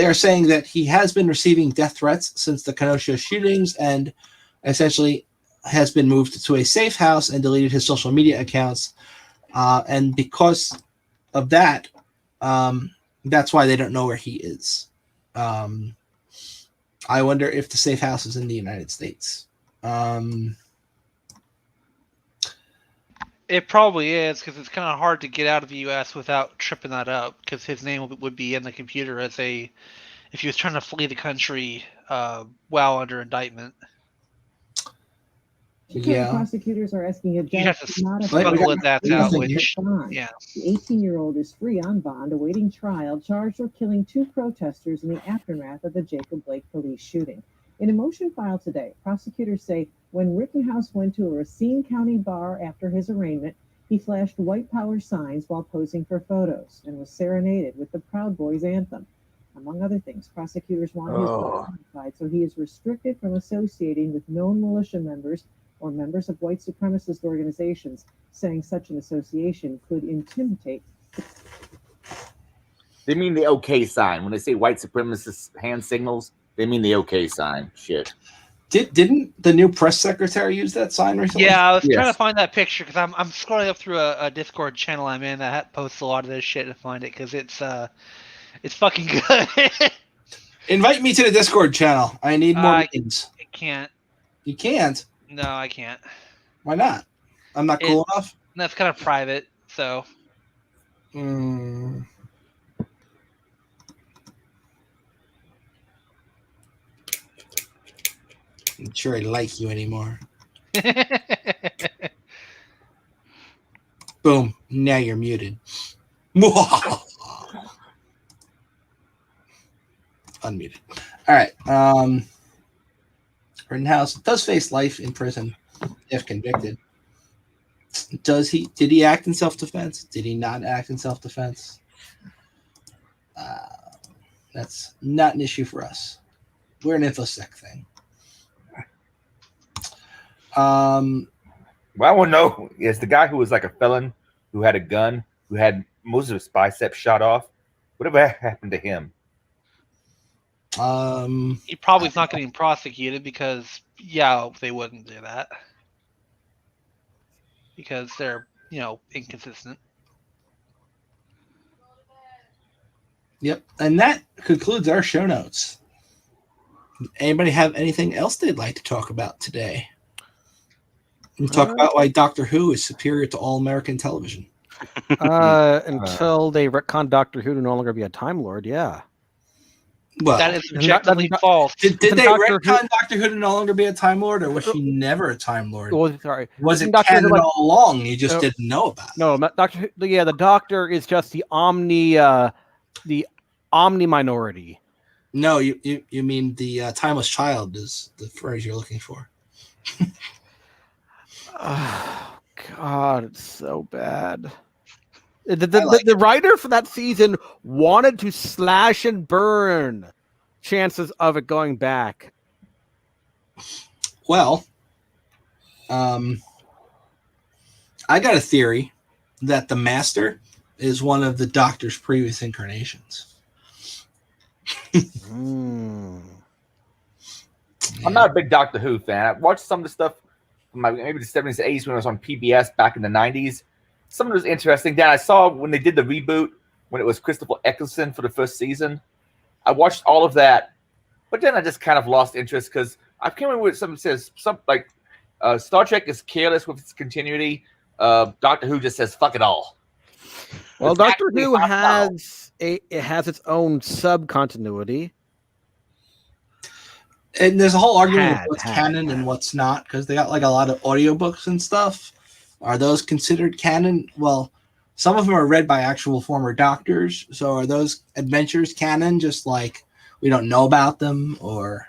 are saying that he has been receiving death threats since the Kenosha shootings and essentially has been moved to a safe house and deleted his social media accounts. And because of that, that's why they don't know where he is. I wonder if the safe house is in the United States. It probably is, because it's kind of hard to get out of the U.S. without tripping that up, because his name would be in the computer if he was trying to flee the country while under indictment. Chicago prosecutors are asking a You have judge to not smuggle that out, which, yeah. The 18-year-old is free on bond, awaiting trial, charged with killing 2 protesters in the aftermath of the Jacob Blake police shooting. In a motion filed today, prosecutors say when Rittenhouse went to a Racine County bar after his arraignment, he flashed white power signs while posing for photos and was serenaded with the Proud Boys anthem. Among other things, prosecutors want his work modified so he is restricted from associating with known militia members or members of white supremacist organizations, saying such an association could intimidate. They mean the OK sign. When they say white supremacist hand signals, they mean the OK sign. Shit. Didn't the new press secretary use that sign recently? Yeah, I was trying to find that picture because I'm scrolling up through a Discord channel I'm in that posts a lot of this shit to find it because it's fucking good. Invite me to the Discord channel. I need more meetings. I can't. You can't? No, I can't. Why not? I'm not cool enough? That's kind of private, so. I'm not sure I like you anymore. Boom. Now you're muted. Unmuted. All right. Rittenhouse does face life in prison if convicted. Did he act in self-defense? Did he not act in self-defense? That's not an issue for us. We're an InfoSec thing. What I want to know is the guy who was like a felon, who had a gun, who had most of his biceps shot off. Whatever happened to him? He probably is not getting prosecuted because they wouldn't do that because they're inconsistent. Yep, and that concludes our show notes. Anybody have anything else they'd like to talk about today? We'll talk about why Doctor Who is superior to all American television. Until they retcon Doctor Who to no longer be a Time Lord, yeah. Well, that is objectively false. Did they retcon Doctor Who to no longer be a Time Lord, or was she never a Time Lord? Well, sorry. Was it canon all along? You just didn't know about it. No, Doctor Who, the Doctor is just the omni minority. No, you mean the timeless child is the phrase you're looking for. Oh, God, it's so bad. The writer for that season wanted to slash and burn chances of it going back. Well, I got a theory that the Master is one of the Doctor's previous incarnations. I'm not a big Doctor Who fan. I watched some of the stuff from maybe the 70s, 80s when I was on PBS back in the 90s. Some of it was interesting. Dan, I saw when they did the reboot, when it was Christopher Eccleston for the first season. I watched all of that, but then I just kind of lost interest because I can't remember what something says. Star Trek is careless with its continuity. Doctor Who just says fuck it all. Well, Doctor Who has its own sub-continuity. And there's a whole argument of what's canon and what's not, because they got like a lot of audiobooks and stuff. Are those considered canon? Well, some of them are read by actual former doctors. So are those adventures canon, just like we don't know about them? Or,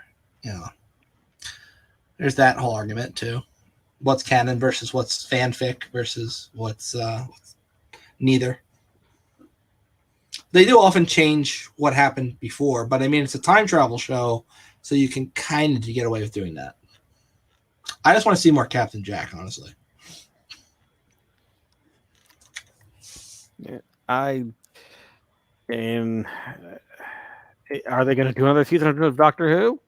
there's that whole argument too. What's canon versus what's fanfic versus what's neither. They do often change what happened before, but I mean, it's a time travel show, so you can kind of get away with doing that. I just want to see more Captain Jack, honestly. Are they going to do another season of Doctor Who?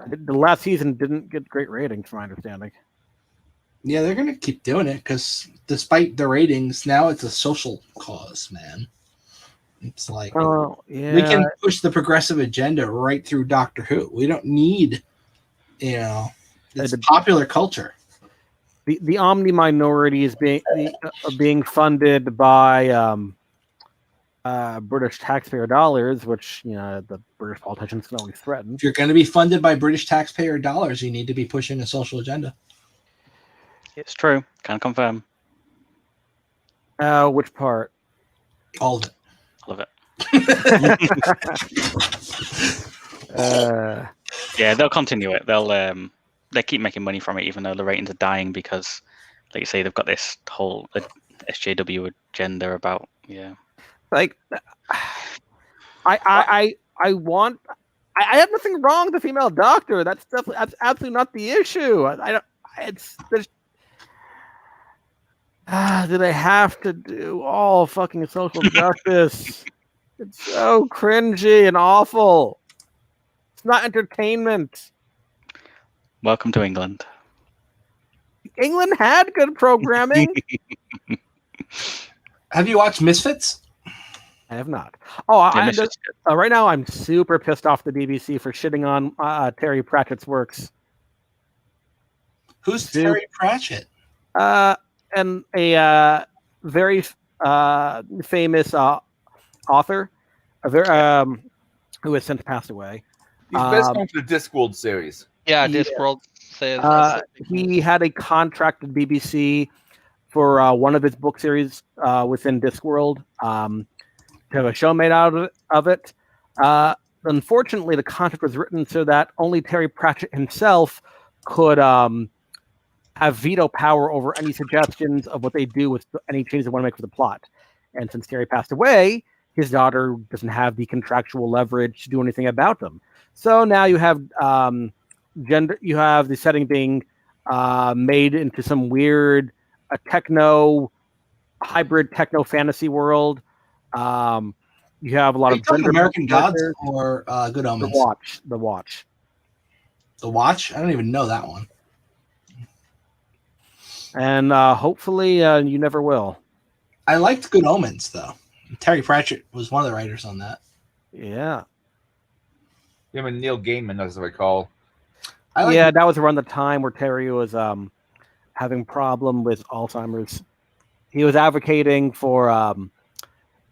The last season didn't get great ratings, from my understanding. Yeah, they're going to keep doing it because despite the ratings, now it's a social cause, man. It's like we can push the progressive agenda right through Doctor Who. We don't need, it's popular culture. the Omni minority is being funded by British taxpayer dollars, which the British politicians can always threaten. If you're going to be funded by British taxpayer dollars, you need to be pushing a social agenda. It's true. Can confirm. Which part? All of it. All of it. Yeah, they'll continue it. They keep making money from it, even though the ratings are dying because, like you say, they've got this whole SJW agenda about like I have nothing wrong with the female doctor. That's absolutely not the issue. Do they have to do all fucking social justice? It's so cringy and awful. It's not entertainment. Welcome to England. England had good programming. Have you watched Misfits? I have not. Right now I'm super pissed off the BBC for shitting on Terry Pratchett's works. Who's Terry Pratchett? And a very famous author, who has since passed away. He's best known for the Discworld series. Yeah, Discworld says he had a contract with BBC for one of his book series within Discworld to have a show made out of it. Unfortunately, the contract was written so that only Terry Pratchett himself could have veto power over any suggestions of what they do with any changes they want to make for the plot. And since Terry passed away, his daughter doesn't have the contractual leverage to do anything about them. So now you have you have the setting being made into some weird hybrid techno fantasy world. You have a lot of American Gods or Good Omens. The Watch. The Watch? I don't even know that one. And hopefully you never will. I liked Good Omens, though. Terry Pratchett was one of the writers on that. Yeah. Him and Neil Gaiman, as I recall. That was around the time where Terry was having problem with Alzheimer's. He was advocating for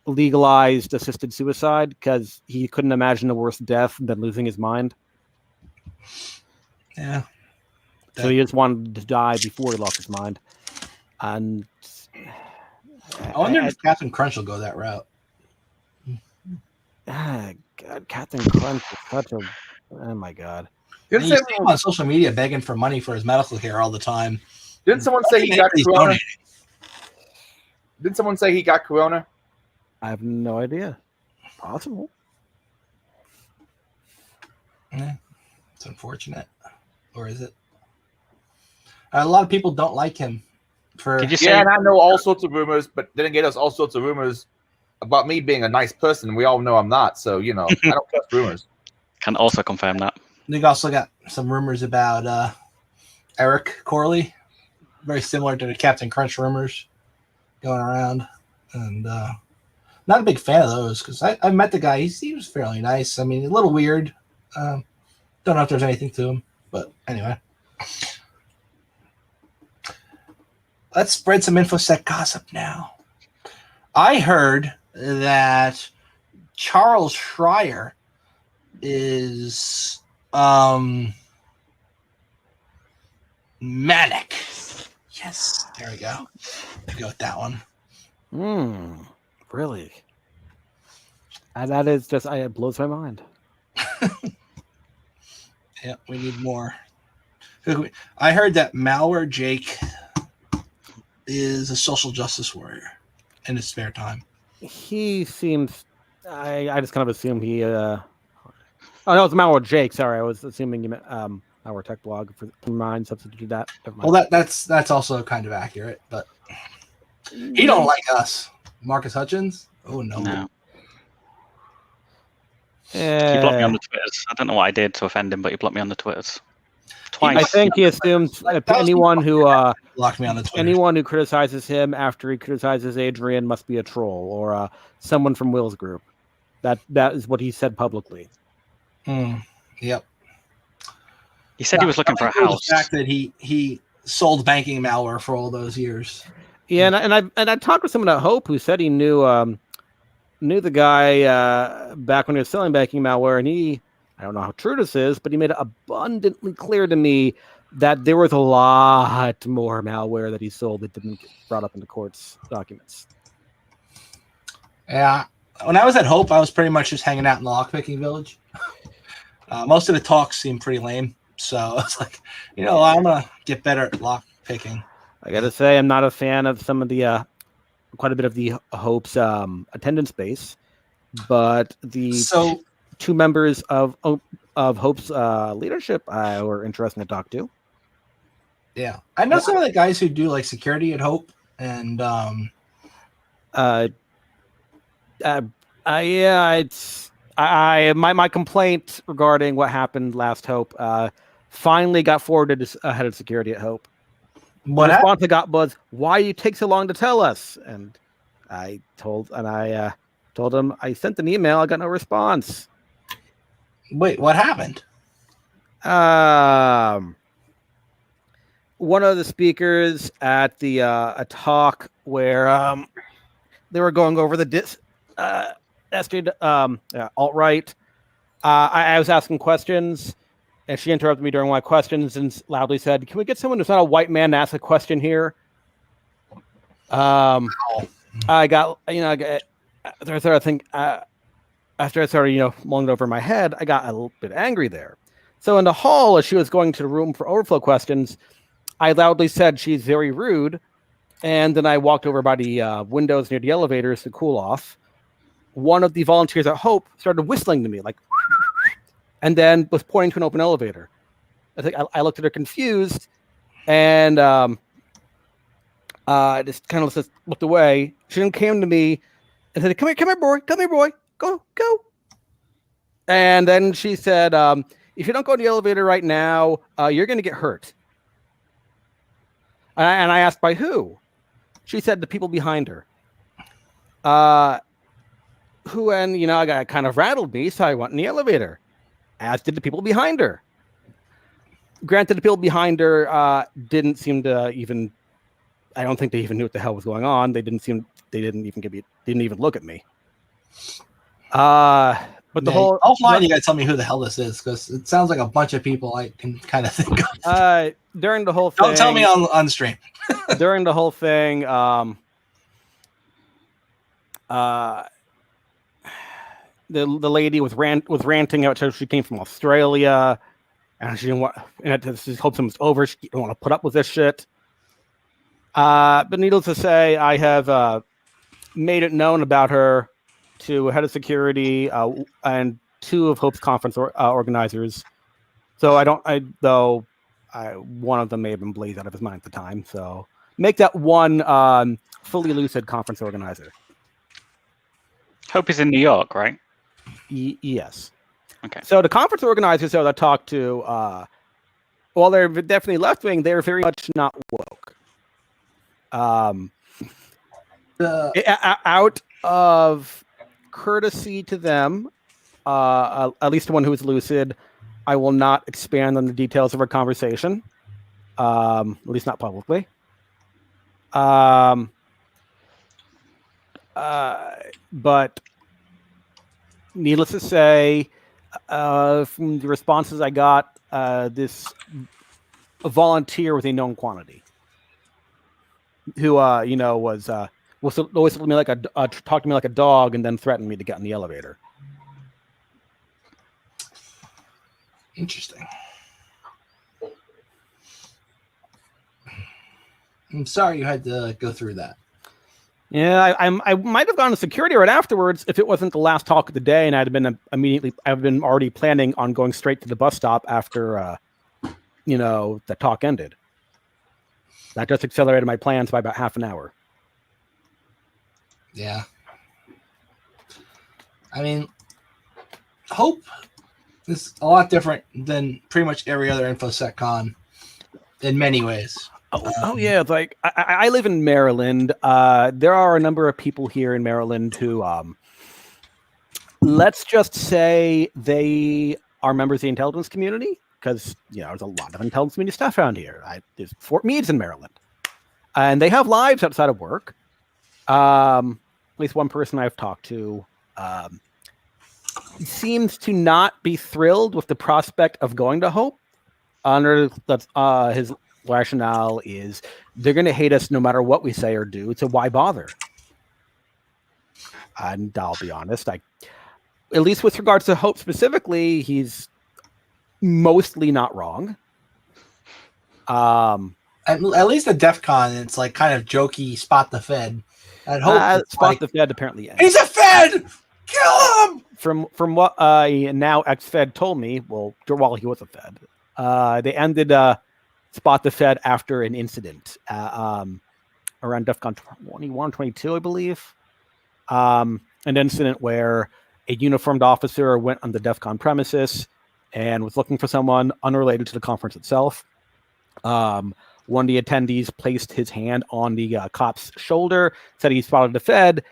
legalized assisted suicide because he couldn't imagine a worse death than losing his mind. Yeah. So he just wanted to die before he lost his mind. And I wonder if Captain Crunch will go that route. God, Captain Crunch is such a... Oh, my God. You see him on social media begging for money for his medical care all the time. Didn't someone say he got corona? Didn't someone say he got corona? I have no idea. Possible. Yeah, it's unfortunate. Or is it? A lot of people don't like him. And I know all sorts of rumors, but then again, there's all sorts of rumors about me being a nice person. We all know I'm not, so, I don't trust rumors. Can also confirm that. We've also got some rumors about Eric Corley, very similar to the Captain Crunch rumors going around. And not a big fan of those because I met the guy. He was fairly nice. I mean, a little weird. Don't know if there's anything to him, but anyway. Let's spread some InfoSec gossip now. I heard that Charles Schreier is manic. Yes, there we go. I'll go with that one. Really? And that is just, it blows my mind. Yeah, we need more. I heard that Malware Jake is a social justice warrior in his spare time. He seems... I just kind of assumed he... Oh, no, it's Malware Jake. Sorry, I was assuming you meant Malware Tech Blog. For mine, substituted that. Well, that's also kind of accurate, but he don't like us. Marcus Hutchins? Oh, no. He blocked me on the Twitters. I don't know what I did to offend him, but he blocked me on the Twitters. Twice. I think he assumes anyone who blocked me on the Twitter. Anyone who criticizes him after he criticizes Adrian must be a troll or someone from Will's group. That is what he said publicly. Yep. He said he was looking for a house. The fact that he sold banking malware for all those years. Yeah, and I talked with someone at Hope who said he knew the guy back when he was selling banking malware, and I don't know how true this is, but he made it abundantly clear to me that there was a lot more malware that he sold that didn't get brought up into court's documents. Yeah. When I was at Hope, I was pretty much just hanging out in the lockpicking village. Most of the talks seemed pretty lame. So I was like, I'm going to get better at lockpicking. I got to say, I'm not a fan of some of the, quite a bit of the Hope's attendance base, but the two members of Hope's leadership were interesting to talk to. Yeah. I know some of the guys who do like security at Hope, and my complaint regarding what happened last Hope finally got forwarded to head of security at Hope. What the response I got was, "Why you take so long to tell us?" And I told him I sent an email. I got no response. Wait, what happened? One of the speakers at the a talk where they were going over the alt-right. I was asking questions, and she interrupted me during my questions and loudly said, "Can we get someone who's not a white man to ask a question here?" I got, after I started, mulling it over in my head, I got a little bit angry there. So in the hall, as she was going to the room for overflow questions, I loudly said she's very rude, and then I walked over by the windows near the elevators to cool off. One of the volunteers at Hope started whistling to me, and then was pointing to an open elevator. I looked at her confused, and I just kind of looked away. She then came to me and said, come here, boy, go. And then she said, if you don't go in the elevator right now, you're going to get hurt. And I asked, by who? She said, the people behind her. Who, and, I got kind of rattled me, so I went in the elevator, as did the people behind her. Granted, the people behind her didn't seem to even, I don't think they even knew what the hell was going on. They didn't even look at me. But the whole offline, you gotta tell me who the hell this is, because it sounds like a bunch of people I can kind of think of. During the whole thing, don't tell me on stream. During the whole thing, the lady was ranting out. She came from Australia, and she didn't want. And she hopes it was over. She didn't want to put up with this shit. But needless to say, I have made it known about her to head of security and two of Hope's conference organizers. So one of them may have been blazed out of his mind at the time. So make that one fully lucid conference organizer. Hope is in New York, right? Yes. Okay. So the conference organizers that I talked to, while they're definitely left wing, they're very much not woke. Out of courtesy to them, at least the one who is lucid, I will not expand on the details of our conversation, at least not publicly. But needless to say, from the responses I got, this volunteer was a known quantity who, was always me like talked to me like a dog, and then threatened me to get in the elevator. Interesting. I'm sorry you had to go through that. Yeah, I might have gone to security right afterwards if it wasn't the last talk of the day, and I've been already planning on going straight to the bus stop after, the talk ended. That just accelerated my plans by about half an hour. Yeah. I mean, Hope is a lot different than pretty much every other InfoSec con in many ways. Oh yeah, it's like I live in Maryland. There are a number of people here in Maryland who, let's just say they are members of the intelligence community. because there's a lot of intelligence media stuff around here. There's Fort Meade's in Maryland, and they have lives outside of work. At least one person I've talked to seems to not be thrilled with the prospect of going to Hope. Under his rationale is they're going to hate us no matter what we say or do, so why bother? And I'll be honest, at least with regards to Hope specifically, he's mostly not wrong. At least at DEF CON, it's like kind of jokey, spot the Fed. At Hope, spot the Fed apparently ends. He's a Fed! Kill him! From what now ex-Fed told me, while he was a Fed, they ended spot the Fed after an incident around DEF CON 21, 22, I believe. An incident where a uniformed officer went on the DEF CON premises and was looking for someone unrelated to the conference itself. One of the attendees placed his hand on the cop's shoulder, said he spotted the Fed.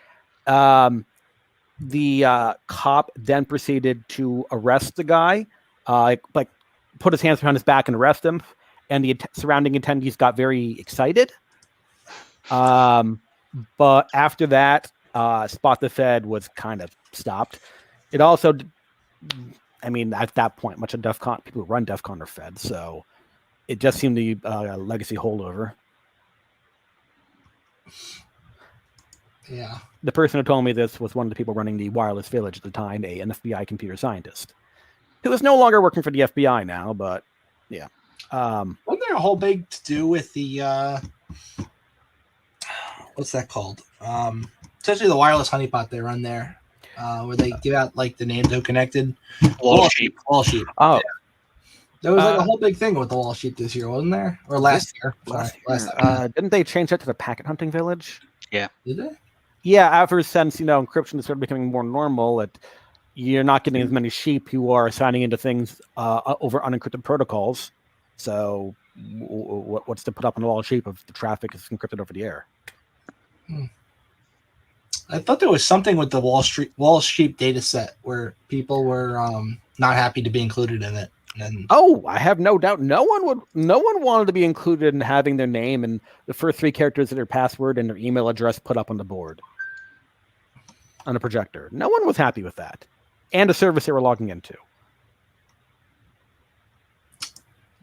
The cop then proceeded to arrest the guy, put his hands behind his back and arrest him. And the surrounding attendees got very excited. But after that, Spot the Fed was kind of stopped. It also, at that point, much of DEF CON, people who run DEF CON are Fed, so it just seemed to be a legacy holdover. Yeah. The person who told me this was one of the people running the Wireless Village at the time, an FBI computer scientist, who is no longer working for the FBI now, but yeah. Wasn't there a whole big to do with the what's that called? Essentially the wireless honeypot they run there, where they give out like the names of connected Wall sheep. Wall sheep. Oh, yeah. There was like a whole big thing with the wall sheep this year, wasn't there? Or last year? Last year. Didn't they change that to the packet hunting village? Yeah. Did they? Yeah, ever since encryption started becoming more normal, you're not getting as many sheep who are signing into things over unencrypted protocols. So, what's to put up on the wall sheep if the traffic is encrypted over the air? I thought there was something with the wall sheep data set where people were not happy to be included in it. And I have no doubt. No one wanted to be included in having their name and the first three characters of their password and their email address put up on the board on a projector. No one was happy with that, and a service they were logging into.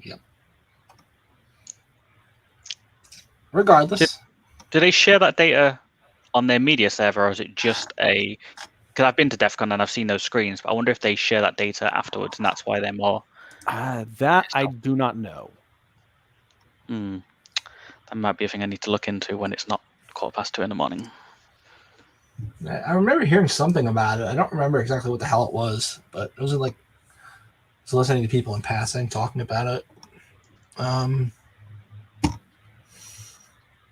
Yep. Regardless, do they share that data on their media server, or is it just a? Because I've been to DEF CON and I've seen those screens, but I wonder if they share that data afterwards, and that's why they're more. That I do not know. That might be a thing I need to look into when it's not 2:15 in the morning. I remember hearing something about it. I don't remember exactly what the hell it was, but it was like I was listening to people in passing talking about it.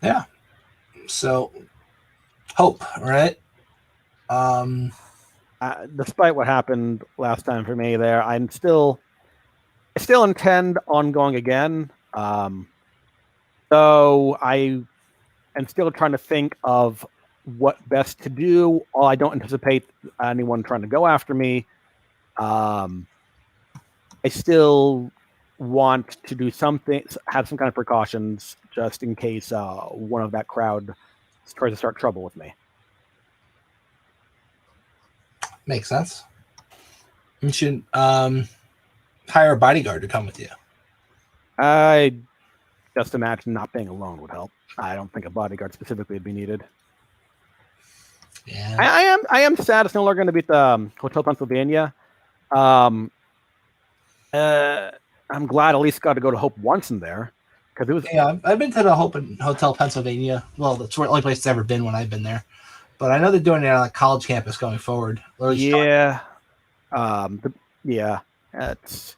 Yeah. So, Hope, right? Despite what happened last time for me, I still intend on going again. So I am still trying to think of what best to do. I don't anticipate anyone trying to go after me. I still want to do something, have some kind of precautions, just in case one of that crowd tries to start trouble with me. Makes sense. You should hire a bodyguard to come with you. I just imagine not being alone would help. I don't think a bodyguard specifically would be needed. Yeah, I am sad it's no longer going to be at the Hotel Pennsylvania. I'm glad at least got to go to Hope once in there, because it was. Yeah, I've been to the Hotel Pennsylvania. Well, that's the only place it's ever been when I've been there. But I know they're doing it on a college campus going forward. Yeah. It's.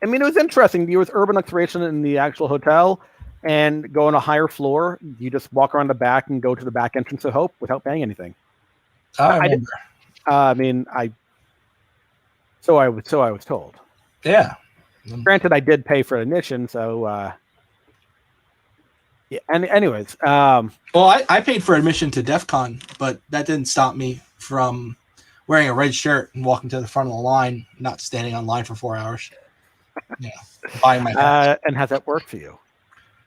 It was interesting. There was urban exploration in the actual hotel, and go on a higher floor. You just walk around the back and go to the back entrance of Hope without paying anything. I remember. So I was told. Yeah. Granted, I did pay for admission, so. Yeah. And anyways. Well, I paid for admission to DEF CON, but that didn't stop me from wearing a red shirt and walking to the front of the line, not standing on line for 4 hours. buying my pass. And how's that work for you?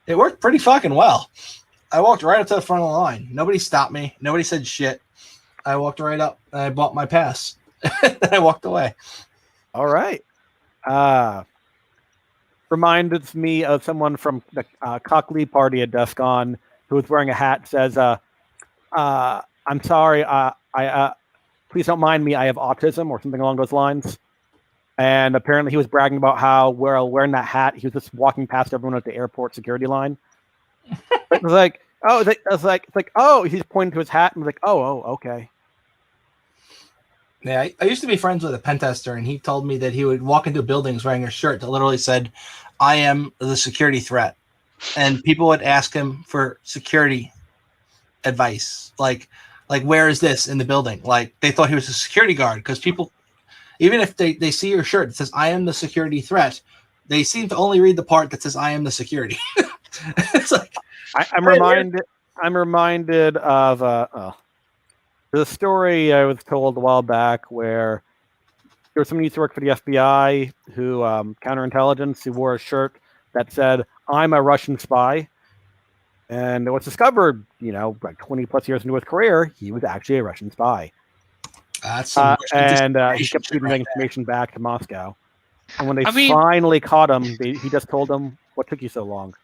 It worked pretty fucking well. I walked right up to the front of the line. Nobody stopped me. Nobody said shit. I walked right up and I bought my pass. Then I walked away. All right. Reminded me of someone from the Cocklee party at DEF CON who was wearing a hat that says, I'm sorry, please don't mind me, I have autism, or something along those lines. And apparently he was bragging about how wearing that hat, he was just walking past everyone at the airport security line. It was like, he's pointing to his hat and was like, oh, okay. Yeah, I used to be friends with a pen tester, and he told me that he would walk into buildings wearing a shirt that literally said, I am the security threat. And people would ask him for security advice. Like where is this in the building? Like, they thought he was a security guard, because people, even if they see your shirt that says, I am the security threat, they seem to only read the part that says, I am the security. It's like, I'm reminded of the story I was told a while back where there was someone who used to work for the FBI who counterintelligence who wore a shirt that said, I'm a Russian spy. And it was discovered, like 20 plus years into his career, he was actually a Russian spy. That's he kept feeding that information back to Moscow. And when they finally caught him, he just told them, what took you so long?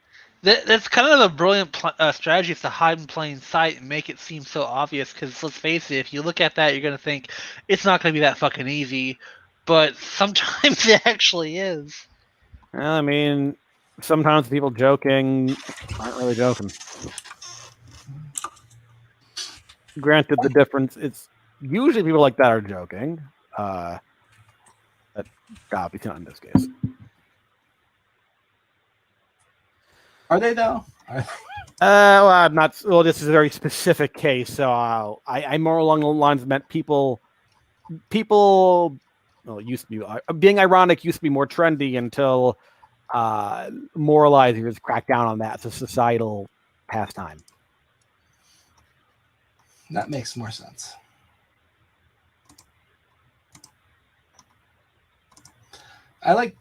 That's kind of a brilliant strategy, is to hide in plain sight and make it seem so obvious. Because let's face it, if you look at that, you're going to think it's not going to be that fucking easy. But sometimes it actually is. I mean, sometimes people joking aren't really joking. Granted, the difference is usually people like that are joking. But obviously not in this case. Are they though? Well, I'm not. Well, this is a very specific case, so I'm more along the lines meant people. Well, it used to be being ironic used to be more trendy until moralizers cracked down on that. It's a societal pastime. That makes more sense. I like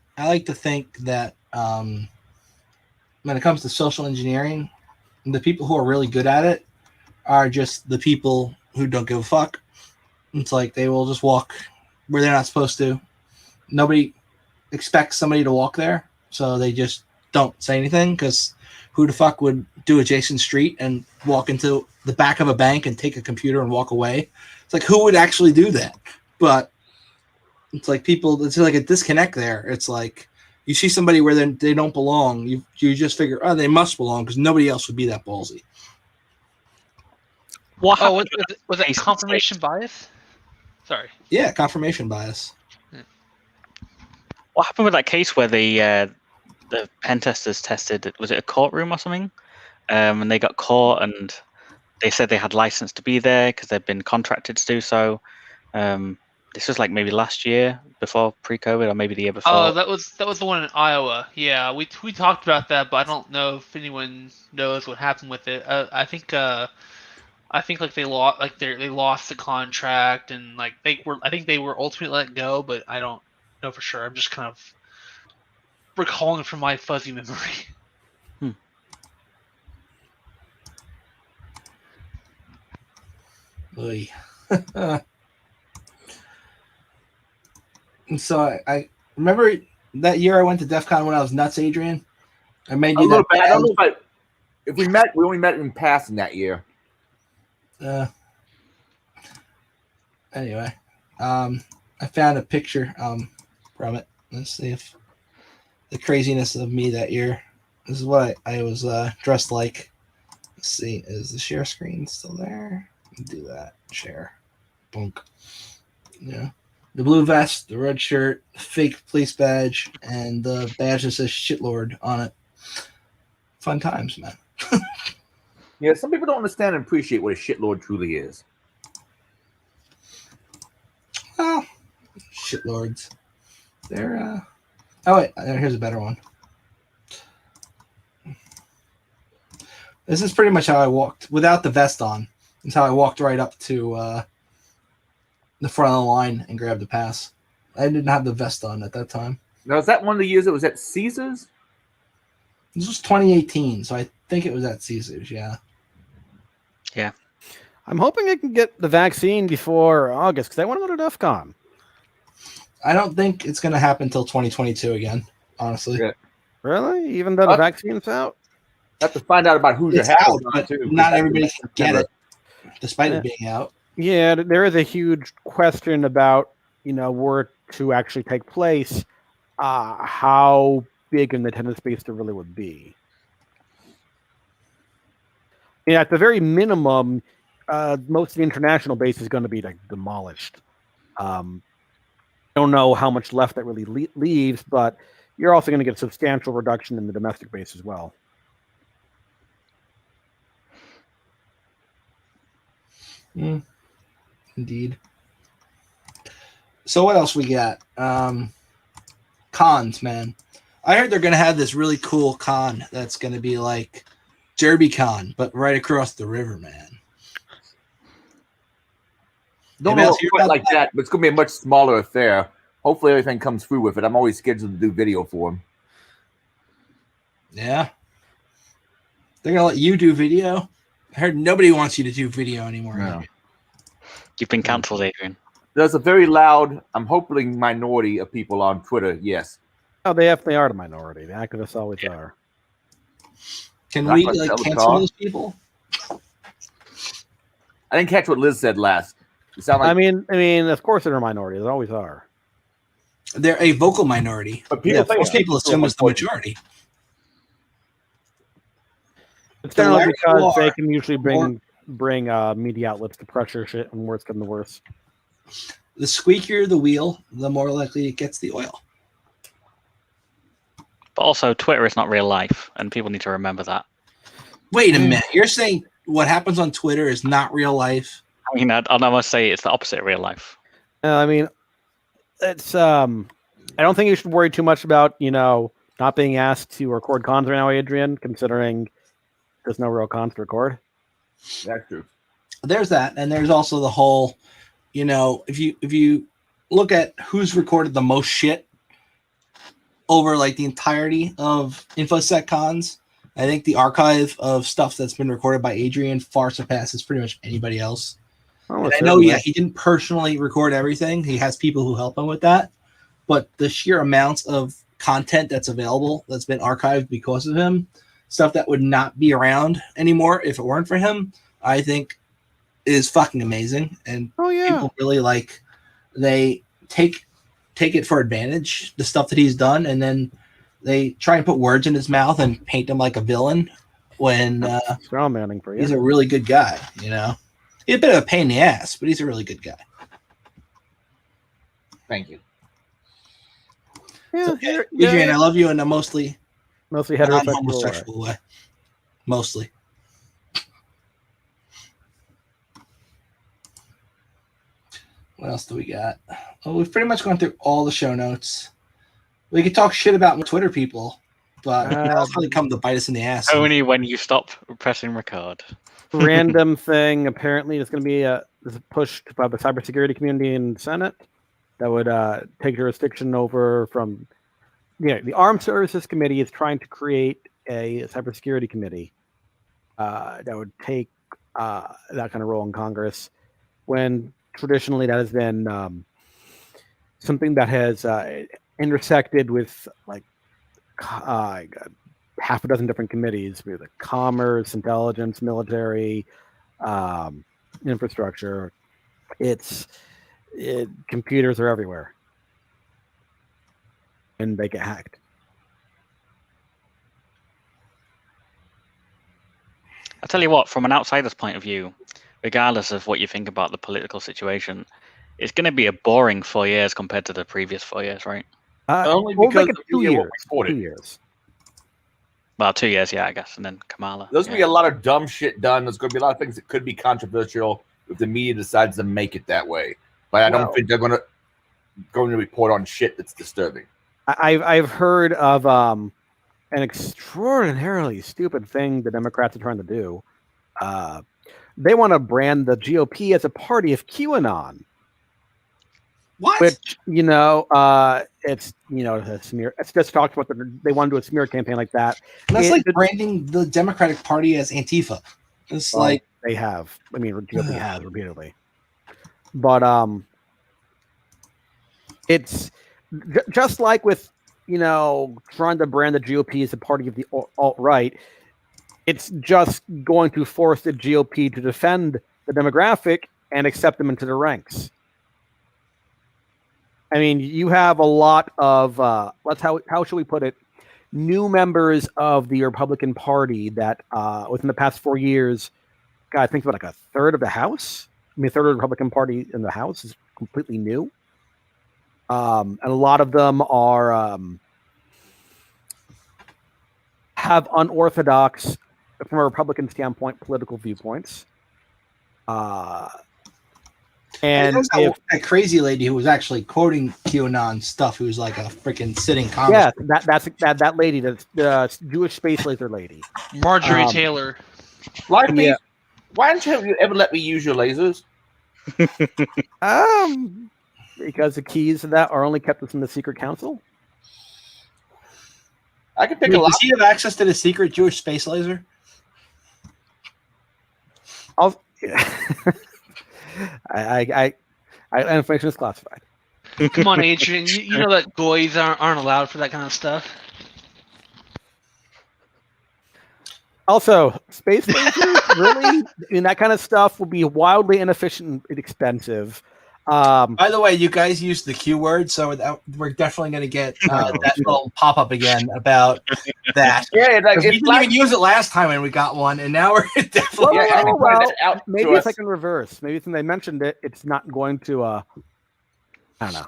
to think that when it comes to social engineering, the people who are really good at it are just the people who don't give a fuck. It's like they will just walk where they're not supposed to. Nobody expects somebody to walk there, so they just don't say anything, because who the fuck would do adjacent street and walk into the back of a bank and take a computer and walk away? It's like, who would actually do that? But it's like people, it's like a disconnect there. It's like you see somebody where they don't belong, you just figure, oh, they must belong, because nobody else would be that ballsy. Was it confirmation bias? Sorry. Yeah, confirmation bias. What happened with that case where the pen testers tested? Was it a courtroom or something? And they got caught, and they said they had license to be there because they'd been contracted to do so. This was like maybe last year, before pre-COVID, or maybe the year before. Oh, that was the one in Iowa. Yeah, we talked about that, but I don't know if anyone knows what happened with it. I think like they lost the contract, and like I think they were ultimately let go, but I don't know for sure. I'm just kind of recalling from my fuzzy memory. And so I remember that year I went to DEF CON when I was nuts, Adrian. I made you that. I don't know if we met. We only met in passing that year. Anyway, I found a picture from it. Let's see if the craziness of me that year. This is what I was dressed like. Let's see, is the share screen still there? Do that. Share. Bonk. Yeah. The blue vest, the red shirt, the fake police badge, and the badge that says shitlord on it. Fun times, man. Yeah, some people don't understand and appreciate what a shitlord truly is. Well, shitlords. They're oh wait, here's a better one. This is pretty much how I walked without the vest on. This is how I walked right up to the front of the line and grabbed the pass. I didn't have the vest on at that time. Now, is that one of the years it was at Caesars? This was 2018, so I think it was at Caesars. Yeah. I'm hoping I can get the vaccine before August because I want to go to DEF CON. I don't think it's going to happen until 2022 again, honestly. Yeah. Really? Even though the vaccine's out? I have to find out about who's It's out, but not everybody can get it, despite it being out. Yeah, there is a huge question about, were it to actually take place, how big an attendance base there really would be. At the very minimum, most of the international base is going to be demolished. Don't know how much left that really leaves, but you're also going to get a substantial reduction in the domestic base as well. Indeed. So what else we got? Cons, man. I heard they're going to have this really cool con that's going to be like JerbyCon, but right across the river, man. Don't know quite like that, but it's going to be a much smaller affair. Hopefully everything comes through with it. I'm always scheduled to do video for them. Yeah. They're going to let you do video? I heard nobody wants you to do video anymore. No. You've been cancelled, Adrian. There's a very loud, I'm hoping, minority of people on Twitter, yes. Oh, they definitely are the minority. The activists always are. Can we cancel those people? I didn't catch what Liz said last. You sound like I mean, of course they're a minority. They always are. They're a vocal minority. But most people assume it's the majority. It's generally because they can usually bring media outlets to pressure shit, and worse come to worse. The squeakier the wheel, the more likely it gets the oil. But also, Twitter is not real life, and people need to remember that. Wait a minute. You're saying what happens on Twitter is not real life? I mean, I'll almost say it's the opposite of real life. I mean, it's I don't think you should worry too much about not being asked to record cons right now, Adrian, considering there's no real cons to record. That's true. There's that, and there's also the whole, if you look at who's recorded the most shit over like the entirety of InfoSec cons, I think the archive of stuff that's been recorded by Adrian far surpasses pretty much anybody else. I know, he didn't personally record everything. He has people who help him with that. But the sheer amounts of content that's available that's been archived because of him, stuff that would not be around anymore if it weren't for him, I think is fucking amazing. And people really they take it for advantage, the stuff that he's done, and then they try and put words in his mouth and paint him like a villain when strawmanning for you. He's a really good guy, He's a bit of a pain in the ass, but he's a really good guy. Thank you. Yeah, so, Adrian, I love you in a mostly heterosexual way. Mostly. What else do we got? Well, we've pretty much gone through all the show notes. We could talk shit about Twitter people, but that'll probably come to bite us in the ass. Only when you stop pressing record. Random thing. Apparently, it's going to be pushed by the cybersecurity community in the Senate that would take jurisdiction over from. The Armed Services Committee is trying to create a cybersecurity committee that would take that kind of role in Congress, when traditionally that has been something that has intersected with half a dozen different committees, with commerce, intelligence, military, infrastructure. Computers are everywhere, and they get hacked. I'll tell you what, from an outsider's point of view, regardless of what you think about the political situation, it's going to be a boring 4 years compared to the previous 4 years, right? Only because it's 2 years. 2 years. Well, 2 years, yeah, I guess, and then Kamala. There's going to be a lot of dumb shit done. There's going to be a lot of things that could be controversial if the media decides to make it that way. But I don't think they're going to report on shit that's disturbing. I've heard of an extraordinarily stupid thing the Democrats are trying to do. They want to brand the GOP as a party of QAnon. What? Which it's a smear. It's just talked about they want to do a smear campaign like that. That's like branding the Democratic Party as Antifa. It's like they have. I mean, GOP has repeatedly, but it's just like with trying to brand the GOP as a party of the alt-right. It's just going to force the GOP to defend the demographic and accept them into the ranks. I mean, you have a lot of how should we put it? New members of the Republican Party that within the past 4 years, I think about like a third of the House. I mean, a third of the Republican Party in the House is completely new, and a lot of them are have unorthodox, from a Republican standpoint, political viewpoints. And that crazy lady who was actually quoting QAnon stuff, who was like a freaking sitting Congress. Yeah, that lady, the Jewish space laser lady, Marjorie Taylor. Why don't you ever let me use your lasers? Because the keys to that are only kept within the secret council. I can pick a lot. Does he have access to the secret Jewish space laser? Information is classified. Come on, Adrian. You know that goys aren't allowed for that kind of stuff. Also, space lasers, really? And that kind of stuff will be wildly inefficient and expensive. By the way, you guys used the Q word, so we're definitely going to get that little pop-up again about that. Yeah, we didn't even use it last time when we got one, and now we're definitely... Maybe it's like in reverse. Maybe since they mentioned it, it's not going to... I don't know.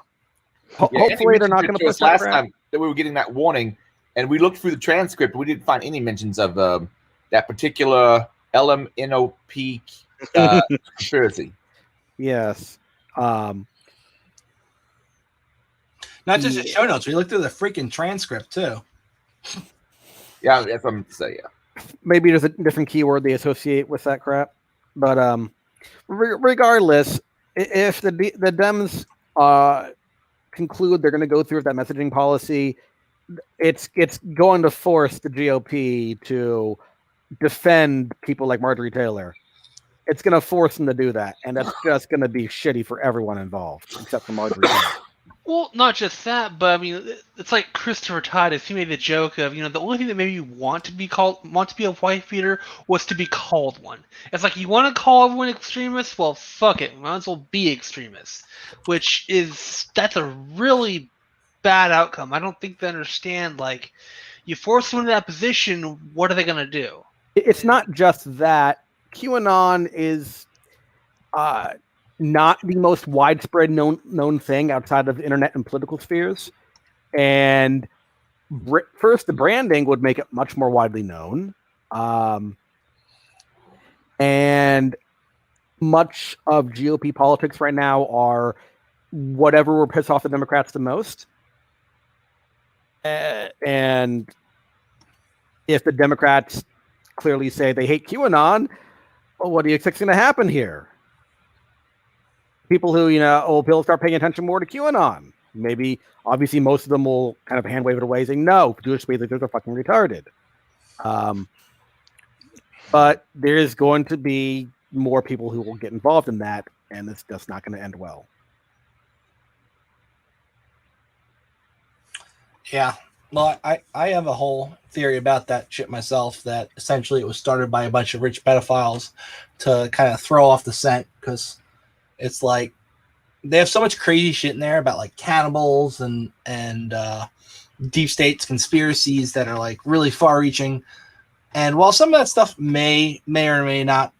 Hopefully they're not going to put last time that we were getting that warning, and we looked through the transcript, we didn't find any mentions of that particular LMNOP conspiracy. Yes. Not just the show notes. We looked through the freaking transcript too. Yeah, that's what I'm saying. Yeah. Maybe there's a different keyword they associate with that crap, but regardless, if the Dems conclude they're going to go through with that messaging policy, it's going to force the GOP to defend people like Marjorie Taylor. It's going to force them to do that, and that's just going to be shitty for everyone involved, except for Marjorie Taylor. Well, not just that, but I mean, it's like Christopher Titus. He made the joke of, the only thing that made you want to be a wife beater was to be called one. It's like, you want to call everyone extremist? Well, fuck it, might as well be extremist. That's a really bad outcome. I don't think they understand. Like, you force someone in that position, what are they going to do? It's not just that. QAnon is not the most widespread known thing outside of the internet and political spheres. And first, the branding would make it much more widely known. And much of GOP politics right now are whatever will piss off the Democrats the most. And if the Democrats clearly say they hate QAnon, well, what do you expect is going to happen here? People who, will start paying attention more to QAnon. Maybe, obviously, most of them will kind of hand wave it away, saying, no, Jewish leaders are fucking retarded. But there is going to be more people who will get involved in that, and it's just not going to end well. Yeah. Well, I have a whole theory about that shit myself, that essentially it was started by a bunch of rich pedophiles to kind of throw off the scent, because it's like they have so much crazy shit in there about like cannibals and deep states conspiracies that are like really far reaching. And while some of that stuff may or may not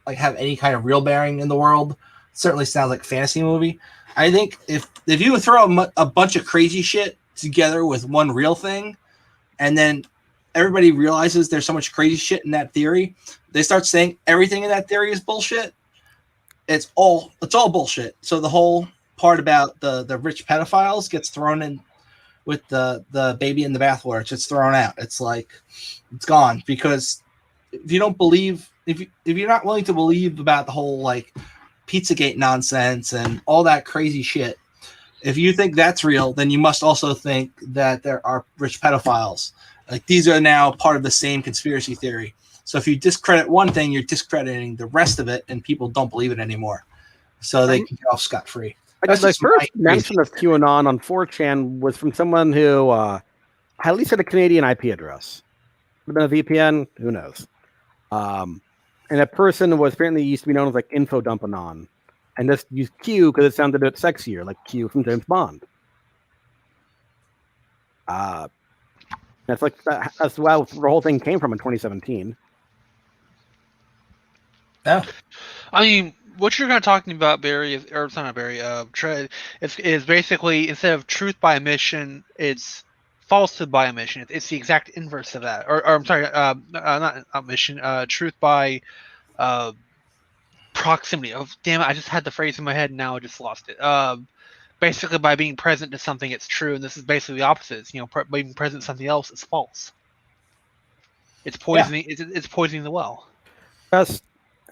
like have any kind of real bearing in the world, it certainly sounds like a fantasy movie. I think if you throw a bunch of crazy shit together with one real thing, and then everybody realizes there's so much crazy shit in that theory, they start saying everything in that theory is bullshit. It's all bullshit. So the whole part about the rich pedophiles gets thrown in with the baby in the bathwater. It's just thrown out. It's like it's gone, because if you don't believe, if you're not willing to believe about the whole like Pizzagate nonsense and all that crazy shit, If you think that's real, then you must also think that there are rich pedophiles. Like these are now part of the same conspiracy theory. So if you discredit one thing, you're discrediting the rest of it, and people don't believe it anymore. So they can get off scot-free. The first mention of QAnon on 4chan was from someone who at least had a Canadian IP address. Could have been a VPN, who knows? And that person was apparently used to be known as like Info Dumpanon, and just used Q because it sounded a bit sexier, like Q from James Bond. That's where the whole thing came from in 2017. Yeah. I mean, what you're kind of talking about, Barry, or it's not Barry, Tread, is basically instead of truth by omission, it's falsehood by omission. It's the exact inverse of that. Or I'm sorry, not omission, truth by proximity. Oh, damn it, I just had the phrase in my head and now I just lost it. Basically, by being present to something, it's true, and this is basically the opposite. It's, being present to something else is false. It's poisoning. Yeah. It's poisoning the well. Just,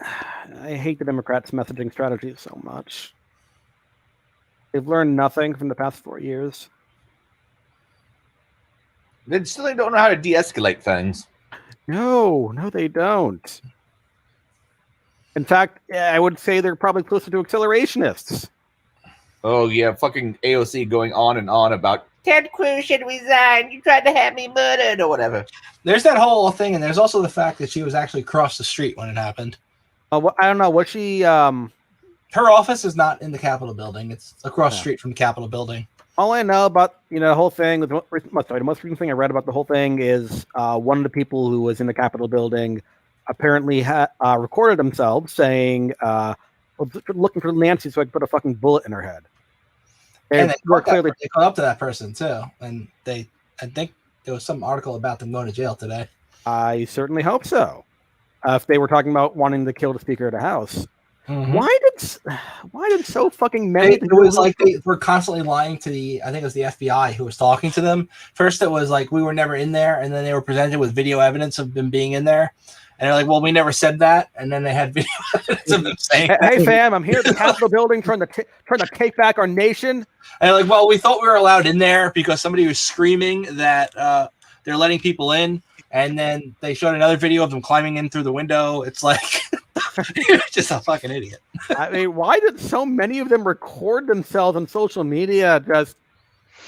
I hate the Democrats' messaging strategy so much. They've learned nothing from the past 4 years. They still don't know how to de-escalate things. No, they don't. In fact, I would say they're probably closer to accelerationists. Oh, yeah, fucking AOC going on and on about Ted Cruz should resign. You tried to have me murdered or whatever. There's that whole thing, and there's also the fact that she was actually across the street when it happened. I don't know. Was she... Her office is not in the Capitol building. It's across the street from the Capitol building. All I know about the whole thing, the most recent thing I read about the whole thing is one of the people who was in the Capitol building apparently recorded themselves saying, looking for Nancy so I could put a fucking bullet in her head. And they caught up to that person too, and I think there was some article about them going to jail today. I certainly hope so. If they were talking about wanting to kill the Speaker of the House, why did so fucking many? It was like they were constantly lying to I think it was the FBI who was talking to them. First, it was like we were never in there, and then they were presented with video evidence of them being in there. And they're like, well, we never said that. And then they had video evidence of them saying, hey, fam, I'm here at the Capitol building trying to take back our nation. And they're like, well, we thought we were allowed in there because somebody was screaming that they're letting people in. And then they showed another video of them climbing in through the window. It's like, you're just a fucking idiot. I mean, why did so many of them record themselves on social media? Just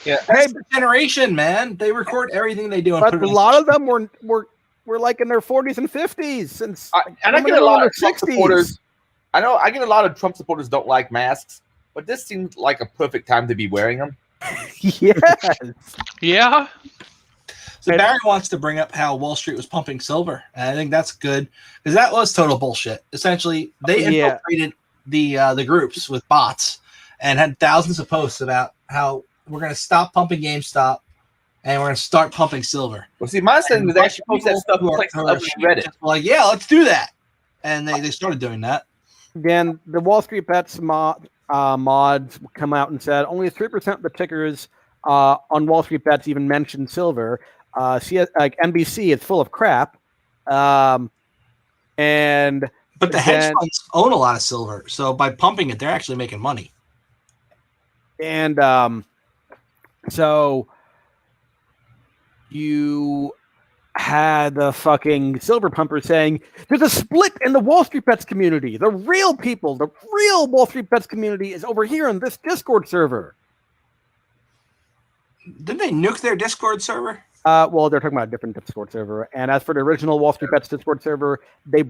that's the generation, man. They record everything they do. But a lot of them were like in their 40s and 50s, and I get a lot of Trump supporters. I know I get a lot of Trump supporters don't like masks, but this seems like a perfect time to be wearing them. Yes. Yeah. So Barry wants to bring up how Wall Street was pumping silver, and I think that's good because that was total bullshit. Essentially, they infiltrated the groups with bots and had thousands of posts about how we're going to stop pumping GameStop. And we're going to start pumping silver. Well, see, my understanding is they actually post that stuff on Reddit. Like, yeah, let's do that. And they started doing that. Then the Wall Street Bets mods come out and said only 3% of the tickers on Wall Street Bets even mentioned silver. NBC is full of crap. But the hedge funds own a lot of silver. So by pumping it, they're actually making money. And so... you had the fucking silver pumper saying there's a split in the Wall Street Bets community. The real people, the real Wall Street Bets community is over here in this Discord server. Didn't they nuke their Discord server? Well, they're talking about a different Discord server. And as for the original Wall Street Bets Discord server, they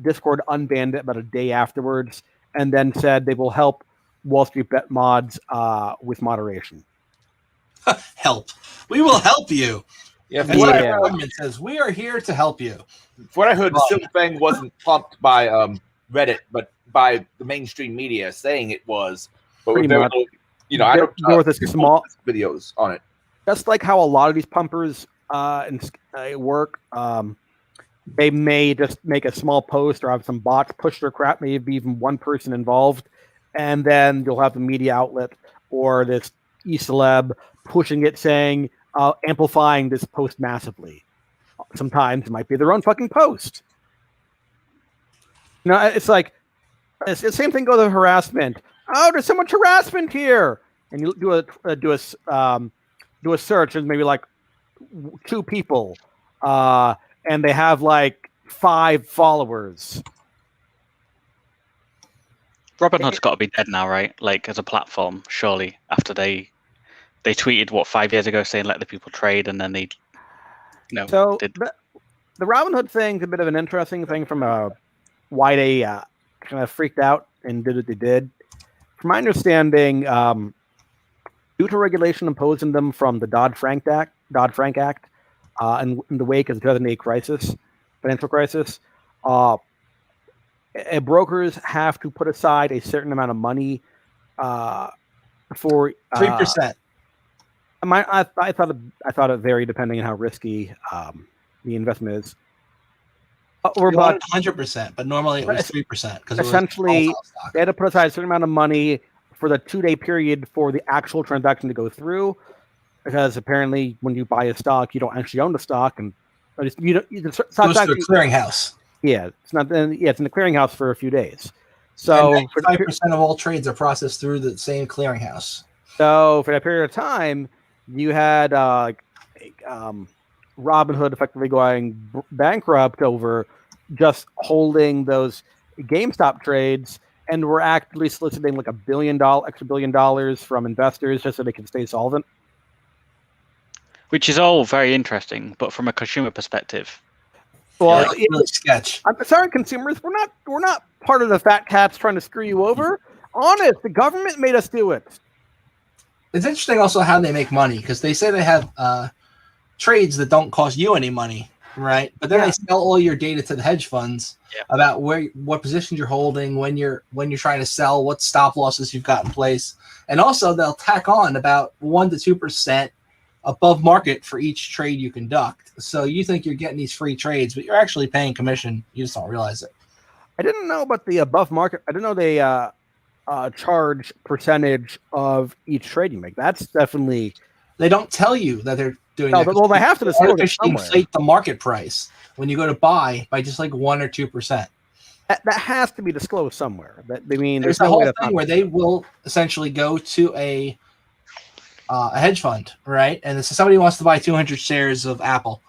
Discord unbanned it about a day afterwards and then said they will help Wall Street Bet mods with moderation. Help. We will help you. Yeah, what I heard, government says we are here to help you. From what I heard, the silver thing wasn't pumped by Reddit, but by the mainstream media saying it was. But pretty much. I don't know the small videos on it. Just like how a lot of these pumpers work. They may just make a small post or have some bots push their crap, maybe even one person involved, and then you'll have the media outlet or this e-celeb pushing it, saying, amplifying this post massively. Sometimes it might be their own fucking post. It's like, it's the same thing goes with harassment. Oh, there's so much harassment here. and you do a search, and maybe like 2 people, and they have like 5 followers. Robinhood's got to be dead now, right? Like as a platform, surely. After they tweeted 5 years ago saying let the people trade, and then they did. The Robinhood thing's a bit of an interesting thing from why they kind of freaked out and did what they did. From my understanding, due to regulation imposed on them from the Dodd-Frank Act, in the wake of the 2008 financial crisis, brokers have to put aside a certain amount of money for 3%. I thought it varied depending on how risky the investment is. Or about 100%, but normally it was 3% because essentially they had to put aside a certain amount of money for the 2-day period for the actual transaction to go through, because apparently when you buy a stock, you don't actually own the stock, and goes to a clearinghouse. Yeah, it's not. Yeah, it's in the clearinghouse for a few days. So 5% of all trades are processed through the same clearinghouse. So for that period of time, you had Robinhood effectively going bankrupt over just holding those GameStop trades, and we're actively soliciting like $1 billion from investors just so they can stay solvent. Which is all very interesting, but from a consumer perspective, well, it's really sketch. I'm sorry, consumers, we're not part of the fat cats trying to screw you over. Honest, the government made us do it. It's interesting also how they make money, because they say they have trades that don't cost you any money, right? But then they sell all your data to the hedge funds about what positions you're holding, when you're trying to sell, what stop losses you've got in place, and also they'll tack on about 1 to 2% above market for each trade you conduct. So you think you're getting these free trades, but you're actually paying commission. You just don't realize it. I didn't know about the above market. I didn't know they charge percentage of each trade you make. That's definitely. They don't tell you that they're doing that. Well, they have to disclose it somewhere. Inflate the market price when you go to buy by just like 1 or 2%. That has to be disclosed somewhere. There's a whole thing where they will essentially go to a hedge fund, right? And so somebody wants to buy 200 shares of Apple,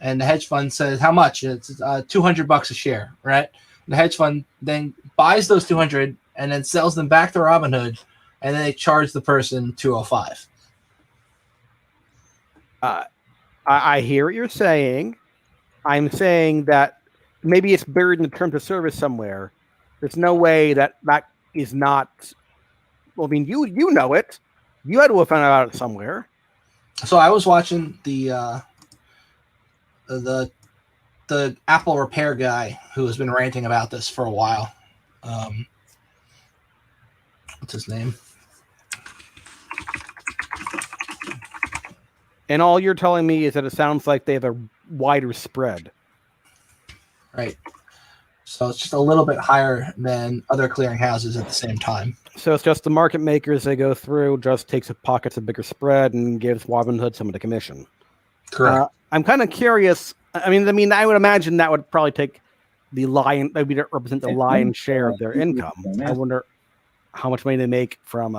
and the hedge fund says how much? It's $200 a share, right? The hedge fund then buys those 200 and then sells them back to Robinhood, and then they charge the person $205. I hear what you're saying. I'm saying that maybe it's buried in the terms of service somewhere. There's no way that is not. Well, I mean, you know it. You had to have found out it somewhere. So I was watching the Apple repair guy who has been ranting about this for a while. What's his name? And all you're telling me is that it sounds like they have a wider spread. Right. So it's just a little bit higher than other clearinghouses at the same time. So it's just the market makers they go through, just takes pockets a bigger spread and gives Robinhood some of the commission. Correct. I'm kind of curious. I mean, I would imagine that would probably take that would represent the lion's share of their income. I wonder how much money they make from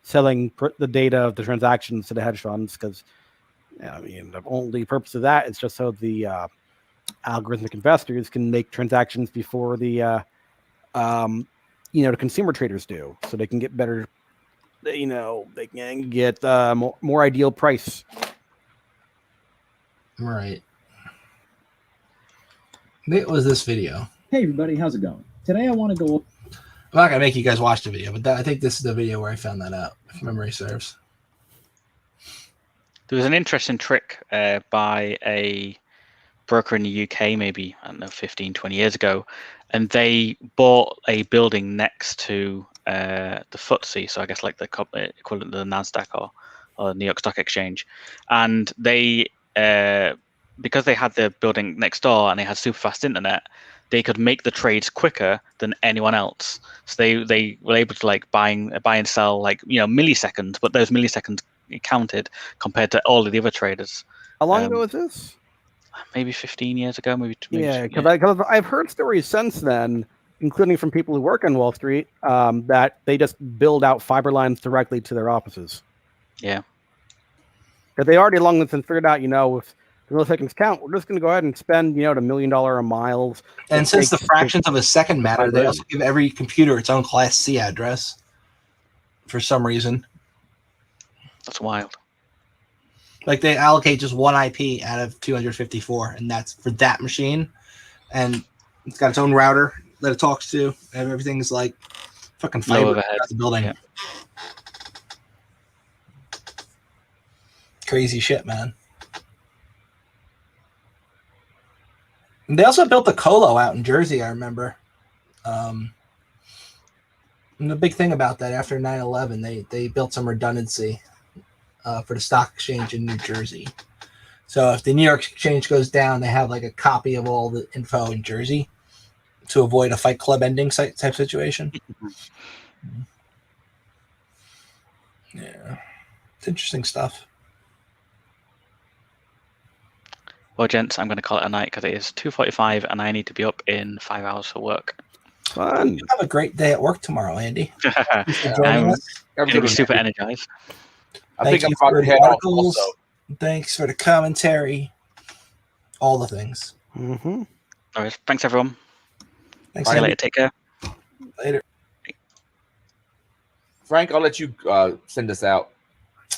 selling the data of the transactions to the hedge funds, because I mean, the only purpose of that is just so the algorithmic investors can make transactions before the the consumer traders do, so they can get better, they can get more ideal price. Right. It was this video. Hey everybody, how's it going? Today I want to go. I'm not gonna make you guys watch the video, but I think this is the video where I found that out, if memory serves. There was an interesting trick by a broker in the UK, maybe, I don't know, 15, 20 years ago, and they bought a building next to the FTSE, so I guess like the equivalent of the NASDAQ or New York Stock Exchange, and they because they had the building next door and they had super fast internet, they could make the trades quicker than anyone else. So they were able to like buy and sell milliseconds, but those milliseconds counted compared to all of the other traders. How long ago was this? Maybe 15 years ago, maybe. Yeah, because I've heard stories since then, including from people who work on Wall Street, that they just build out fiber lines directly to their offices. Yeah. Because they already long since figured out, if the milliseconds count, we're just going to go ahead and spend, the $1 million a miles. And since the fractions of a second matter, they also give every computer its own Class C address for some reason. That's wild. Like they allocate just one IP out of 254, and that's for that machine. And it's got its own router that it talks to, and everything's like fucking fiber overhead. throughout the building. Yeah. Crazy shit, man. And they also built the Colo out in Jersey, I remember. And the big thing about that, after 9/11, they built some redundancy for the stock exchange in New Jersey. So if the New York exchange goes down, they have like a copy of all the info in Jersey to avoid a Fight Club ending type situation. Yeah. It's interesting stuff. Well, gents, I'm going to call it a night because it is 2:45 and I need to be up in 5 hours for work. Fun. Have a great day at work tomorrow, Andy. Thanks for joining I'm us. going to be super energized. I Thank think I'm you about for to the head off articles. also. Thanks for the commentary. All the things. Mm-hmm. All right, thanks, everyone. Thanks, See you Andy. later. Take care. Later. Frank, I'll let you send us out.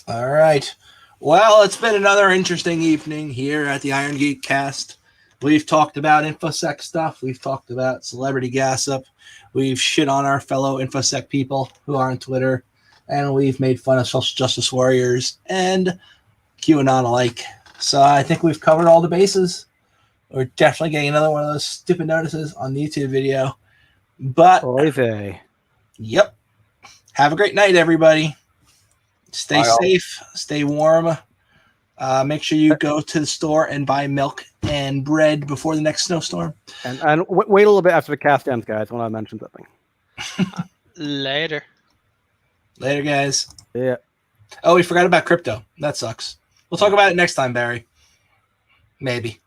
All right. Well, it's been another interesting evening here at the Irongeek Cast. We've talked about InfoSec stuff. We've talked about celebrity gossip. We've shit on our fellow InfoSec people who are on Twitter. And we've made fun of social justice warriors and QAnon alike. So I think we've covered all the bases. We're definitely getting another one of those stupid notices on the YouTube video. But, Oy vey. yep. Have a great night, everybody. Stay Bye, all. safe. Stay warm. Make sure you go to the store and buy milk and bread before the next snowstorm. And wait a little bit after the cast ends, guys, when I mention something. Later. Later, guys. Yeah. Oh, we forgot about crypto. That sucks. We'll talk about it next time, Barry. Maybe.